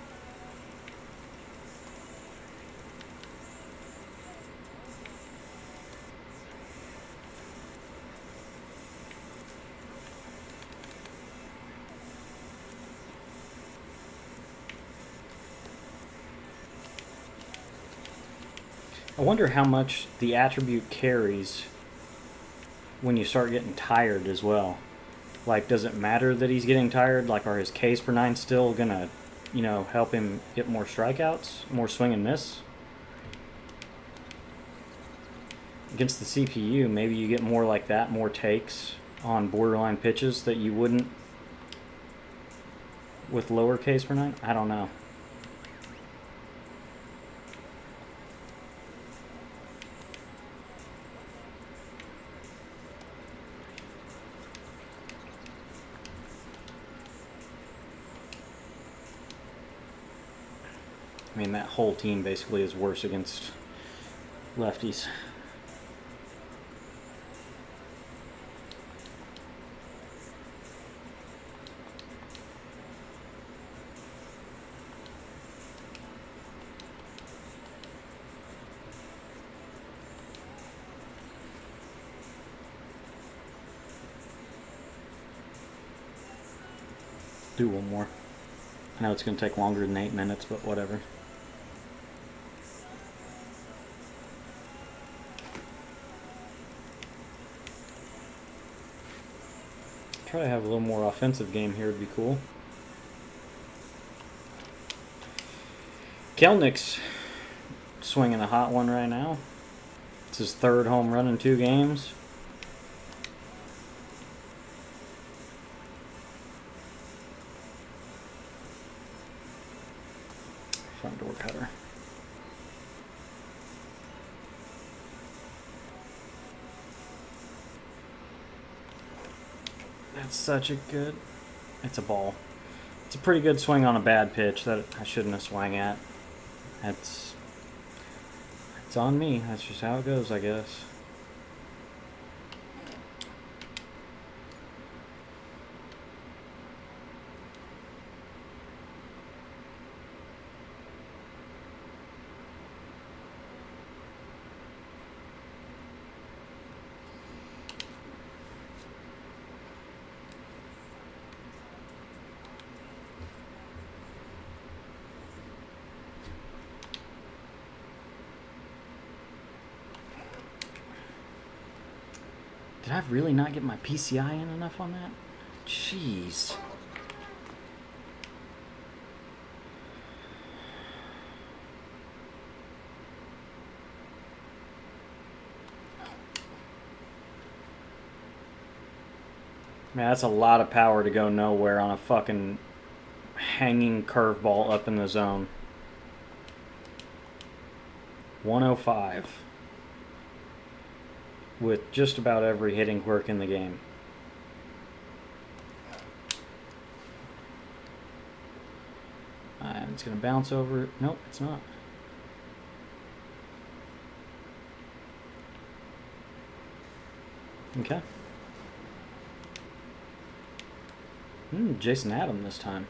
I wonder how much the attribute carries when you start getting tired as well. Like, does it matter that he's getting tired? Like, are his Ks per nine still gonna, help him get more strikeouts, more swing and miss? Against the CPU, maybe you get more like that, more takes on borderline pitches that you wouldn't with lower Ks per nine. I don't know. I mean, that whole team basically is worse against lefties. Do one more. I know it's going to take longer than 8 minutes, but whatever. Try to have a little more offensive game here would be cool. Kelnick's swinging a hot one right now. It's his third home run in 2 games. Front door cutter. That's such a good... It's a ball. It's a pretty good swing on a bad pitch that I shouldn't have swung at. It's on me. That's just how it goes, I guess. Did I really not get my PCI in enough on that? Jeez. Man, that's a lot of power to go nowhere on a fucking hanging curveball up in the zone. 105. With just about every hitting quirk in the game. And it's going to bounce over. Nope, it's not. Okay. Jason Adam this time.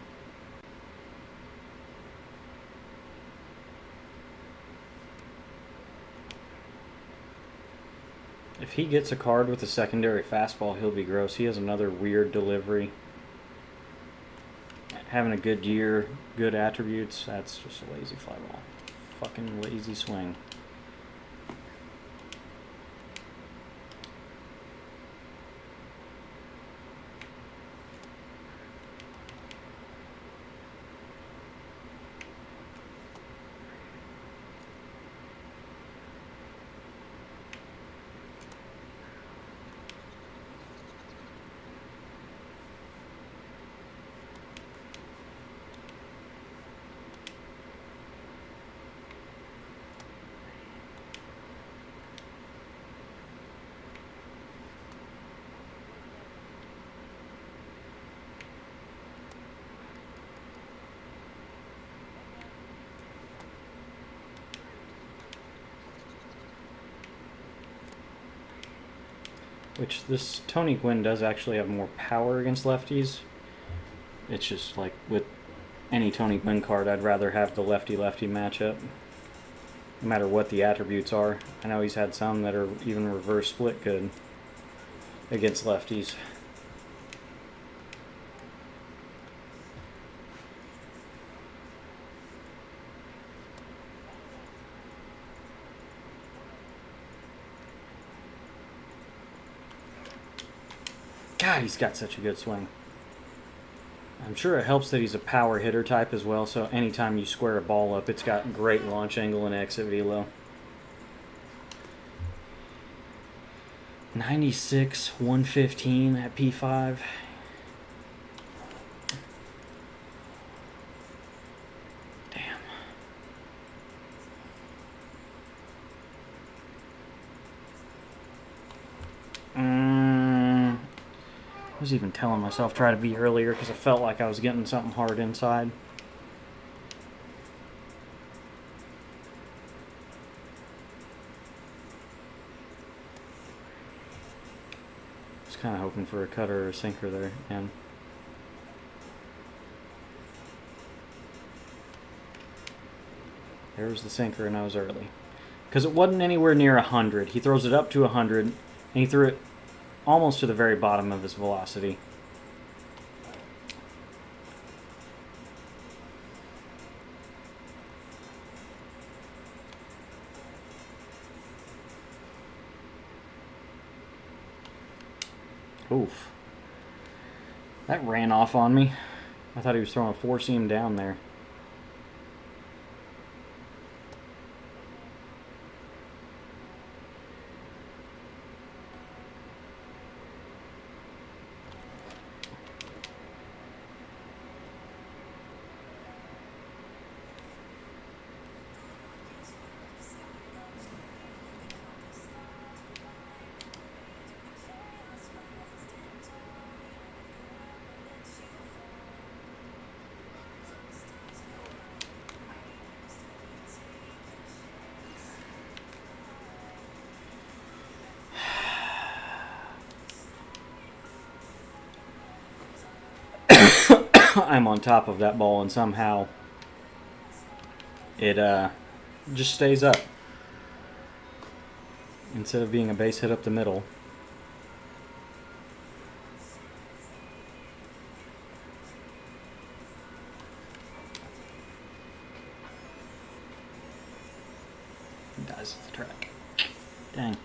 If he gets a card with a secondary fastball, he'll be gross. He has another weird delivery. Having a good year, good attributes, that's just a lazy fly ball. Fucking lazy swing. Which this Tony Gwynn does actually have more power against lefties. It's just like with any Tony Gwynn card, I'd rather have the lefty-lefty matchup. No matter what the attributes are. I know he's had some that are even reverse split good against lefties. God, he's got such a good swing. I'm sure it helps that he's a power hitter type as well, so anytime you square a ball up, it's got great launch angle and exit velo. 96, 115 at P5. I was even telling myself try to be earlier because I felt like I was getting something hard inside. I was kind of hoping for a cutter or a sinker there, and there was the sinker, and I was early because it wasn't anywhere near 100. He throws it up to 100, and he threw it almost to the very bottom of his velocity. Oof. That ran off on me. I thought he was throwing a four-seam down there. I'm on top of that ball, and somehow it just stays up instead of being a base hit up the middle. It dies at the track. Dang.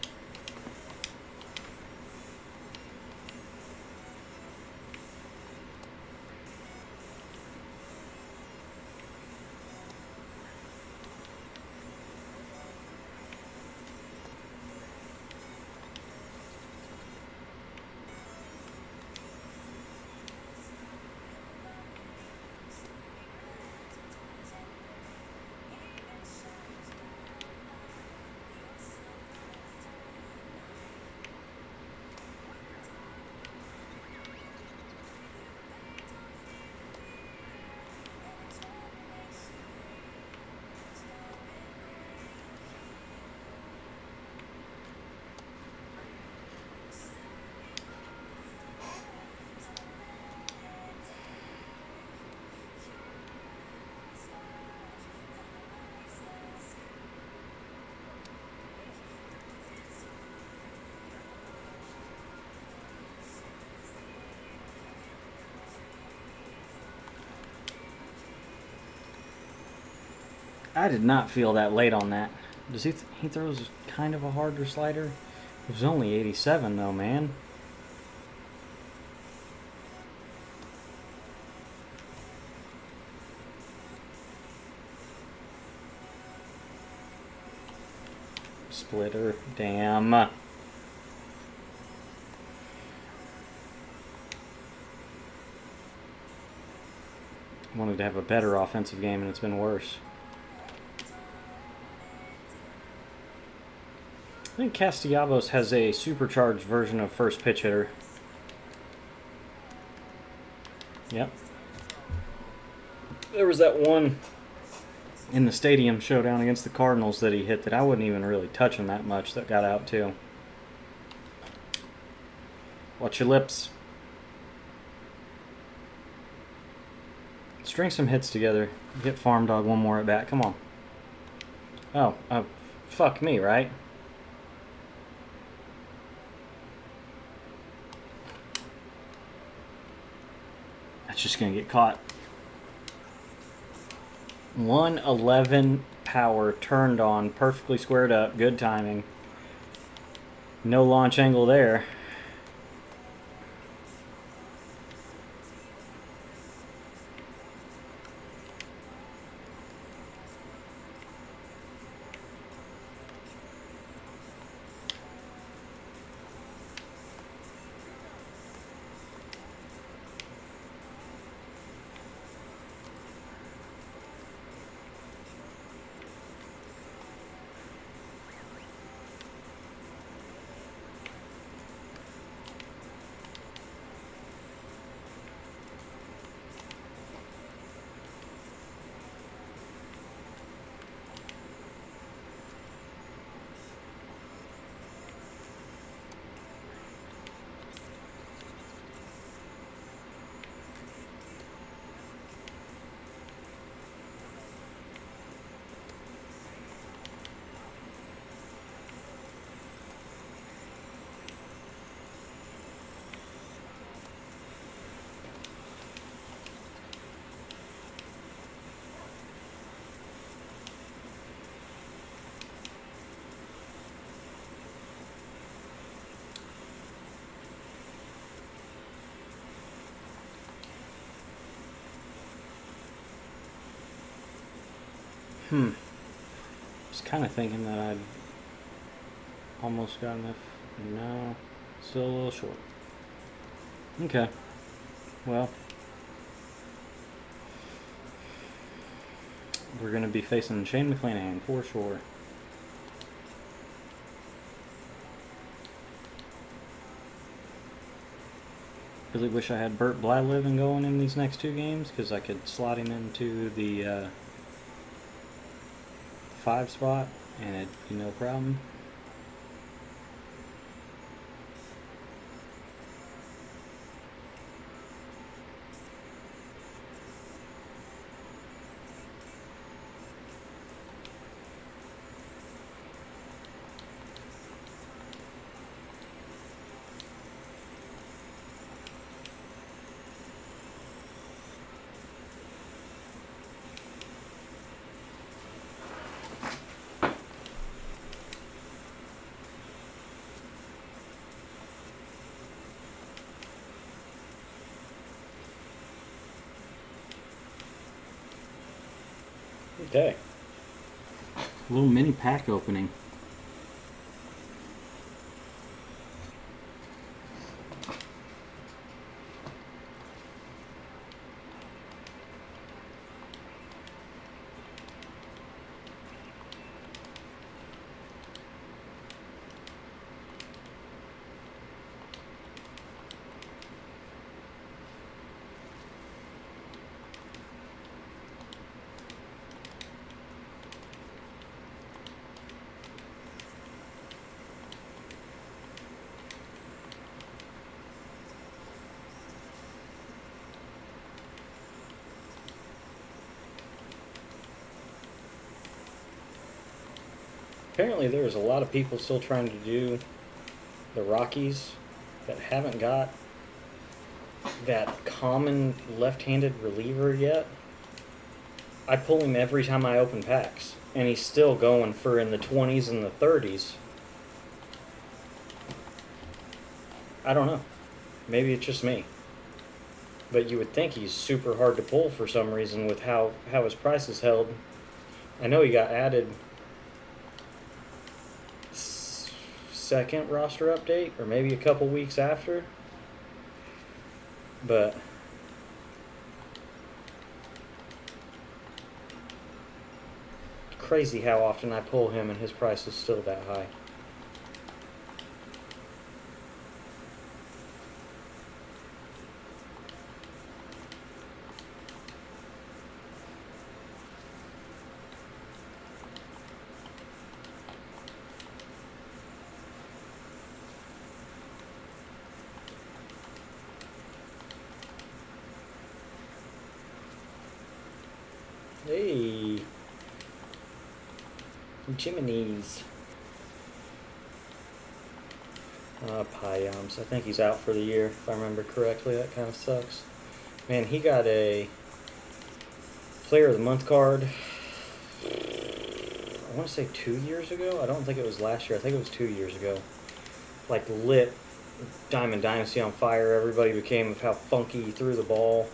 I did not feel that late on that. Does he throws kind of a harder slider? It was only 87 though, man. Splitter, damn. Wanted to have a better offensive game and it's been worse. I think Castellanos has a supercharged version of first pitch hitter. Yep. There was that one in the stadium showdown against the Cardinals that he hit that I wouldn't even really touch him that much that got out too. Watch your lips. String some hits together. Get Farm Dog one more at bat. Come on. Oh, fuck me, right? That's just going to get caught. 111 power turned on, perfectly squared up, good timing. No launch angle there. Was kind of thinking that I'd almost got enough. No, still a little short. Okay. Well, we're going to be facing Shane McClanahan for sure. Really wish I had Burt Blyleven going in these next two games because I could slot him into the 5 spot and it'd be no problem. Okay. A little mini pack opening. Apparently there's a lot of people still trying to do the Rockies that haven't got that common left-handed reliever yet. I pull him every time I open packs, and he's still going for in the 20s and the 30s. I don't know. Maybe it's just me. But you would think he's super hard to pull for some reason with how his price is held. I know he got added second roster update, or maybe a couple weeks after. But crazy how often I pull him and his price is still that high. Hey, Jiminy's. Payams. I think he's out for the year, if I remember correctly. That kind of sucks. Man, he got a Player of the Month card, I want to say 2 years ago. I don't think it was last year. I think it was 2 years ago. Like, lit Diamond Dynasty on fire. Everybody became of how funky he threw the ball.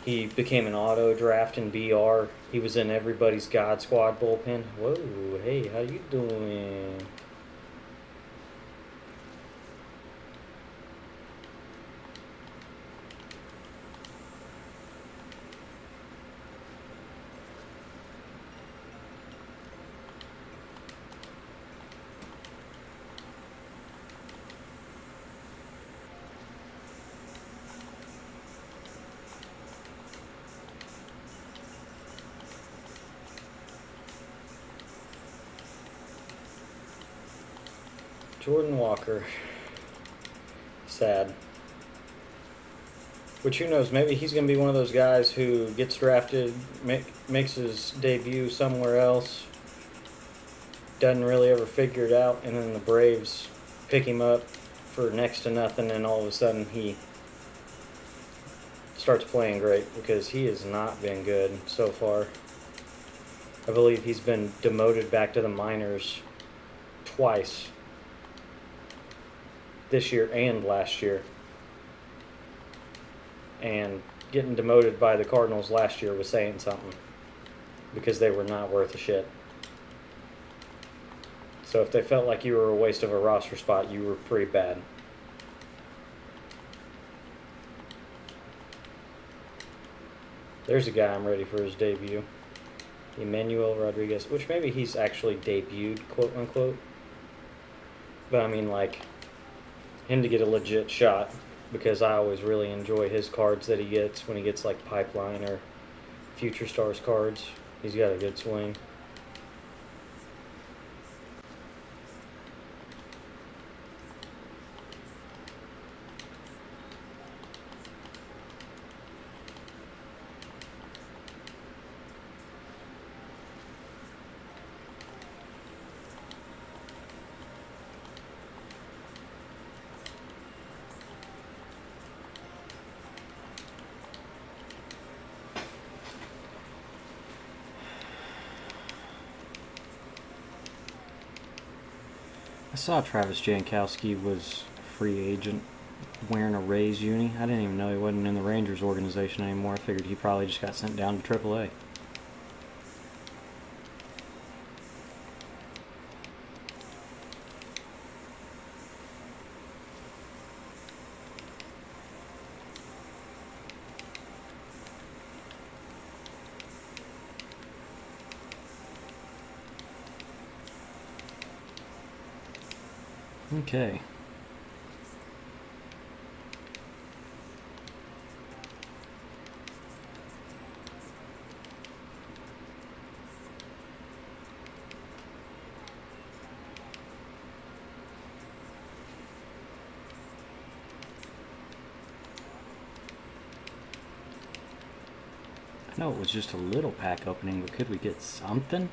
He became an auto draft in BR. He was in everybody's God Squad bullpen. Whoa, hey, how you doing? Jordan Walker. Sad. Which, who knows, maybe he's going to be one of those guys who gets drafted, makes his debut somewhere else, doesn't really ever figure it out, and then the Braves pick him up for next to nothing, and all of a sudden he starts playing great, because he has not been good so far. I believe he's been demoted back to the minors twice. This year and last year. And getting demoted by the Cardinals last year was saying something, because they were not worth a shit. So if they felt like you were a waste of a roster spot, you were pretty bad. There's a guy I'm ready for his debut. Emmanuel Rodriguez, which maybe he's actually debuted, quote unquote. But I mean, like, him to get a legit shot, because I always really enjoy his cards that he gets when he gets like Pipeline or Future Stars cards. He's got a good swing. I saw Travis Jankowski was a free agent wearing a Rays uni. I didn't even know he wasn't in the Rangers organization anymore. I figured he probably just got sent down to AAA. Okay. I know it was just a little pack opening, but could we get something?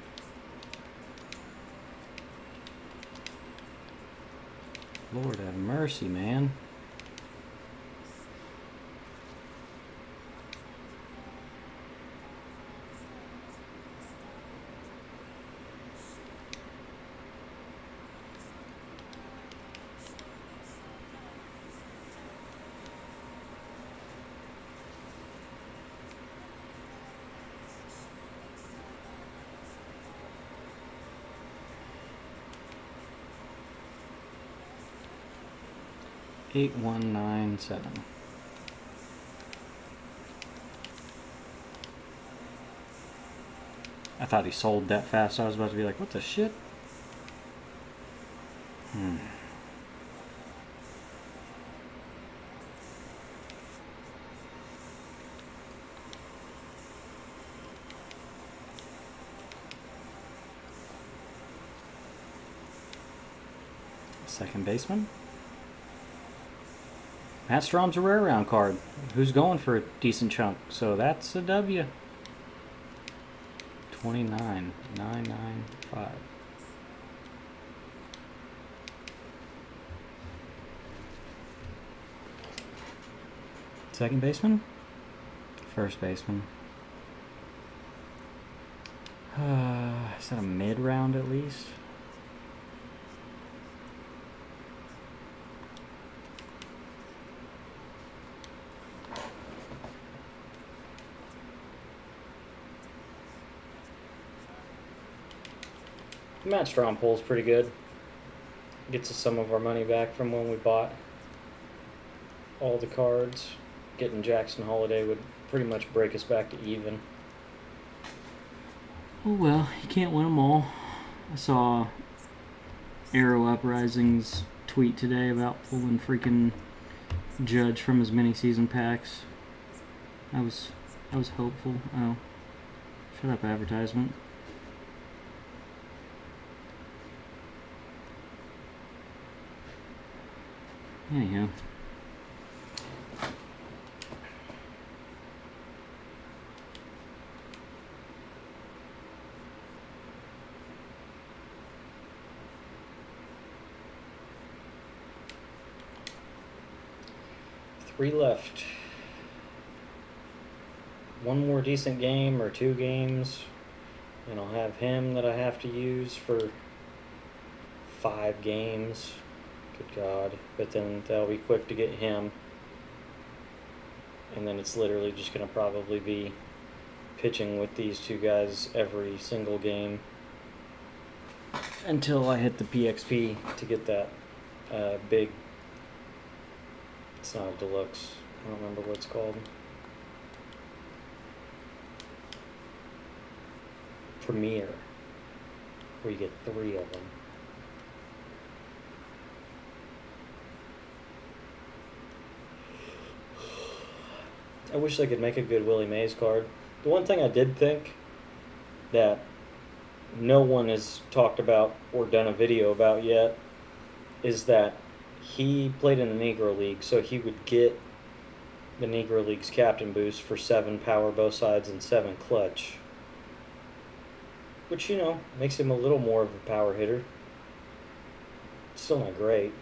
Lord have mercy, man. 8197. I thought he sold that fast. I was about to be like, what the shit? Second baseman. Matt Strom's a rare round card. Who's going for a decent chunk? So that's a W. 29,995. Second baseman? First baseman. Is that a mid round at least? Matt Strom pulls pretty good. Gets us some of our money back from when we bought all the cards. Getting Jackson Holiday would pretty much break us back to even. Oh well, you can't win them all. I saw Arrow Uprising's tweet today about pulling freaking Judge from his mini season packs. I was hopeful. Oh, shut up, advertisement. Anyhow. Three left. One more decent game or two games, and I'll have him that I have to use for 5 games. Good God. But then that'll be quick to get him. And then it's literally just going to probably be pitching with these two guys every single game until I hit the PXP to get that big. It's not a deluxe. I don't remember what it's called. Premiere. Where you get 3 of them. I wish I could make a good Willie Mays card. The one thing I did think that no one has talked about or done a video about yet is that he played in the Negro League, so he would get the Negro League's captain boost for 7 power both sides and 7 clutch. Which, makes him a little more of a power hitter. Still not great.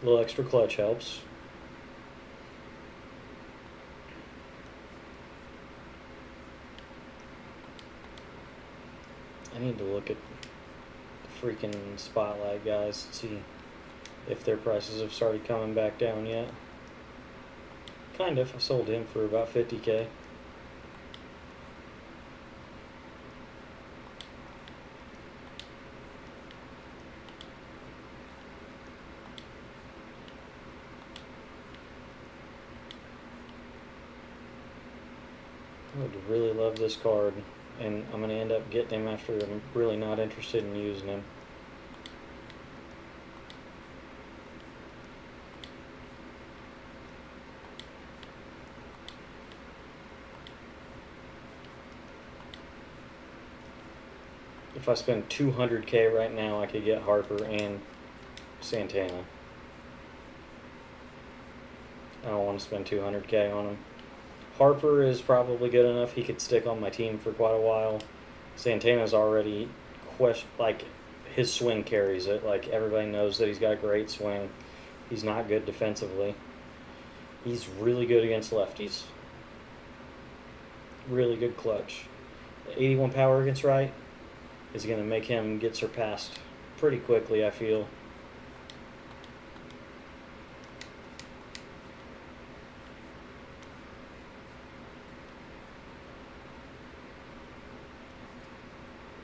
A little extra clutch helps. I need to look at the freaking Spotlight guys and see if their prices have started coming back down yet. Kind of. I sold him for about $50K. I would really love this card, and I'm going to end up getting him after I'm really not interested in using him. If I spend $200K right now, I could get Harper and Santana. I don't want to spend $200K on him. Harper is probably good enough. He could stick on my team for quite a while. Santana's already his swing carries it. Like, everybody knows that he's got a great swing. He's not good defensively. He's really good against lefties. Really good clutch. The 81 power against right is going to make him get surpassed pretty quickly, I feel.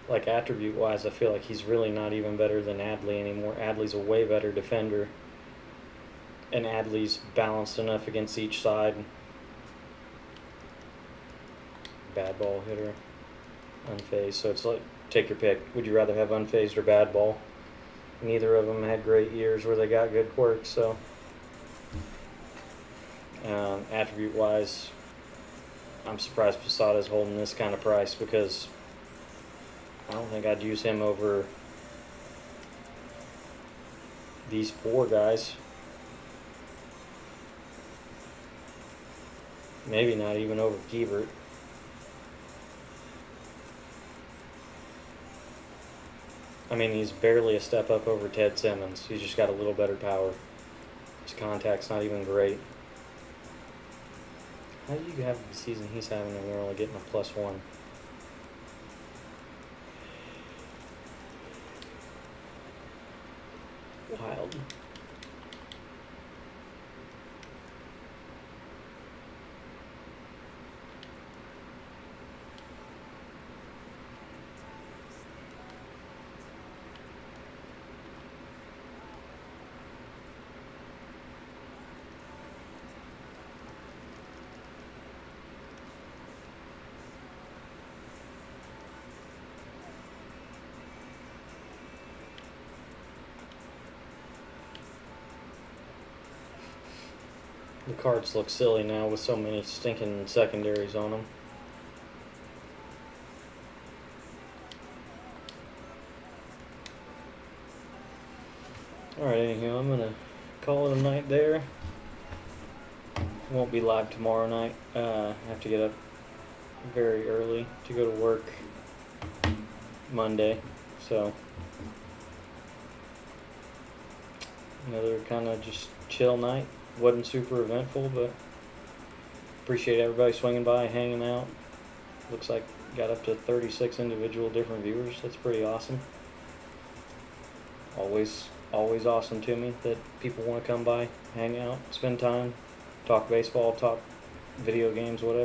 Like, attribute-wise, I feel like he's really not even better than Adley anymore. Adley's a way better defender. and Adley's balanced enough against each side. Bad ball hitter, unfazed. So it's like, take your pick. Would you rather have unfazed or bad ball? Neither of them had great years where they got good quirks. So attribute wise, I'm surprised Posada's holding this kind of price, because I don't think I'd use him over these 4 guys. Maybe not even over Kiebert. I mean, he's barely a step up over Ted Simmons. He's just got a little better power. His contact's not even great. How do you have the season he's having and we're only getting a +1? Wild. The cards look silly now with so many stinking secondaries on them. Alright, anyhow, I'm going to call it a night there. Won't be live tomorrow night. I have to get up very early to go to work Monday. So, another kind of just chill night. Wasn't super eventful, but appreciate everybody swinging by, hanging out. Looks like got up to 36 individual different viewers. That's pretty awesome. Always awesome to me that people want to come by, hang out, spend time, talk baseball, talk video games, whatever.